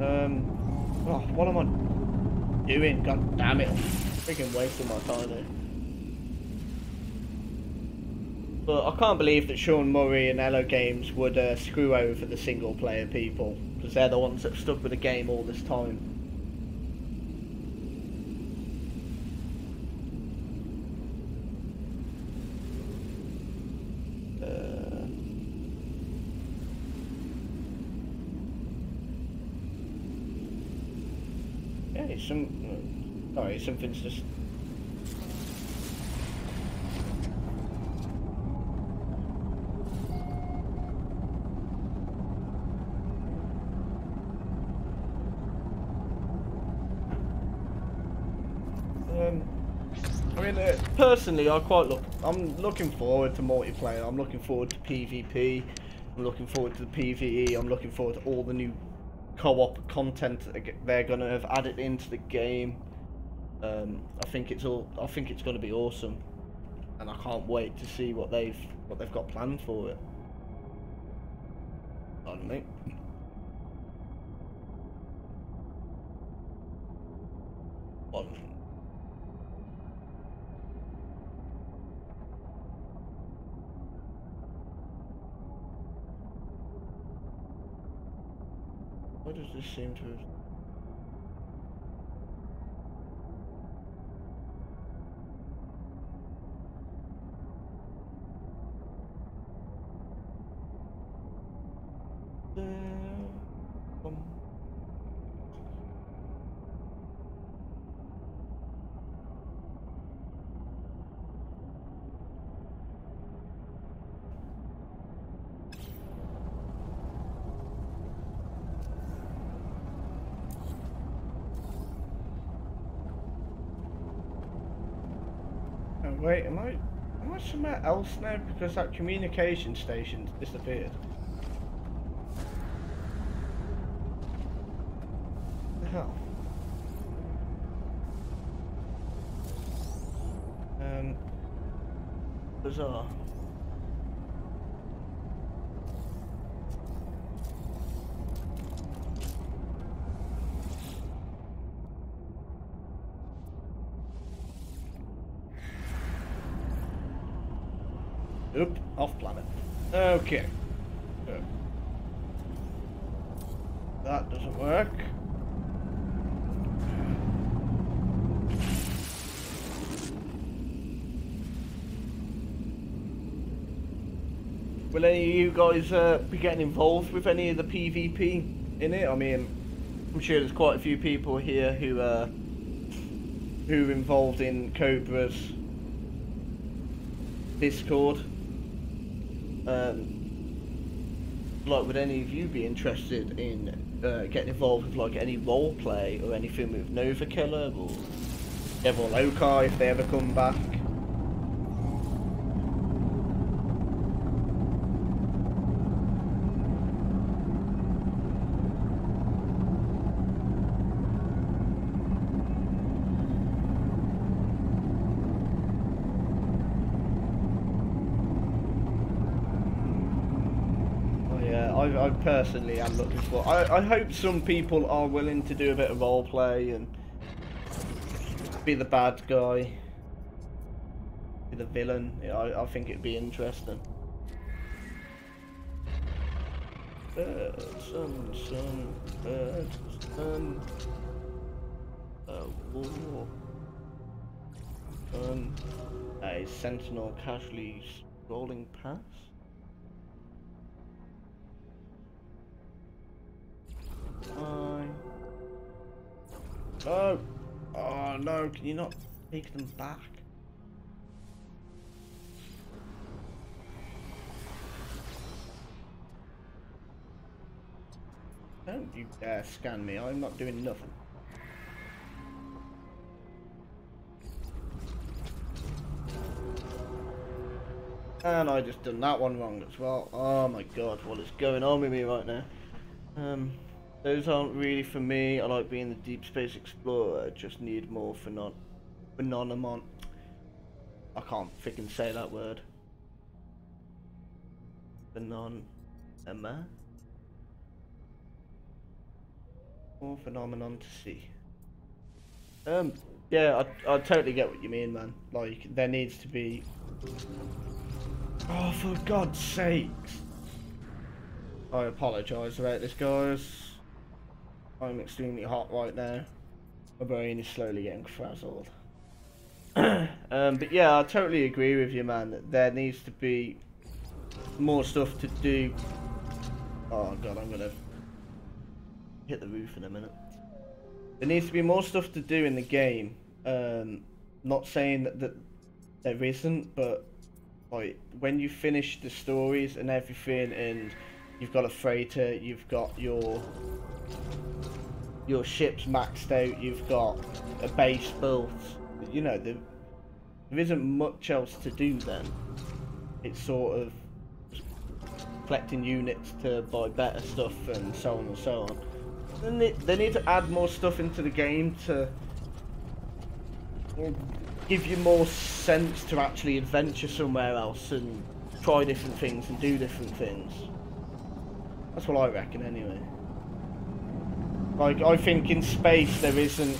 Oh, what am I doing? God damn it! I'm freaking wasting my time here. But I can't believe that Sean Murray and Hello Games would screw over the single player people, because they're the ones that stuck with the game all this time. Yeah, sorry, something's just. I mean, personally, I'm looking forward to multiplayer. I'm looking forward to PvP. I'm looking forward to the PvE. I'm looking forward to all the new co-op content that they're gonna have added into the game. I think it's going to be awesome, and I can't wait to see what they've got planned for it. Pardon me. Why does this seem to have... Oh, wait, am I somewhere else now? Because that communication station's disappeared. What the hell? Bizarre. Oop, off planet. Okay. So, that doesn't work. Will any of you guys be getting involved with any of the PvP in it? I mean, I'm sure there's quite a few people here who are involved in Cobra's Discord. Like, would any of you be interested in getting involved with like any role play or anything with Nova Killer or Devil Loci if they ever come back? I personally am looking for. I hope some people are willing to do a bit of role play and be the bad guy, be the villain. Yeah, I think it'd be interesting. Bird, sun, bird, sun. War. A sentinel casually scrolling past. Fine. No! Oh no, can you not take them back? Don't you dare scan me, I'm not doing nothing. And I just done that one wrong as well. Oh my god, what is going on with me right now? Those aren't really for me. I like being the Deep Space Explorer. I just need more phenomenon. I can't freaking say that word. Phenomena? More phenomenon to see. Yeah, I totally get what you mean, man. Like, there needs to be... Oh, for God's sakes. I apologise about this, guys. I'm extremely hot right now. My brain is slowly getting frazzled. But yeah, I totally agree with you, man. That there needs to be more stuff to do. Oh God, I'm gonna hit the roof in a minute. There needs to be more stuff to do in the game. Not saying that there isn't, but like when you finish the stories and everything, and you've got a freighter, you've got your ship's maxed out, you've got a base built, you know, there isn't much else to do then. It's sort of collecting units to buy better stuff and so on and so on. Then they need to add more stuff into the game to give you more sense to actually adventure somewhere else and try different things and do different things. That's what I reckon anyway. Like, I think in space there isn't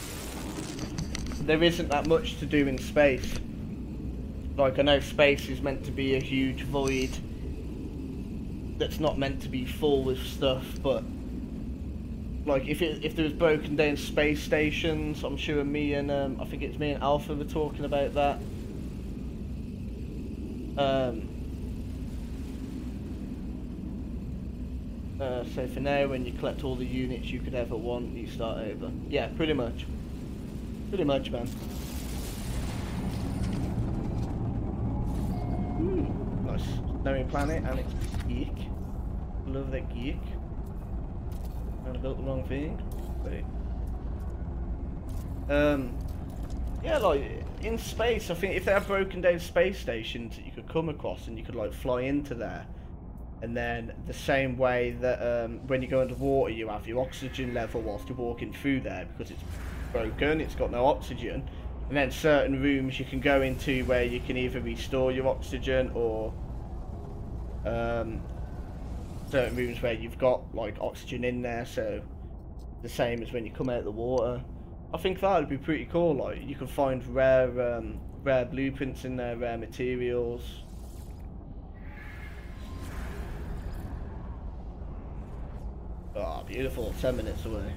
that much to do in space. Like, I know space is meant to be a huge void that's not meant to be full with stuff, but like if there was broken down space stations, I'm sure me and I think it's me and Alpha were talking about that. So for now, when you collect all the units you could ever want, you start over. Yeah, pretty much. Pretty much, man. Nice. Snowy planet, and it's geek. Love that geek. And I built the wrong thing. Wait. Yeah, like in space, I think if they have broken down space stations that you could come across and you could like fly into there, and then the same way that when you go underwater, you have your oxygen level whilst you're walking through there because it's broken, it's got no oxygen, and then certain rooms you can go into where you can either restore your oxygen or certain rooms where you've got like oxygen in there, so the same as when you come out of the water. I think that would be pretty cool. Like you can find rare blueprints in there, rare materials. Oh, beautiful! 10 minutes away.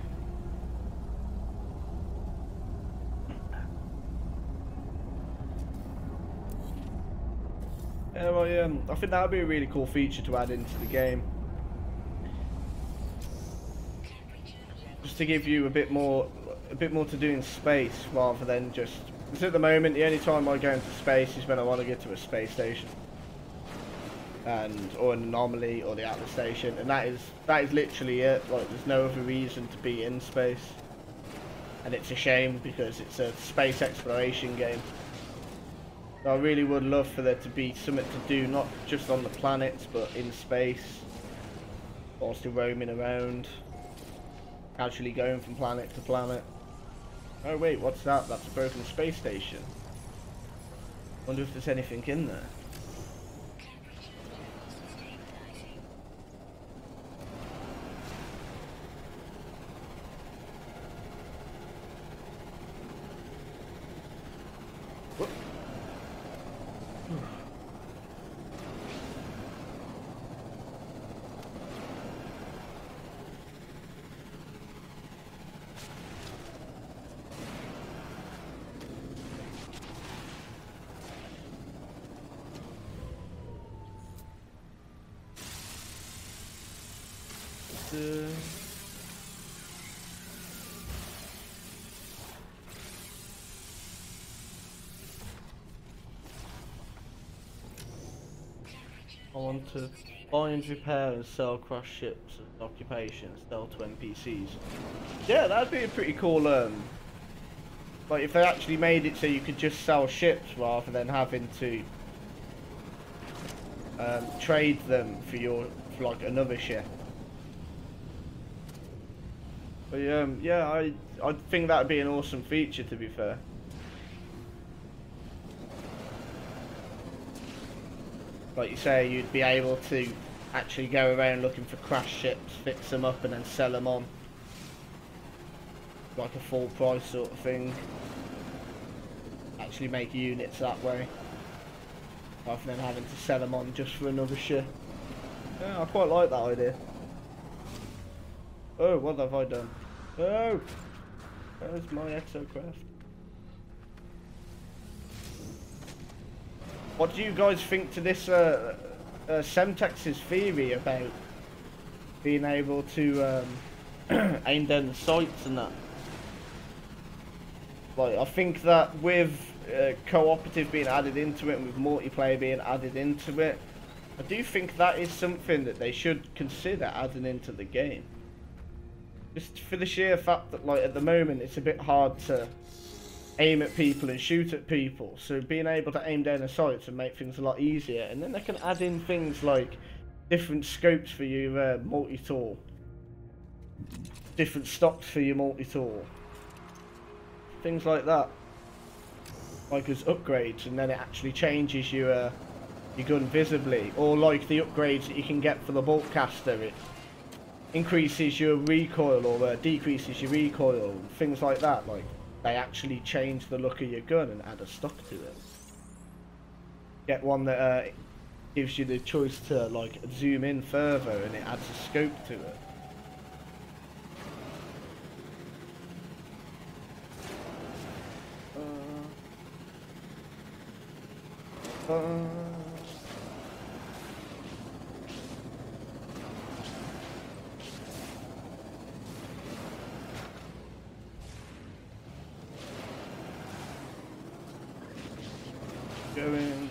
Yeah, well, I think that would be a really cool feature to add into the game. Just to give you a bit more to do in space rather than just. Because at the moment, the only time I go into space is when I want to get to a space station, or an anomaly, or the Atlas station, and that is literally it. Like, there's no other reason to be in space, and it's a shame because it's a space exploration game. So I really would love for there to be something to do, not just on the planets, but in space, whilst you're roaming around. Casually going from planet to planet. Oh wait, what's that? That's a broken space station. Wonder if there's anything in there. Whoop. I want to find, repair, and sell crash ships as occupations. Sell to NPCs. Yeah, that'd be a pretty cool. Like if they actually made it so you could just sell ships rather than having to trade them for like another ship. But yeah, I think that would be an awesome feature, to be fair. Like you say, you'd be able to actually go around looking for crash ships, fix them up, and then sell them on. Like a full price sort of thing. Actually make units that way. Rather than having to sell them on just for another ship. Yeah, I quite like that idea. Oh, what have I done? Oh! Where's my exocraft? What do you guys think to this Semtex's theory about being able to aim down the sights and that? Like, I think that with cooperative being added into it and with multiplayer being added into it, I do think that is something that they should consider adding into the game. Just for the sheer fact that, like, at the moment it's a bit hard to aim at people and shoot at people, so being able to aim down the sights and make things a lot easier, and then they can add in things like different scopes for your multi-tool, different stocks for your multi-tool, things like that, like as upgrades, and then it actually changes your gun visibly, or like the upgrades that you can get for the bolt caster, it increases your recoil or decreases your recoil, things like that. Like, they actually change the look of your gun and add a stock to it. Get one that gives you the choice to like zoom in further, and it adds a scope to it. Going.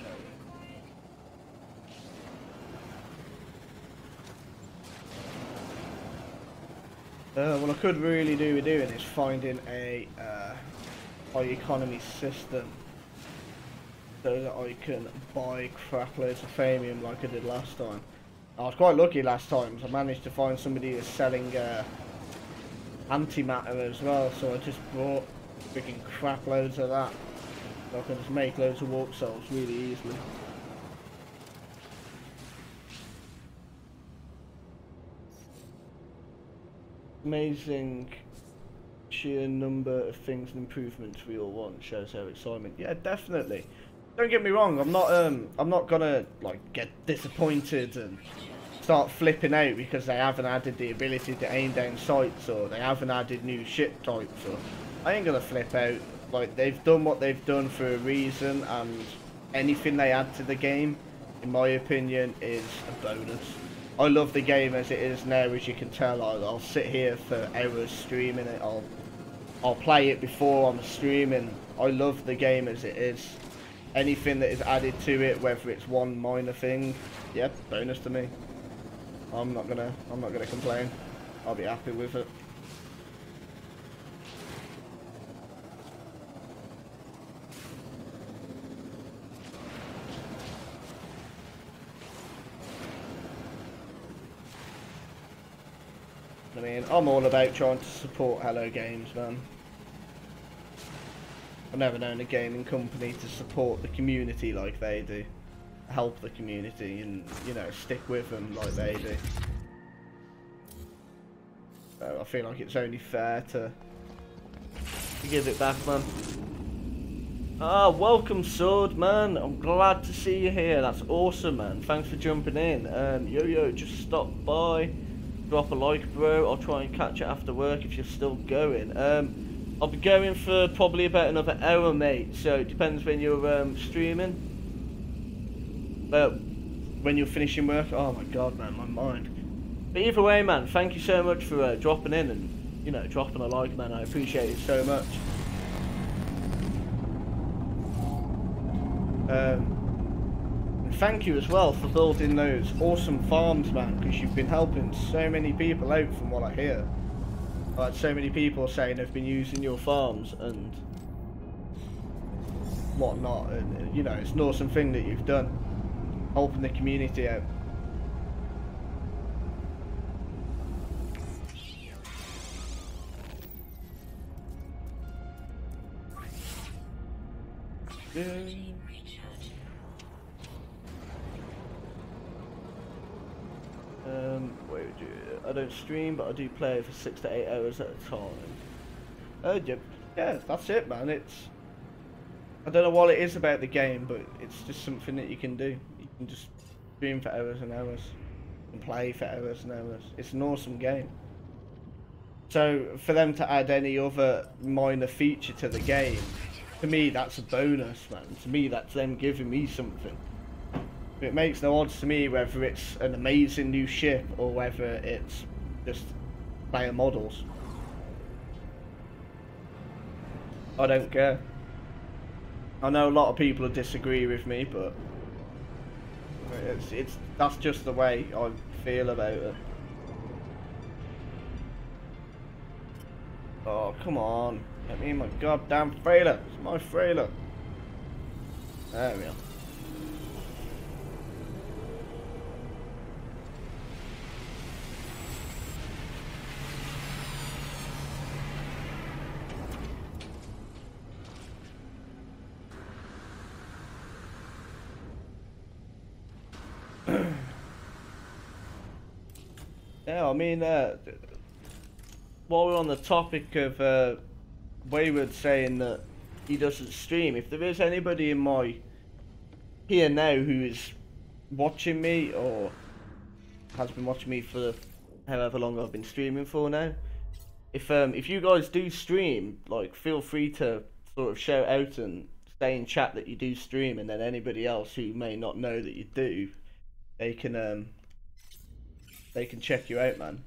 What I could really do with doing is finding a high economy system so that I can buy crap loads of Famium like I did last time. I was quite lucky last time, so I managed to find somebody who was selling antimatter as well, so I just bought freaking crap loads of that. So I can just make loads of warp cells really easily. Amazing sheer number of things and improvements we all want, shows our excitement. Yeah, definitely. Don't get me wrong, I'm not gonna like get disappointed and start flipping out because they haven't added the ability to aim down sights, or they haven't added new ship types, or I ain't gonna flip out. Like, they've done what they've done for a reason, and anything they add to the game, in my opinion, is a bonus. I love the game as it is now, as you can tell. I'll sit here for hours streaming it. I'll play it before I'm streaming. I love the game as it is. Anything that is added to it, whether it's one minor thing, yeah, bonus to me. I'm not gonna complain. I'll be happy with it. I mean, I'm all about trying to support Hello Games, man. I've never known a gaming company to support the community like they do. Help the community and, you know, stick with them like they do. So I feel like it's only fair to give it back, man. Ah, welcome, Sword, man. I'm glad to see you here. That's awesome, man. Thanks for jumping in. Yo, just stop by. Drop a like, bro. I'll try and catch it after work if you're still going. I'll be going for probably about another hour, mate. So it depends when you're streaming. But when you're finishing work, oh my god, man, my mind. But either way, man, thank you so much for dropping in and, you know, dropping a like, man. I appreciate it so much. thank you as well for building those awesome farms, man, because you've been helping so many people out from what I hear. Like, so many people saying they've been using your farms and whatnot, and you know, it's an awesome thing that you've done, helping the community out. Energy recharge. Wait, I don't stream, but I do play for 6 to 8 hours at a time. Yeah, that's it, man. I don't know what it is about the game, but it's just something that you can do. You can just stream for hours and hours, and play for hours and hours. It's an awesome game. So for them to add any other minor feature to the game, to me that's a bonus, man. To me that's them giving me something. It makes no odds to me whether it's an amazing new ship or whether it's just player models. I don't care. I know a lot of people disagree with me, but that's just the way I feel about it. Oh, come on. Get me in my goddamn freighter. It's my freighter. There we are. Yeah, I mean, while we're on the topic of Wayward saying that he doesn't stream, if there is anybody in my here now who is watching me or has been watching me for however long I've been streaming for now, if you guys do stream, like, feel free to sort of shout out and stay in chat that you do stream, and then anybody else who may not know that you do, they can check you out, man.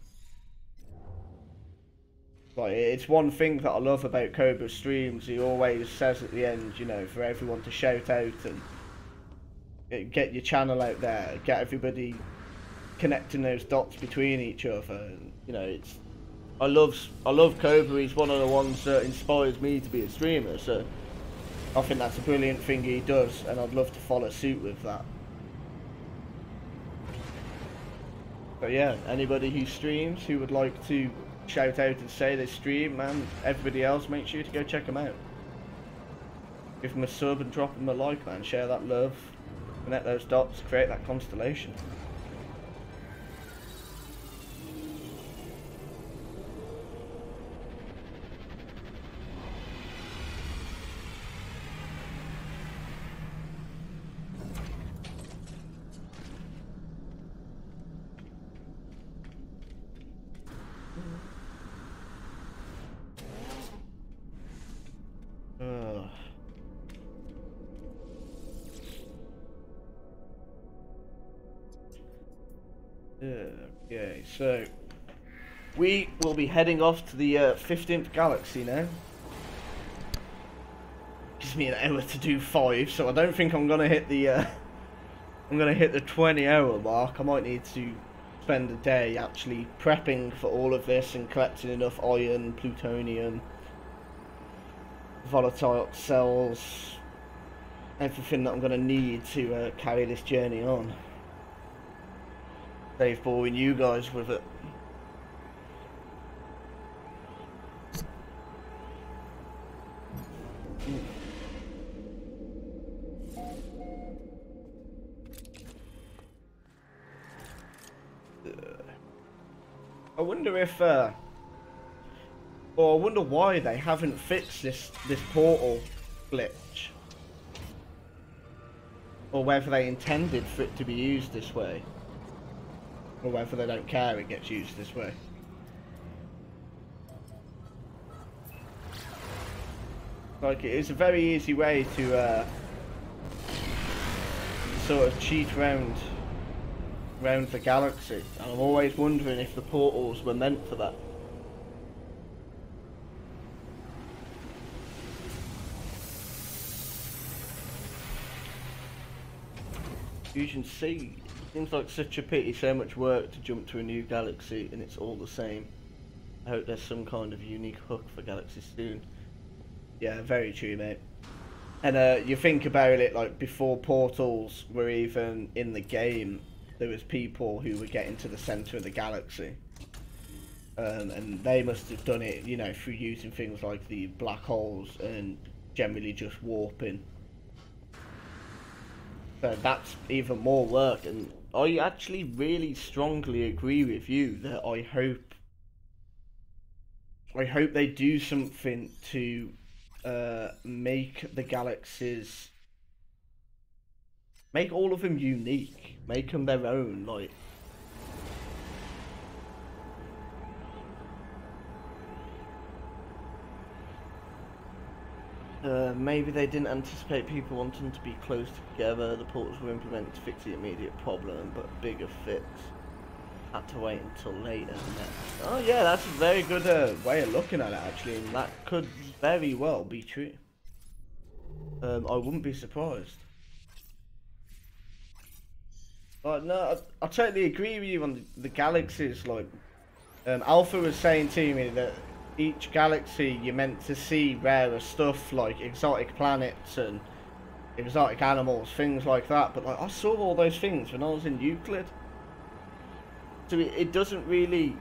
Like, it's one thing that I love about Cobra streams. He always says at the end, you know, for everyone to shout out and get your channel out there, get everybody connecting those dots between each other. And, you know, I love Cobra. He's one of the ones that inspires me to be a streamer. So I think that's a brilliant thing he does, and I'd love to follow suit with that. But yeah, anybody who streams who would like to shout out and say they stream, man, everybody else, make sure to go check them out. Give them a sub and drop them a like, man. Share that love, connect those dots, create that constellation. Okay, so we will be heading off to the 15th galaxy now. Gives me an hour to do 5, so I don't think I'm gonna hit the I'm gonna hit the 20-hour mark. I might need to spend a day actually prepping for all of this and collecting enough iron, plutonium, volatile cells, everything that I'm gonna need to carry this journey on. Save boring you guys with it. I wonder if, or I wonder why they haven't fixed this portal glitch, or whether they intended for it to be used this way. Or whether they don't care it gets used this way. Like, it is a very easy way to sort of cheat around the galaxy, and I'm always wondering if the portals were meant for that. Fusion C. Seems like such a pity, so much work to jump to a new galaxy and it's all the same. I hope there's some kind of unique hook for galaxies soon. Yeah, very true, mate. And you think about it, like before portals were even in the game, there was people who were getting to the center of the galaxy. And they must have done it, you know, through using things like the black holes and generally just warping. So that's even more work, and I actually really strongly agree with you that I hope they do something to make the galaxies, make all of them unique, make them their own, like. Maybe they didn't anticipate people wanting to be close together. The portals were implemented to fix the immediate problem, but a bigger fix had to wait until later. Oh yeah, that's a very good way of looking at it actually, and that could very well be true. I wouldn't be surprised. Like, no, I totally agree with you on the galaxies. Like, Alpha was saying to me that each galaxy you're meant to see rarer stuff like exotic planets and exotic animals, things like that. But like, I saw all those things when I was in Euclid. So it doesn't really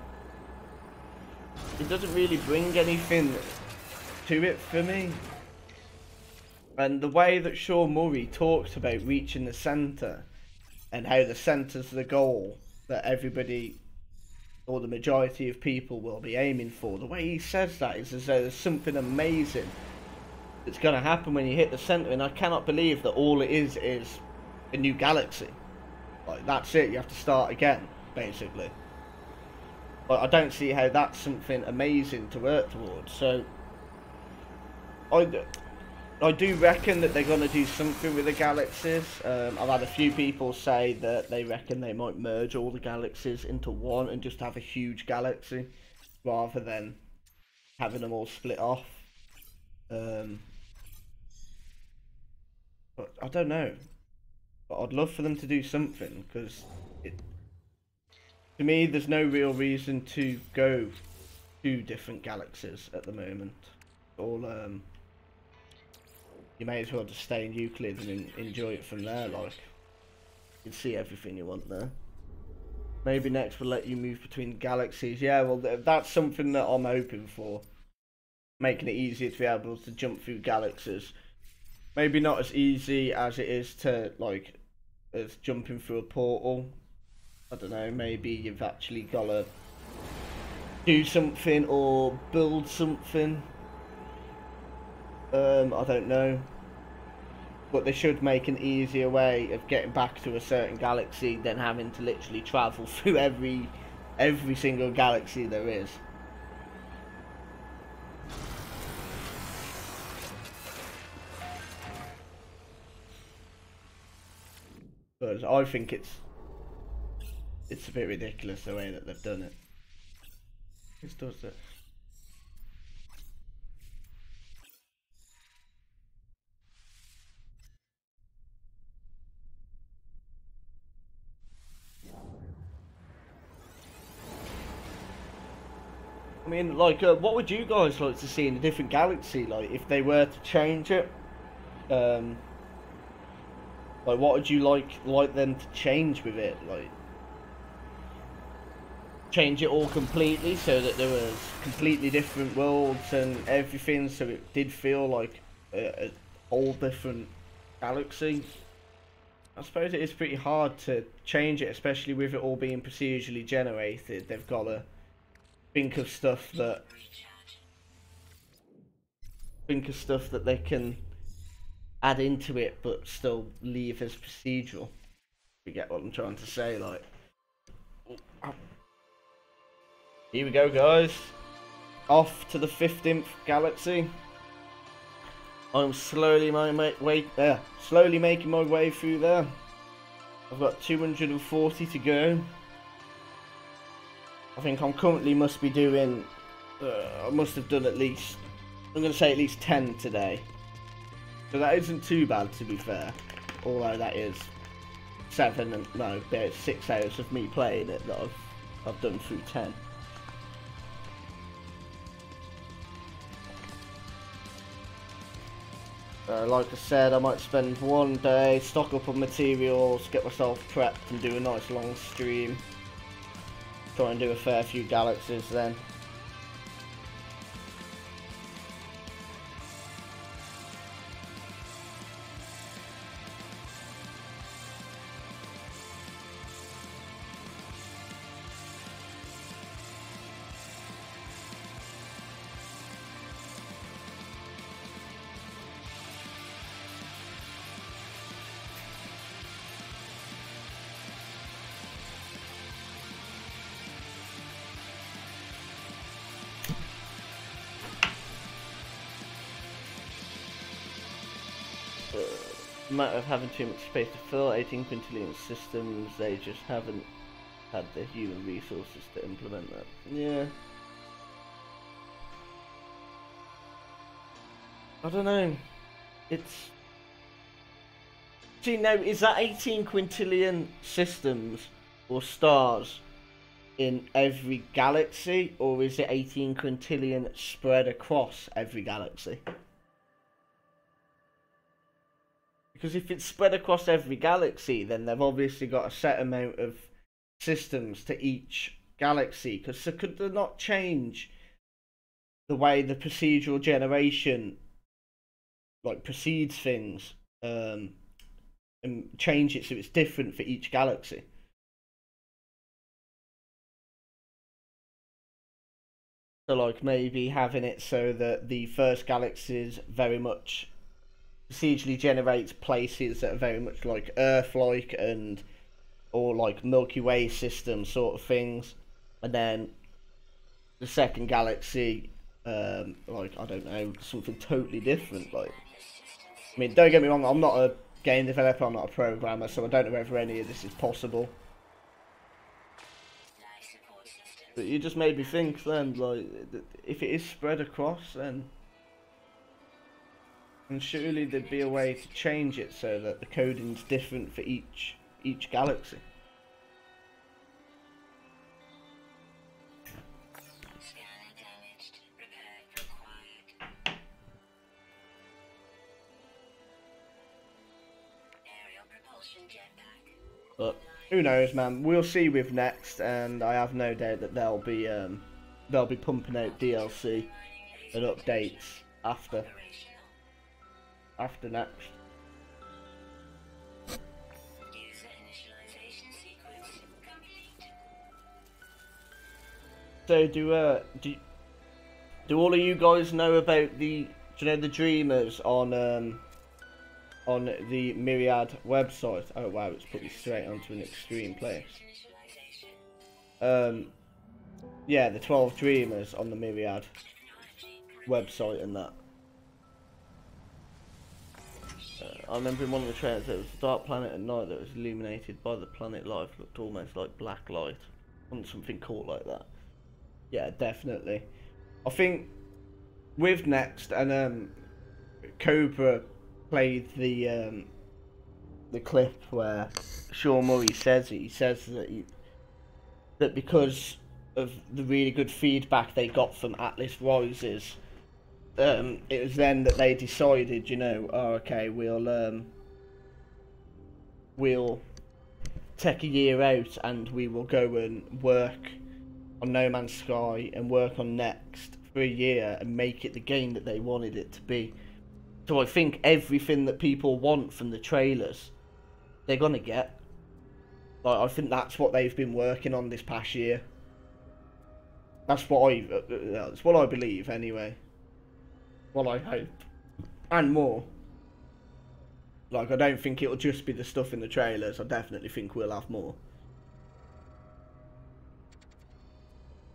bring anything to it for me. And the way that Sean Murray talks about reaching the centre and how the centre's the goal that everybody or the majority of people will be aiming for, the way he says that is as though there's something amazing that's going to happen when you hit the centre, and I cannot believe that all it is a new galaxy. Like, that's it, you have to start again, basically. But I don't see how that's something amazing to work towards, so I do reckon that they're going to do something with the galaxies. I've had a few people say that they reckon they might merge all the galaxies into one and just have a huge galaxy rather than having them all split off. But I don't know. But I'd love for them to do something, because to me there's no real reason to go to different galaxies at the moment. All you may as well just stay in Euclid and enjoy it from there. Like, you can see everything you want there. Maybe next we'll let you move between galaxies. Yeah, well, that's something that I'm hoping for. Making it easier to be able to jump through galaxies. Maybe not as easy as it is to, like, as jumping through a portal. I don't know, maybe you've actually got to do something or build something. I don't know, but they should make an easier way of getting back to a certain galaxy than having to literally travel through every single galaxy there is. Because I think it's a bit ridiculous the way that they've done it. This does it. I mean, like, what would you guys like to see in a different galaxy? Like, if they were to change it, like, what would you like them to change with it? Like, change it all completely so that there was completely different worlds and everything, so it did feel like a whole different galaxy. I suppose it is pretty hard to change it, especially with it all being procedurally generated. They've got to think of stuff that they can add into it but still leave as procedural. You get what I'm trying to say? Like, here we go, guys, off to the 15th galaxy. I'm slowly making my way through there. I've got 240 to go. I think I'm currently must be doing, I must have done at least, I'm going to say at least 10 today. So that isn't too bad, to be fair. Although that is about 6 hours of me playing it that I've done through 10. Like I said, I might spend one day, stock up on materials, get myself prepped and do a nice long stream. Try and do a fair few galaxies then. Matter of having too much space to fill, 18 quintillion systems, they just haven't had the human resources to implement that. Yeah. I don't know. It's... See, now, is that 18 quintillion systems or stars in every galaxy, or is it 18 quintillion spread across every galaxy? Because if it's spread across every galaxy, then they've obviously got a set amount of systems to each galaxy. Because so could they not change the way the procedural generation like precedes things, and change it so it's different for each galaxy? So like maybe having it so that the first galaxies very much procedurally generates places that are very much like Earth-like and or like Milky Way system sort of things, and then the second galaxy, like I don't know, something totally different. Like, I mean, don't get me wrong, I'm not a game developer, I'm not a programmer, so I don't know whether any of this is possible. But you just made me think then, like, if it is spread across, then. And surely there'd be a way to change it so that the coding's different for each galaxy. But who knows, man? We'll see with next, and I have no doubt that they'll be pumping out DLC and updates after next. So do all of you guys know about the the Dreamers on the Myriad website? Oh wow, it's put me straight onto an extreme place. Yeah, the 12 Dreamers on the Myriad website and that. I remember in one of the trailers there was a dark planet at night that was illuminated by the planet light, looked almost like black light. Wasn't something cool like that? Yeah, definitely. I think with Next and Cobra played the clip where Sean Murray says it. He says that because of the really good feedback they got from Atlas Rises, it was then that they decided, oh, okay, we'll take a year out and we will go and work on No Man's Sky and work on Next for a year and make it the game that they wanted it to be. So I think everything that people want from the trailers, they're gonna get. Like, I think that's what they've been working on this past year. That's what I believe anyway. Well, I hope. And more. Like, I don't think it'll just be the stuff in the trailers. I definitely think we'll have more.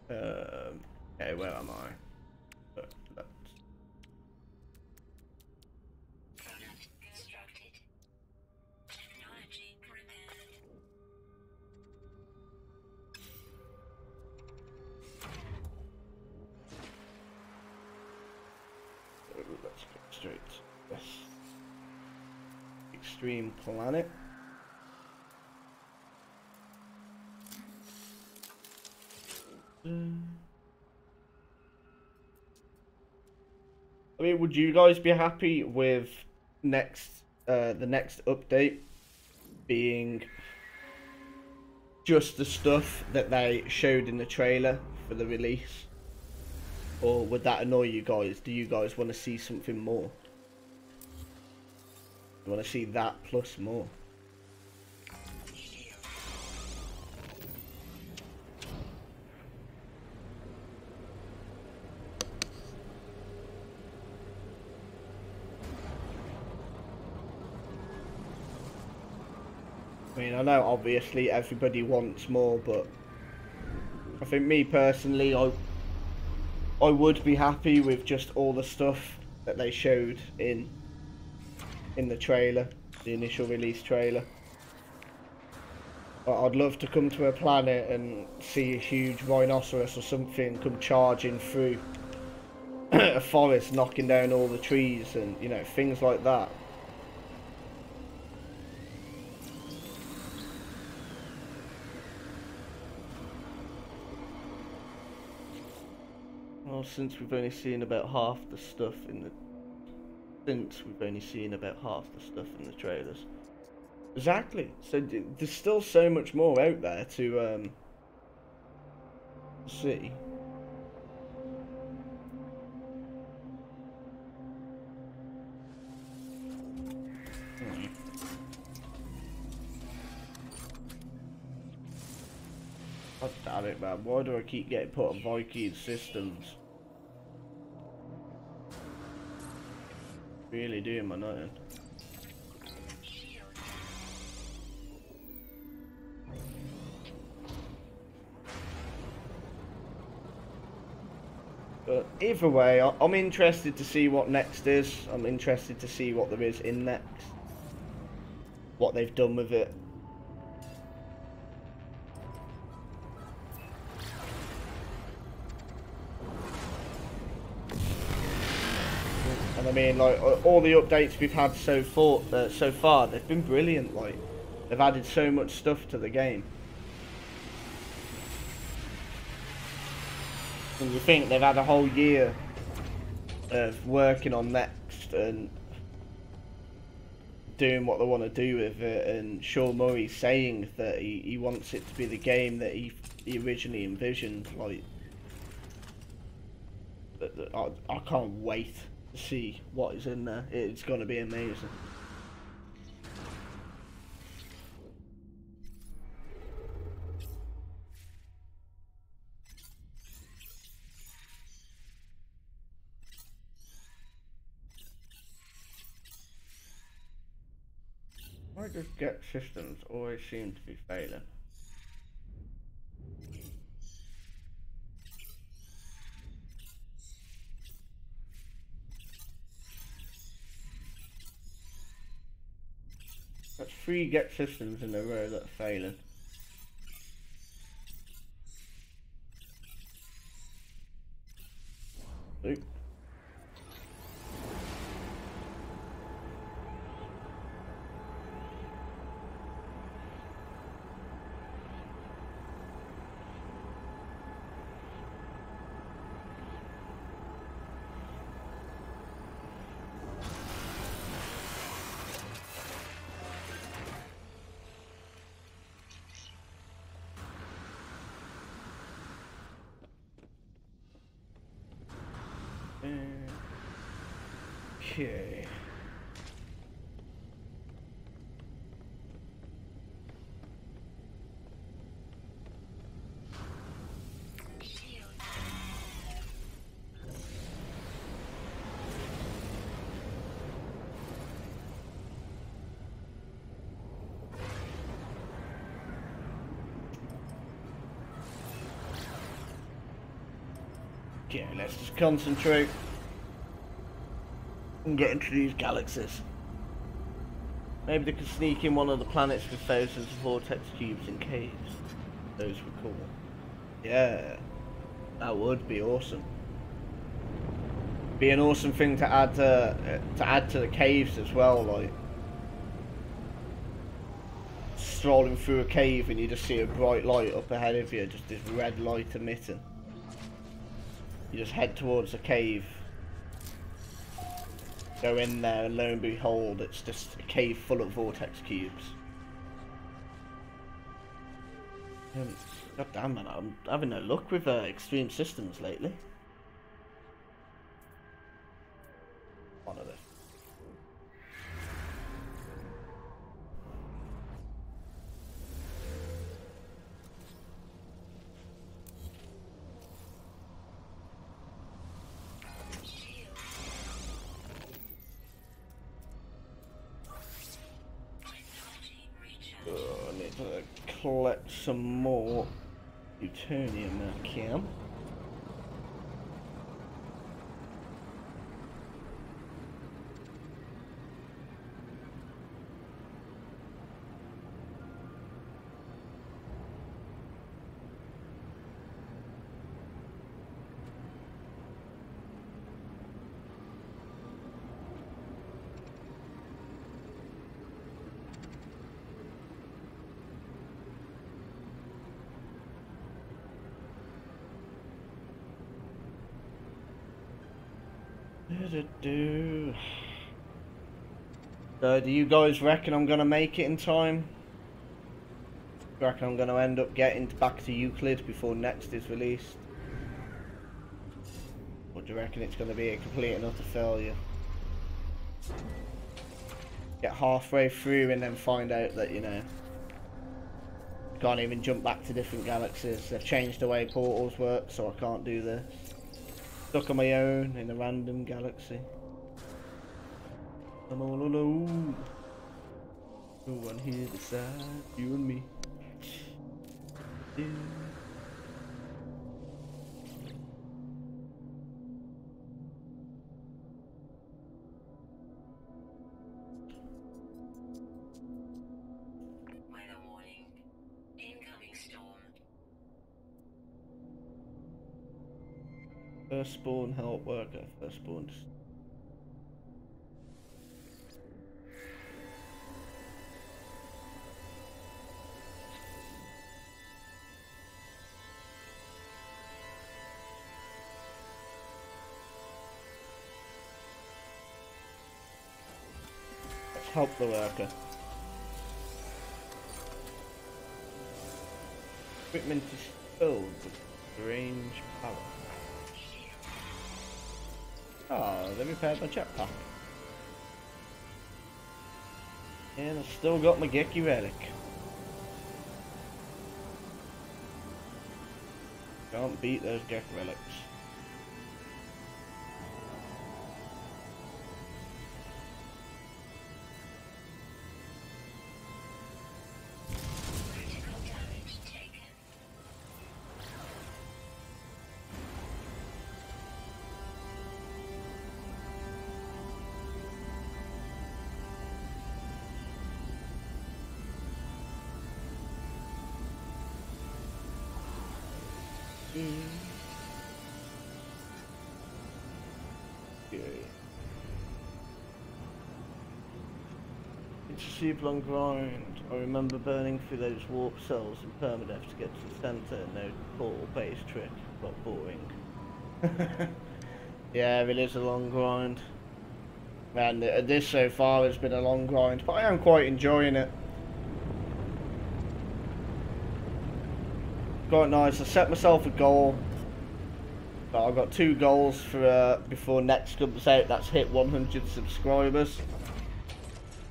Okay, where am I? Let's get straight to this extreme planet. I mean, would you guys be happy with the next update being just the stuff that they showed in the trailer for the release? Or would that annoy you guys? Do you guys want to see something more? You want to see that plus more? I mean, I know obviously everybody wants more, but I think me personally, I would be happy with just all the stuff that they showed in the trailer, the initial release trailer. But I'd love to come to a planet and see a huge rhinoceros or something come charging through a forest, knocking down all the trees and, you know, things like that. Well, since we've only seen about half the stuff in the trailers. Exactly. So there's still so much more out there to see. God damn it, man. Why do I keep getting put on Viking systems? Really doing my nothing. But either way, I'm interested to see what next is. I'm interested to see what there is in next. What they've done with it. And I mean, like, all the updates we've had so far, they've been brilliant. Like, they've added so much stuff to the game. And you think they've had a whole year of working on next and doing what they want to do with it, and Sean Murray saying that he wants it to be the game that he originally envisioned. Like, I can't wait to see what is in there. It's going to be amazing. Why does get systems always seem to be failing? That's 3 get systems in a row that are failing. Oop. Okay. Okay, let's just concentrate and get into these galaxies. Maybe they could sneak in one of the planets with thousands of vortex cubes and caves. Those were cool. Yeah, that would be awesome. Be an awesome thing to add to the caves as well. Like strolling through a cave and you just see a bright light up ahead of you, just this red light emitting. You just head towards a cave. Go in there and lo and behold, it's just a cave full of vortex cubes. God damn man, I'm having no luck with extreme systems lately. One of this. I need to collect some more plutonium I can. Do you guys reckon I'm gonna make it in time? Do you reckon I'm gonna end up getting back to Euclid before next is released? Or do you reckon it's gonna be a complete and utter failure? Get halfway through and then find out that, you know, can't even jump back to different galaxies. They've changed the way portals work, so I can't do this. Stuck on my own in a random galaxy. I'm all alone. No one here besides you and me. Yeah. Weather warning. Incoming storm. Firstborn help worker. Firstborn. Let's help the worker. Equipment is filled with strange power. Oh, they repaired my jetpack. And I've still got my Geki relic. Can't beat those Geki relics. Critical damage taken. Okay. It's a super long grind. I remember burning through those warp cells in permadeath to get to the centre. No portal-based trick. Got boring. Yeah, it is a long grind. Man, this so far has been a long grind, but I am quite enjoying it. Quite nice. I set myself a goal. But I've got 2 goals for before next comes out. That's hit 100 subscribers.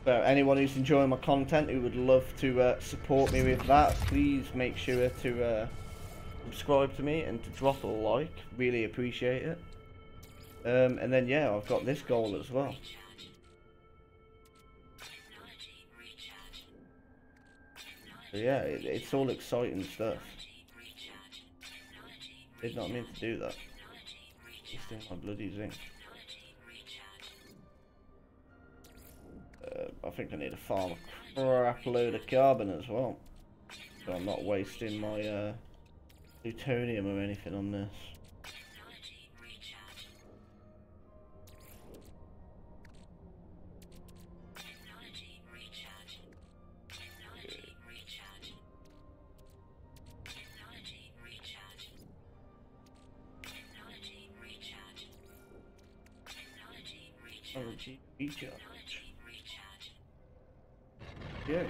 So anyone who's enjoying my content who would love to support me with that, please make sure to subscribe to me and to drop a like. Really appreciate it. And then yeah, I've got this goal as well. So yeah, it's all exciting stuff. Did not mean to do that. Just doing my bloody zinc. I think I need to farm a crap load of carbon as well, so I'm not wasting my plutonium or anything on this. energy recharge. Technology recharge. Yeah.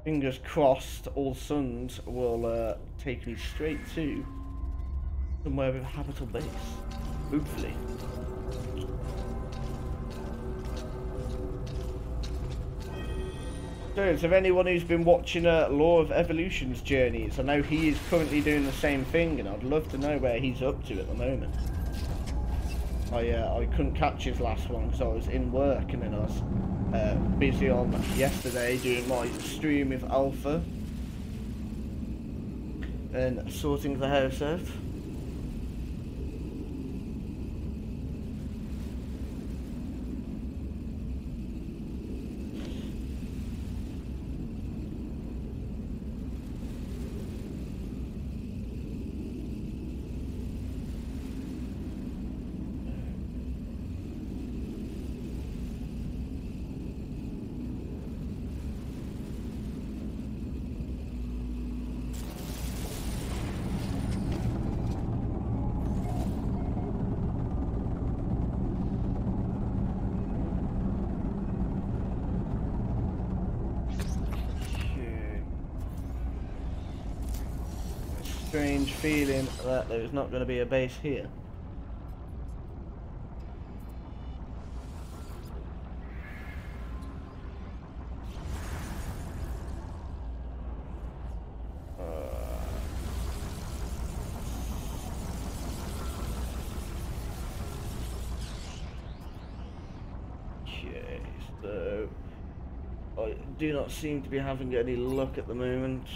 Fingers crossed, all suns will take me straight to somewhere with a habitable base. Hopefully. So, to anyone who's been watching Law of Evolution's journeys, I know he is currently doing the same thing, and I'd love to know where he's up to at the moment. I couldn't catch his last one because I was in work, and then I was busy on yesterday doing my stream with Alpha and sorting the house out. Strange feeling that there's not going to be a base here. Okay, so I do not seem to be having any luck at the moment.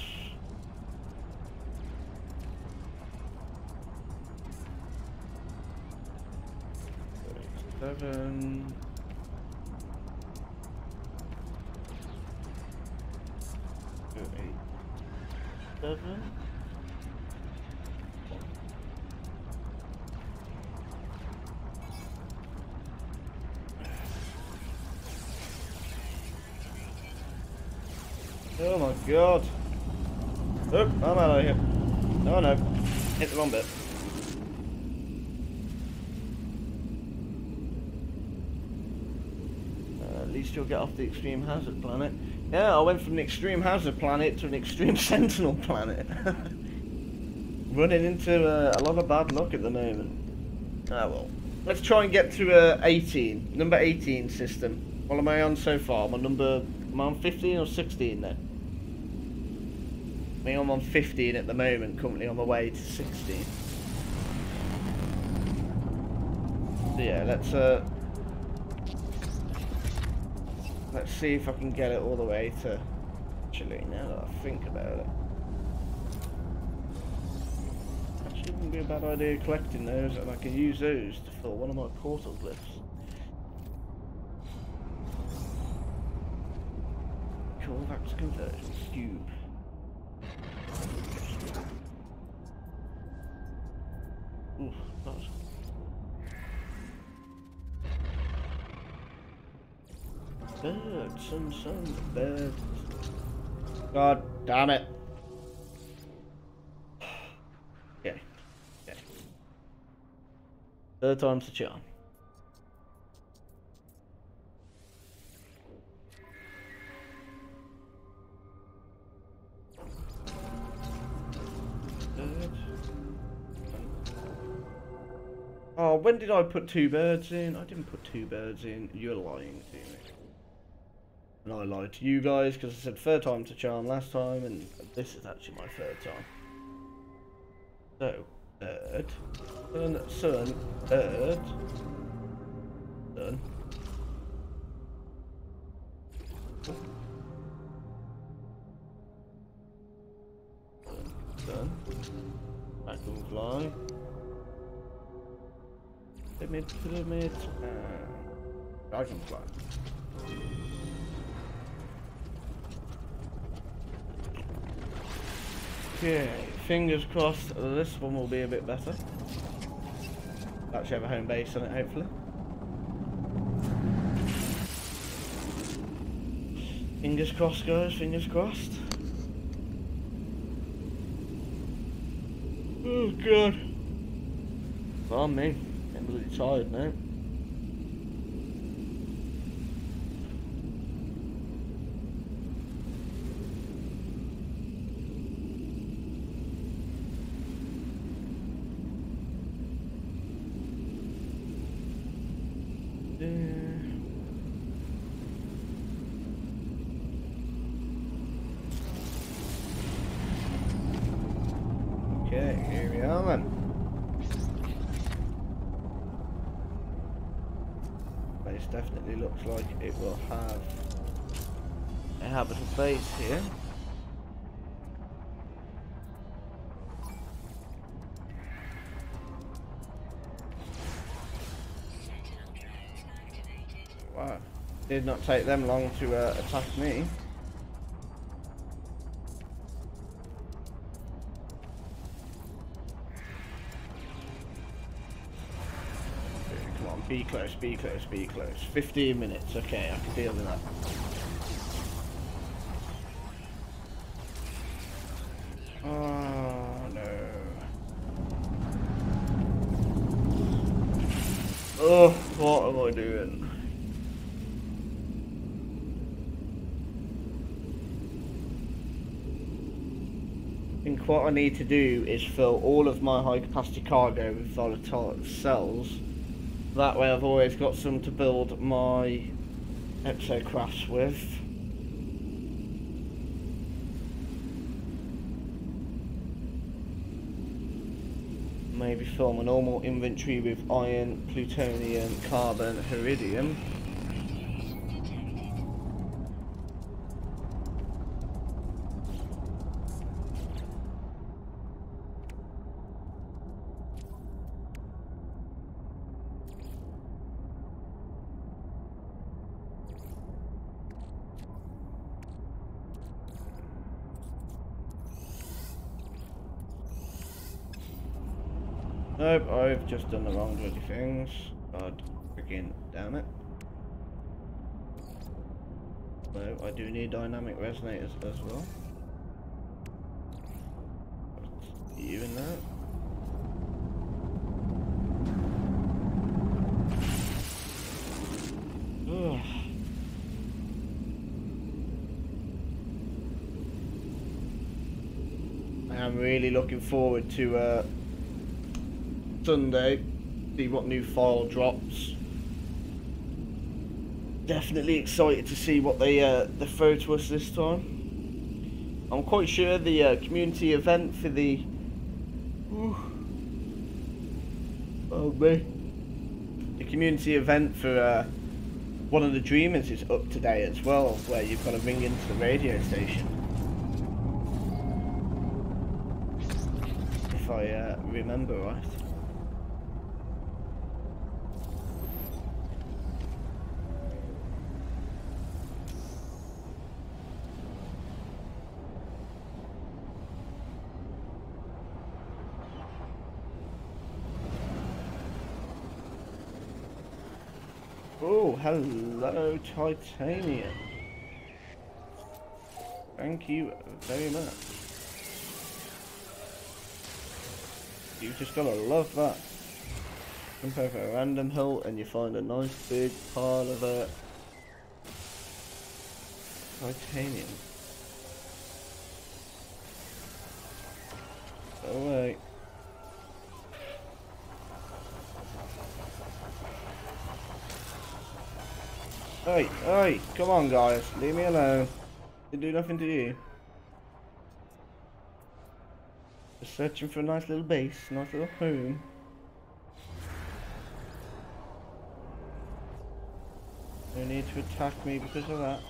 7. Eight, 7. Oh my god. Oh, I'm out of here. Oh no. Hit the wrong bit. At least you'll get off the extreme hazard planet. Yeah, I went from the extreme hazard planet to an extreme sentinel planet. Running into a lot of bad luck at the moment. Ah well. Let's try and get to 18. Number 18 system. What am I on so far? Am I on 15 or 16 now? I think I'm on 15 at the moment, currently on my way to 16. So yeah, let's see if I can get it all the way to, actually, now that I think about it. Actually, it wouldn't be a bad idea collecting those, and I can use those to fill one of my portal glyphs. Corvax conversion cube. Ooh, that was... Birds, birds. God damn it. Okay. Okay. Third time's the charm. Oh, when did I put 2 birds in? I didn't put 2 birds in. You're lying to me. And I lied to you guys because I said third time to charm last time, and this is actually my third time. So, bird, sun, bird, sun. Sun. Dragonfly. Pyramid, dragonfly. Okay, fingers crossed this one will be a bit better. Actually have a home base on it, hopefully. Fingers crossed, guys, fingers crossed. Oh god. Oh me, I'm really tired now. Okay, here we are then. This definitely looks like it will have a habitable base here. Wow, did not take them long to attack me. Come on, be close, be close, be close. 15 minutes, okay, I can deal with that. Oh no. Oh, what am I doing? I think what I need to do is fill all of my high capacity cargo with volatile cells. That way I've always got some to build my exocrafts with. Maybe fill my normal inventory with iron, plutonium, carbon, iridium. Nope, I've just done the wrong bloody things. God freaking damn it. So I do need dynamic resonators as well. Put you in that. Ugh. I am really looking forward to Sunday, see what new file drops. Definitely excited to see what they throw to us this time. I'm quite sure the community event for the the community event for one of the Dreamers is up today as well, where you've got to ring into the radio station. If I remember right. Oh, hello, Titanium. Thank you very much. You just gotta love that. Jump over a random hill and you find a nice big pile of titanium. Go away. Hey, hey, come on guys, leave me alone. Didn't do nothing to you. Just searching for a nice little base, nice little home. No need to attack me because of that.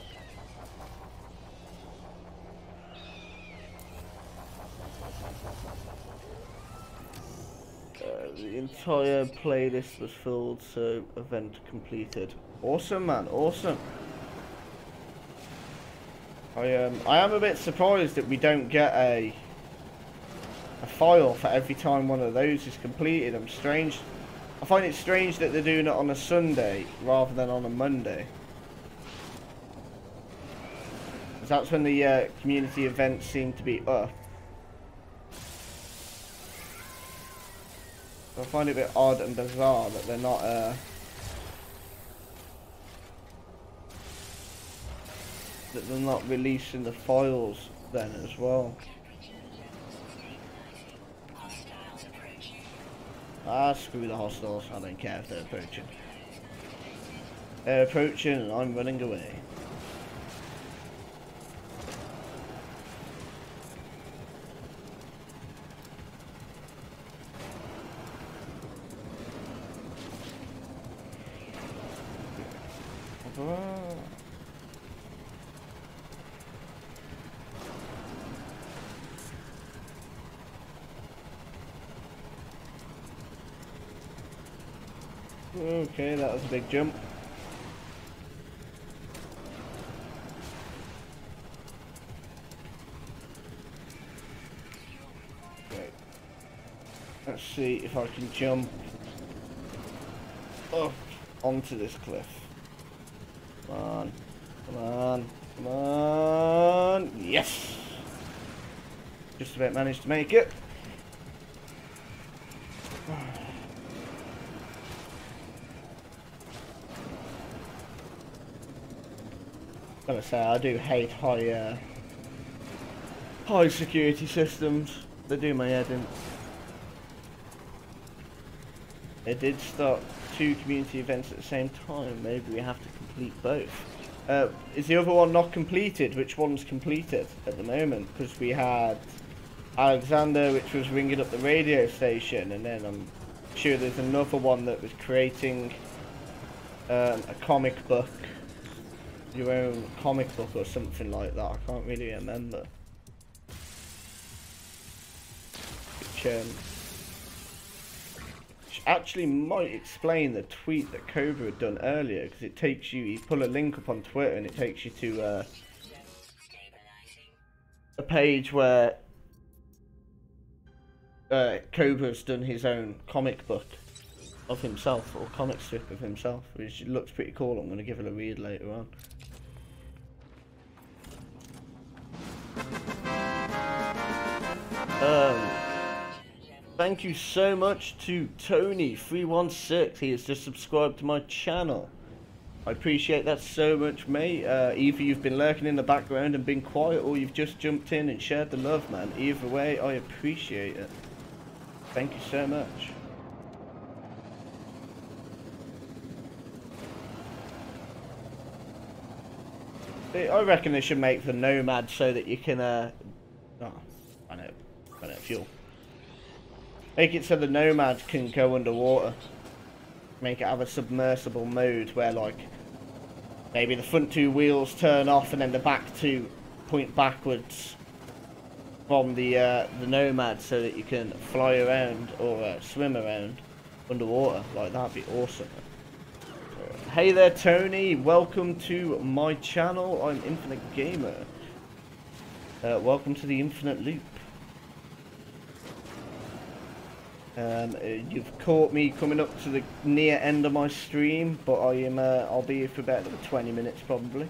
The entire playlist was filled, so event completed. Awesome, man, awesome. I am a bit surprised that we don't get a file for every time one of those is completed. I find it strange that they're doing it on a Sunday rather than on a Monday. Because that's when the community events seem to be up. I find it a bit odd and bizarre that they're not releasing the files then as well. Ah, screw the hostiles, I don't care if they're approaching. They're approaching and I'm running away. Okay, that was a big jump. Okay. Let's see if I can jump up onto this cliff. Come on, come on, come on. Yes! Just about managed to make it. Gotta say, I do hate high security systems. They do my head in. They did start 2 community events at the same time. Maybe we have to complete both. Is the other one not completed? Which one's completed at the moment? Because we had Alexander, which was ringing up the radio station, and then I'm sure there's another one that was creating a comic book. Your own comic book or something like that. I can't really remember. Which actually might explain the tweet that Cobra had done earlier, because it takes you, you pull a link up on Twitter and it takes you to a page where Cobra's done his own comic book of himself, or comic strip of himself, which looks pretty cool. I'm going to give it a read later on. Thank you so much to Tony316. He has just subscribed to my channel. I appreciate that so much, mate. Either you've been lurking in the background and been quiet, or you've just jumped in and shared the love, man. Either way, I appreciate it. Thank you so much. I reckon they should make the Nomad so that you can, oh, I know, fuel. Make it so the Nomad can go underwater. Make it have a submersible mode where, like, maybe the front 2 wheels turn off and then the back 2 point backwards from the Nomad, so that you can fly around or swim around underwater. Like, that'd be awesome. Hey there, Tony. Welcome to my channel. I'm Infinite Gamer. Welcome to the Infinite Loop. You've caught me coming up to the near end of my stream, but I'll be here for about another 20 minutes probably.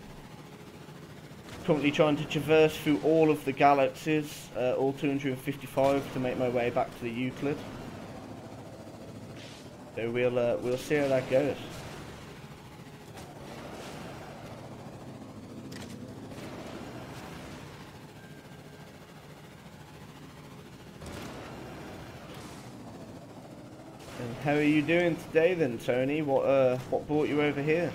Currently trying to traverse through all of the galaxies, all 255, to make my way back to the Euclid. So we'll see how that goes. How are you doing today then, Tony? What brought you over here?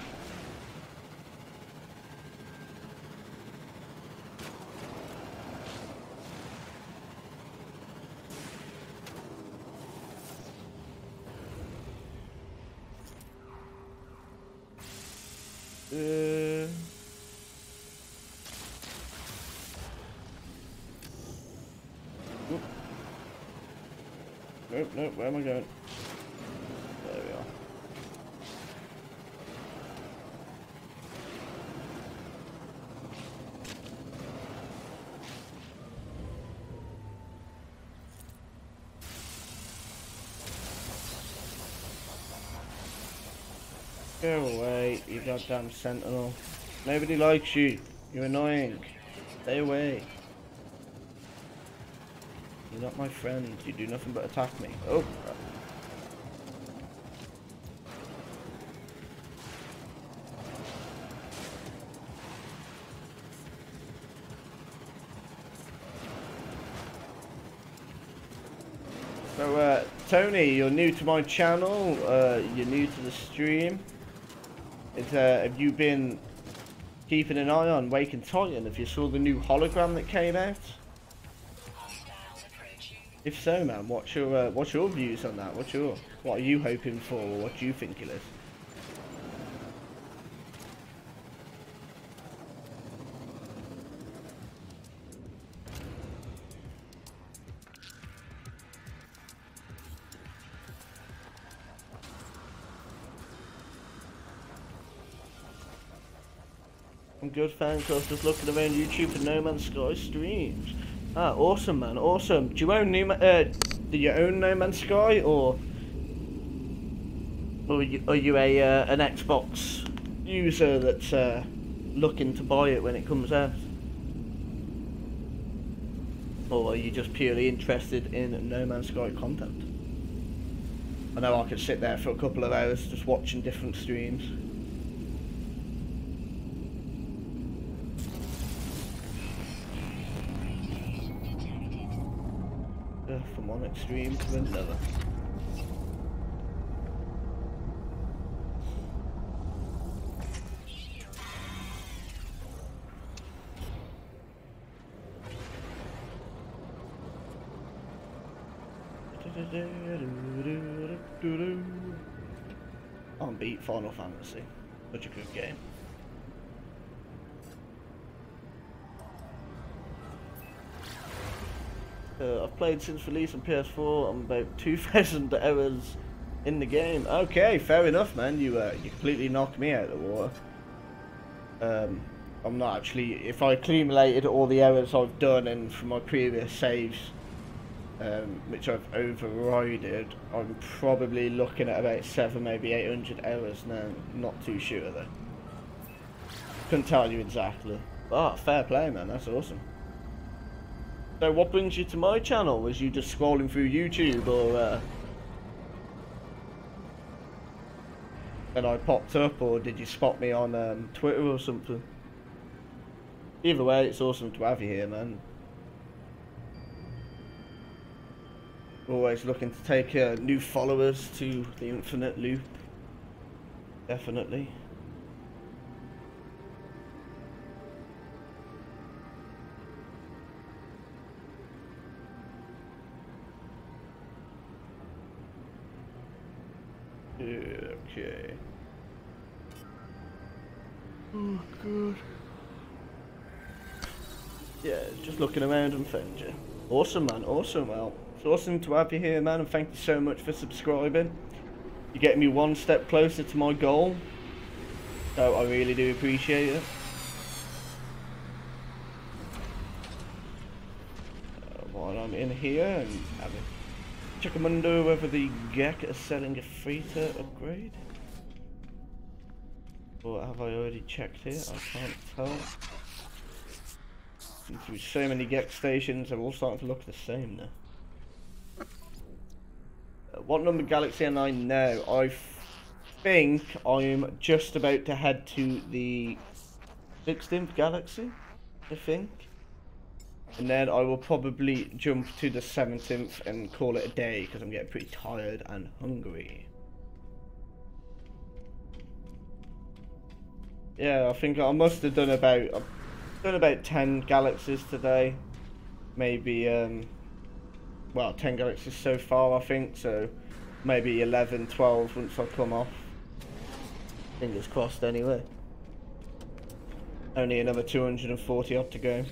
Nope, where am I going? There we are. Go away, you goddamn sentinel. Nobody likes you. You're annoying. Stay away. You're not my friend. You do nothing but attack me. Oh. So, Tony, you're new to my channel. You're new to the stream. Have you been keeping an eye on Wake and Titan? If you saw the new hologram that came out? If so, man, what's your views on that? What are you hoping for, or what do you think it is? I'm good, thanks. I was just looking around YouTube for No Man's Sky streams. Ah, awesome, man, awesome. Do you own do you own No Man's Sky, or are you a an Xbox user that's looking to buy it when it comes out, or are you just purely interested in No Man's Sky content? I know I could sit there for a couple of hours just watching different streams. From one extreme to another. On beat Final Fantasy. Such a good game. I've played since release on PS4. I'm about 2,000 hours in the game. Okay, fair enough, man. You completely knocked me out of the water. I'm not actually. If I accumulated all the hours I've done and from my previous saves, which I've overrided, I'm probably looking at about 7, maybe 800 hours now. Not too sure though. Couldn't tell you exactly. Ah, fair play, man. That's awesome. So what brings you to my channel? Was you just scrolling through YouTube, or and I popped up, or did you spot me on Twitter or something? Either way, it's awesome to have you here, man. Always looking to take new followers to the infinite loop. Definitely. Okay. Oh god. Yeah, just looking around and found you. Awesome, man. Awesome. Well, it's awesome to have you here, man, and thank you so much for subscribing. You're getting me one step closer to my goal, so I really do appreciate it. While I'm in here and having check a mundo whether the GEC is selling a freighter upgrade. Or have I already checked it? I can't tell. Through so many GEC stations, they're all starting to look the same now. What number galaxy am I now? I think I'm just about to head to the 16th galaxy, I think. And then I will probably jump to the 17th and call it a day, because I'm getting pretty tired and hungry. Yeah, I think I must have done about 10 galaxies today. Maybe, well, 10 galaxies so far, I think, so maybe 11, 12 once I come off. Fingers crossed anyway. Only another 240 odd to go.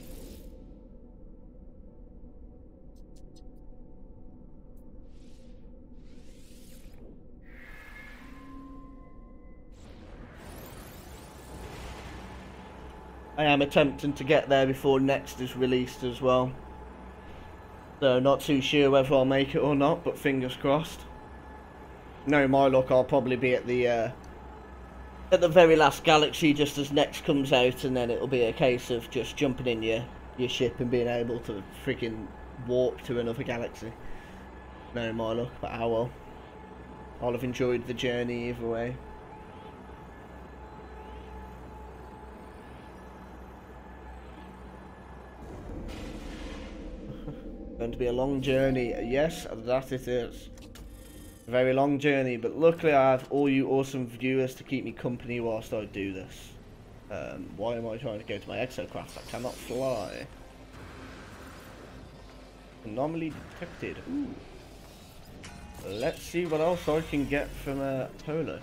I am attempting to get there before next is released as well. So not too sure whether I'll make it or not, but fingers crossed. No, my luck, I'll probably be at the very last galaxy just as next comes out, and then it'll be a case of just jumping in your ship and being able to freaking warp to another galaxy. No, my luck, but how well. I'll have enjoyed the journey either way. Going to be a long journey. Yes, that it is. a very long journey, but luckily I have all you awesome viewers to keep me company whilst I do this. Why am I trying to go to my exocraft? I cannot fly. Anomaly detected. Ooh. Let's see what else I can get from Polo.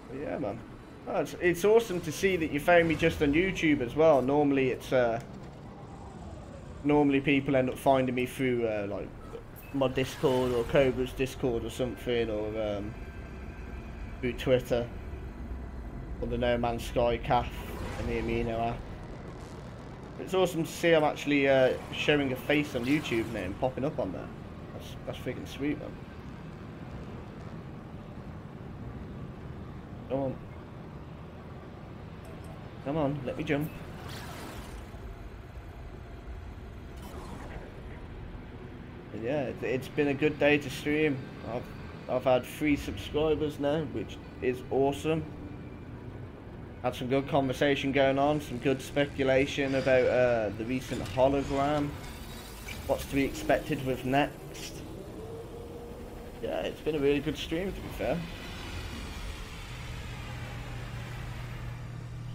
But yeah, man. Oh, it's awesome to see that you found me just on YouTube as well. Normally it's normally people end up finding me through like my Discord or Cobra's Discord or something, or through Twitter or the No Man's Sky CAF and the Amino app. It's awesome to see I'm actually showing a face on YouTube now and popping up on there. That's freaking sweet, man. Come on. Come on, let me jump. But yeah, it's been a good day to stream. I've had 3 subscribers now, which is awesome. Had some good conversation going on, some good speculation about the recent hologram, what's to be expected with next. Yeah, it's been a really good stream, to be fair.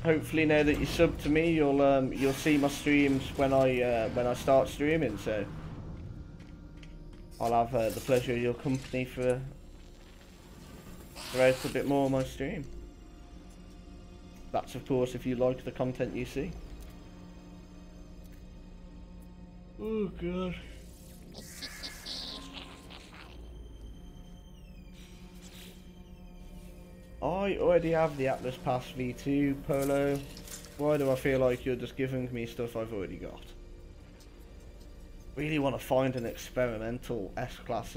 Hopefully now that you sub to me, you'll see my streams when I start streaming. So I'll have the pleasure of your company throughout a bit more of my stream. That's of course if you like the content you see. Oh god. I already have the Atlas Pass V2 Polo. Why do I feel like you're just giving me stuff I've already got? Really want to find an experimental S-Class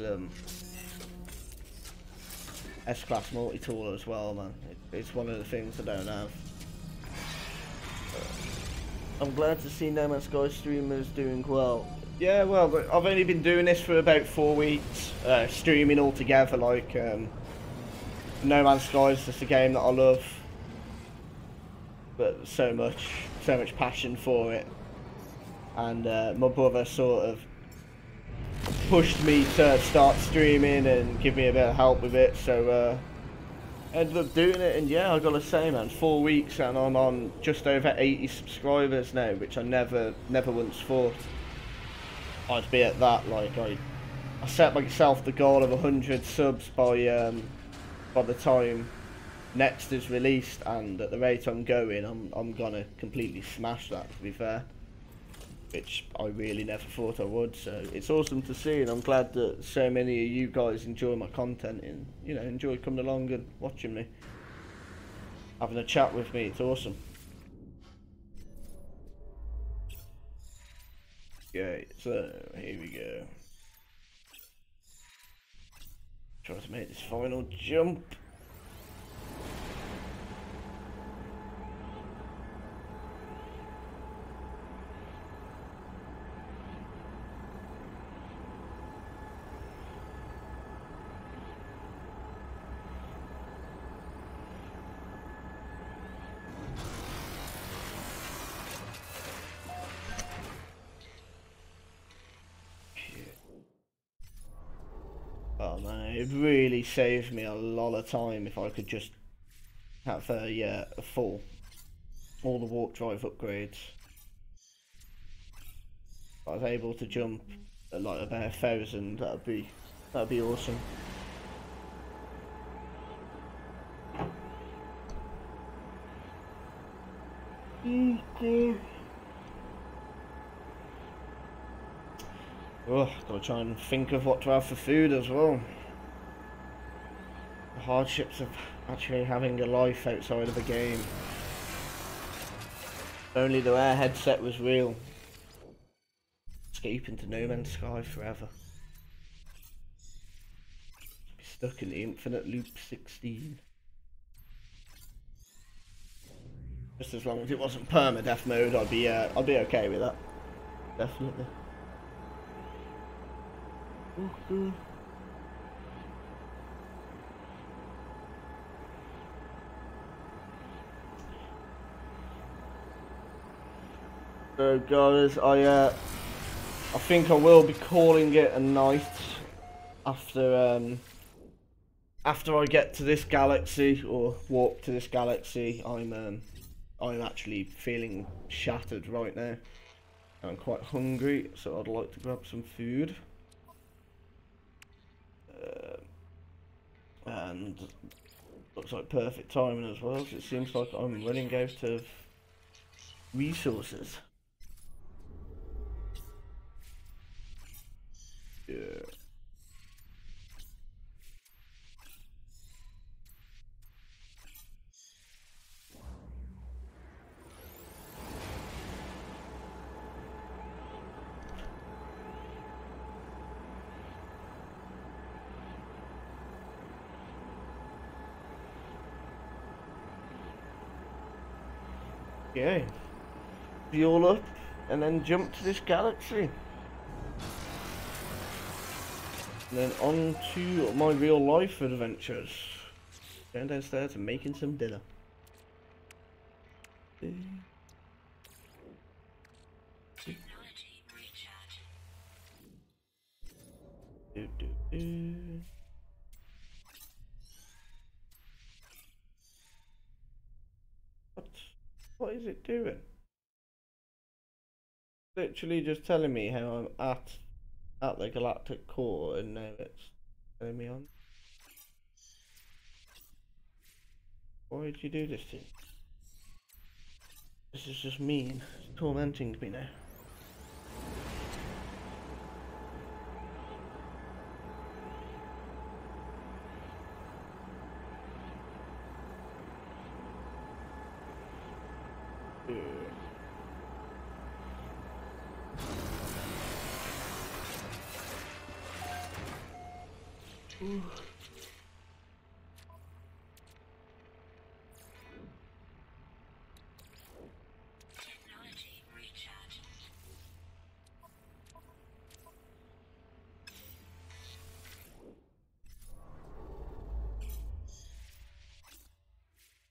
multi-tool as well, man. It's one of the things I don't have. I'm glad to see No Man's Sky streamers doing well. Yeah, well, I've only been doing this for about 4 weeks, streaming all together. Like, No Man's Sky is just a game that I love, but so much passion for it. And my brother sort of pushed me to start streaming and give me a bit of help with it, so ended up doing it. And yeah, I gotta say, man, 4 weeks and I'm on just over 80 subscribers now, which I never once thought I'd be at that. Like, I set myself the goal of 100 subs by the time next is released, and at the rate I'm going, I'm gonna completely smash that, to be fair, which I really never thought I would. So it's awesome to see, and I'm glad that so many of you guys enjoy my content and, you know, enjoy coming along and watching me, having a chat with me. It's awesome. Okay, so here we go. Try to make this final jump. Oh man, it really saved me a lot of time if I could just have a full, all the warp drive upgrades. If I was able to jump at like about 1,000, that'd be awesome. Oh, gotta try and think of what to have for food as well. The hardships of actually having a life outside of a game. If only the Air headset was real. Escape into No Man's Sky forever. Be stuck in the infinite loop 16. Just as long as it wasn't permadeath mode, I'd be okay with that. Definitely. So guys, I think I will be calling it a night after after I get to this galaxy or warp to this galaxy. I'm actually feeling shattered right now. I'm quite hungry, so I'd like to grab some food. And looks like perfect timing as well, so it seems like I'm running out of resources. Yeah. Okay. Fuel up and then jump to this galaxy. And then on to my real life adventures. Going downstairs and making some dinner. Technology recharge. Do, do, do. What is it doing? Literally just telling me how I'm at the galactic core, and now it's telling me on. Why did you do this to me? This is just mean. It's tormenting me now. Ooh. Technology recharge.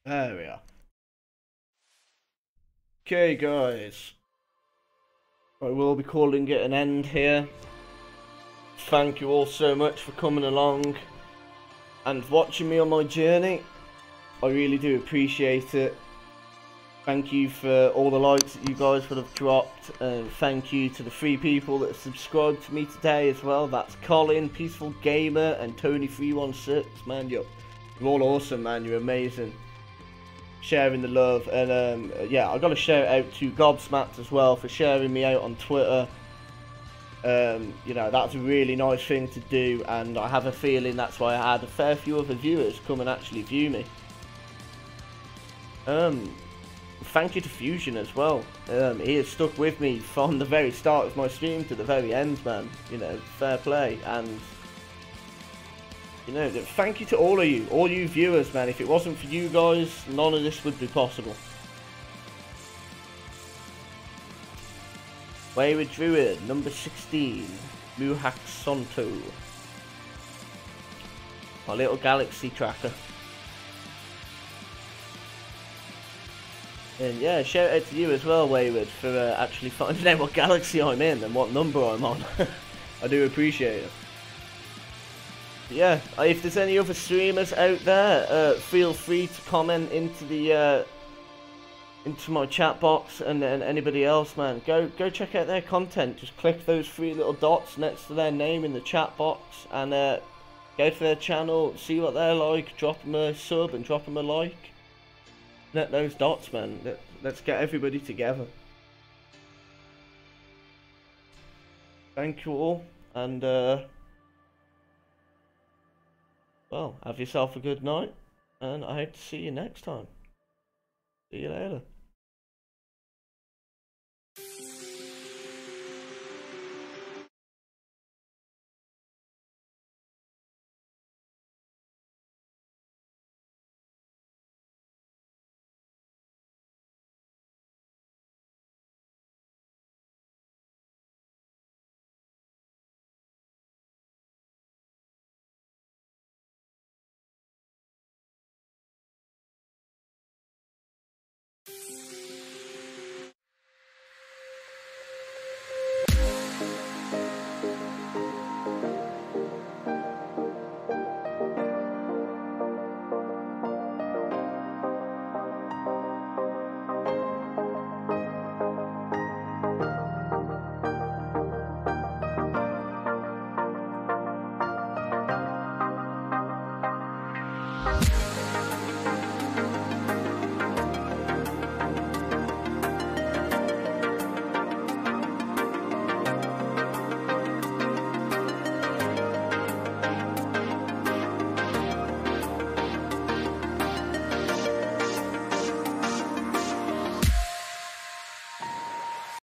There we are. Okay, guys. I will be calling it an end here. Thank you all so much for coming along and watching me on my journey. I really do appreciate it. Thank you for all the likes that you guys would have dropped, and thank you to the 3 people that have subscribed to me today as well. That's Colin, Peaceful Gamer, and Tony316. Man, you're all awesome, man. You're amazing. Sharing the love, and yeah, I got a shout out to Gobsmacked as well for sharing me out on Twitter. You know, that's a really nice thing to do, and I have a feeling that's why I had a fair few other viewers come and actually view me. Thank you to Fusion as well. He has stuck with me from the very start of my stream to the very end, man. You know, fair play. And you know, thank you to all you viewers, man. If it wasn't for you guys, none of this would be possible. Wayward Druid, number 16, Muhak Sonto. My little galaxy tracker. And yeah, shout out to you as well, Wayward, for actually finding out what galaxy I'm in and what number I'm on. I do appreciate it. But yeah, if there's any other streamers out there, feel free to comment into the into my chat box, and anybody else, man, go check out their content. Just click those 3 little dots next to their name in the chat box, and go to their channel, see what they're like, drop them a sub and drop them a like. Net those dots, man. Let's get everybody together. Thank you all, and well, have yourself a good night, and I hope to see you next time. See you later.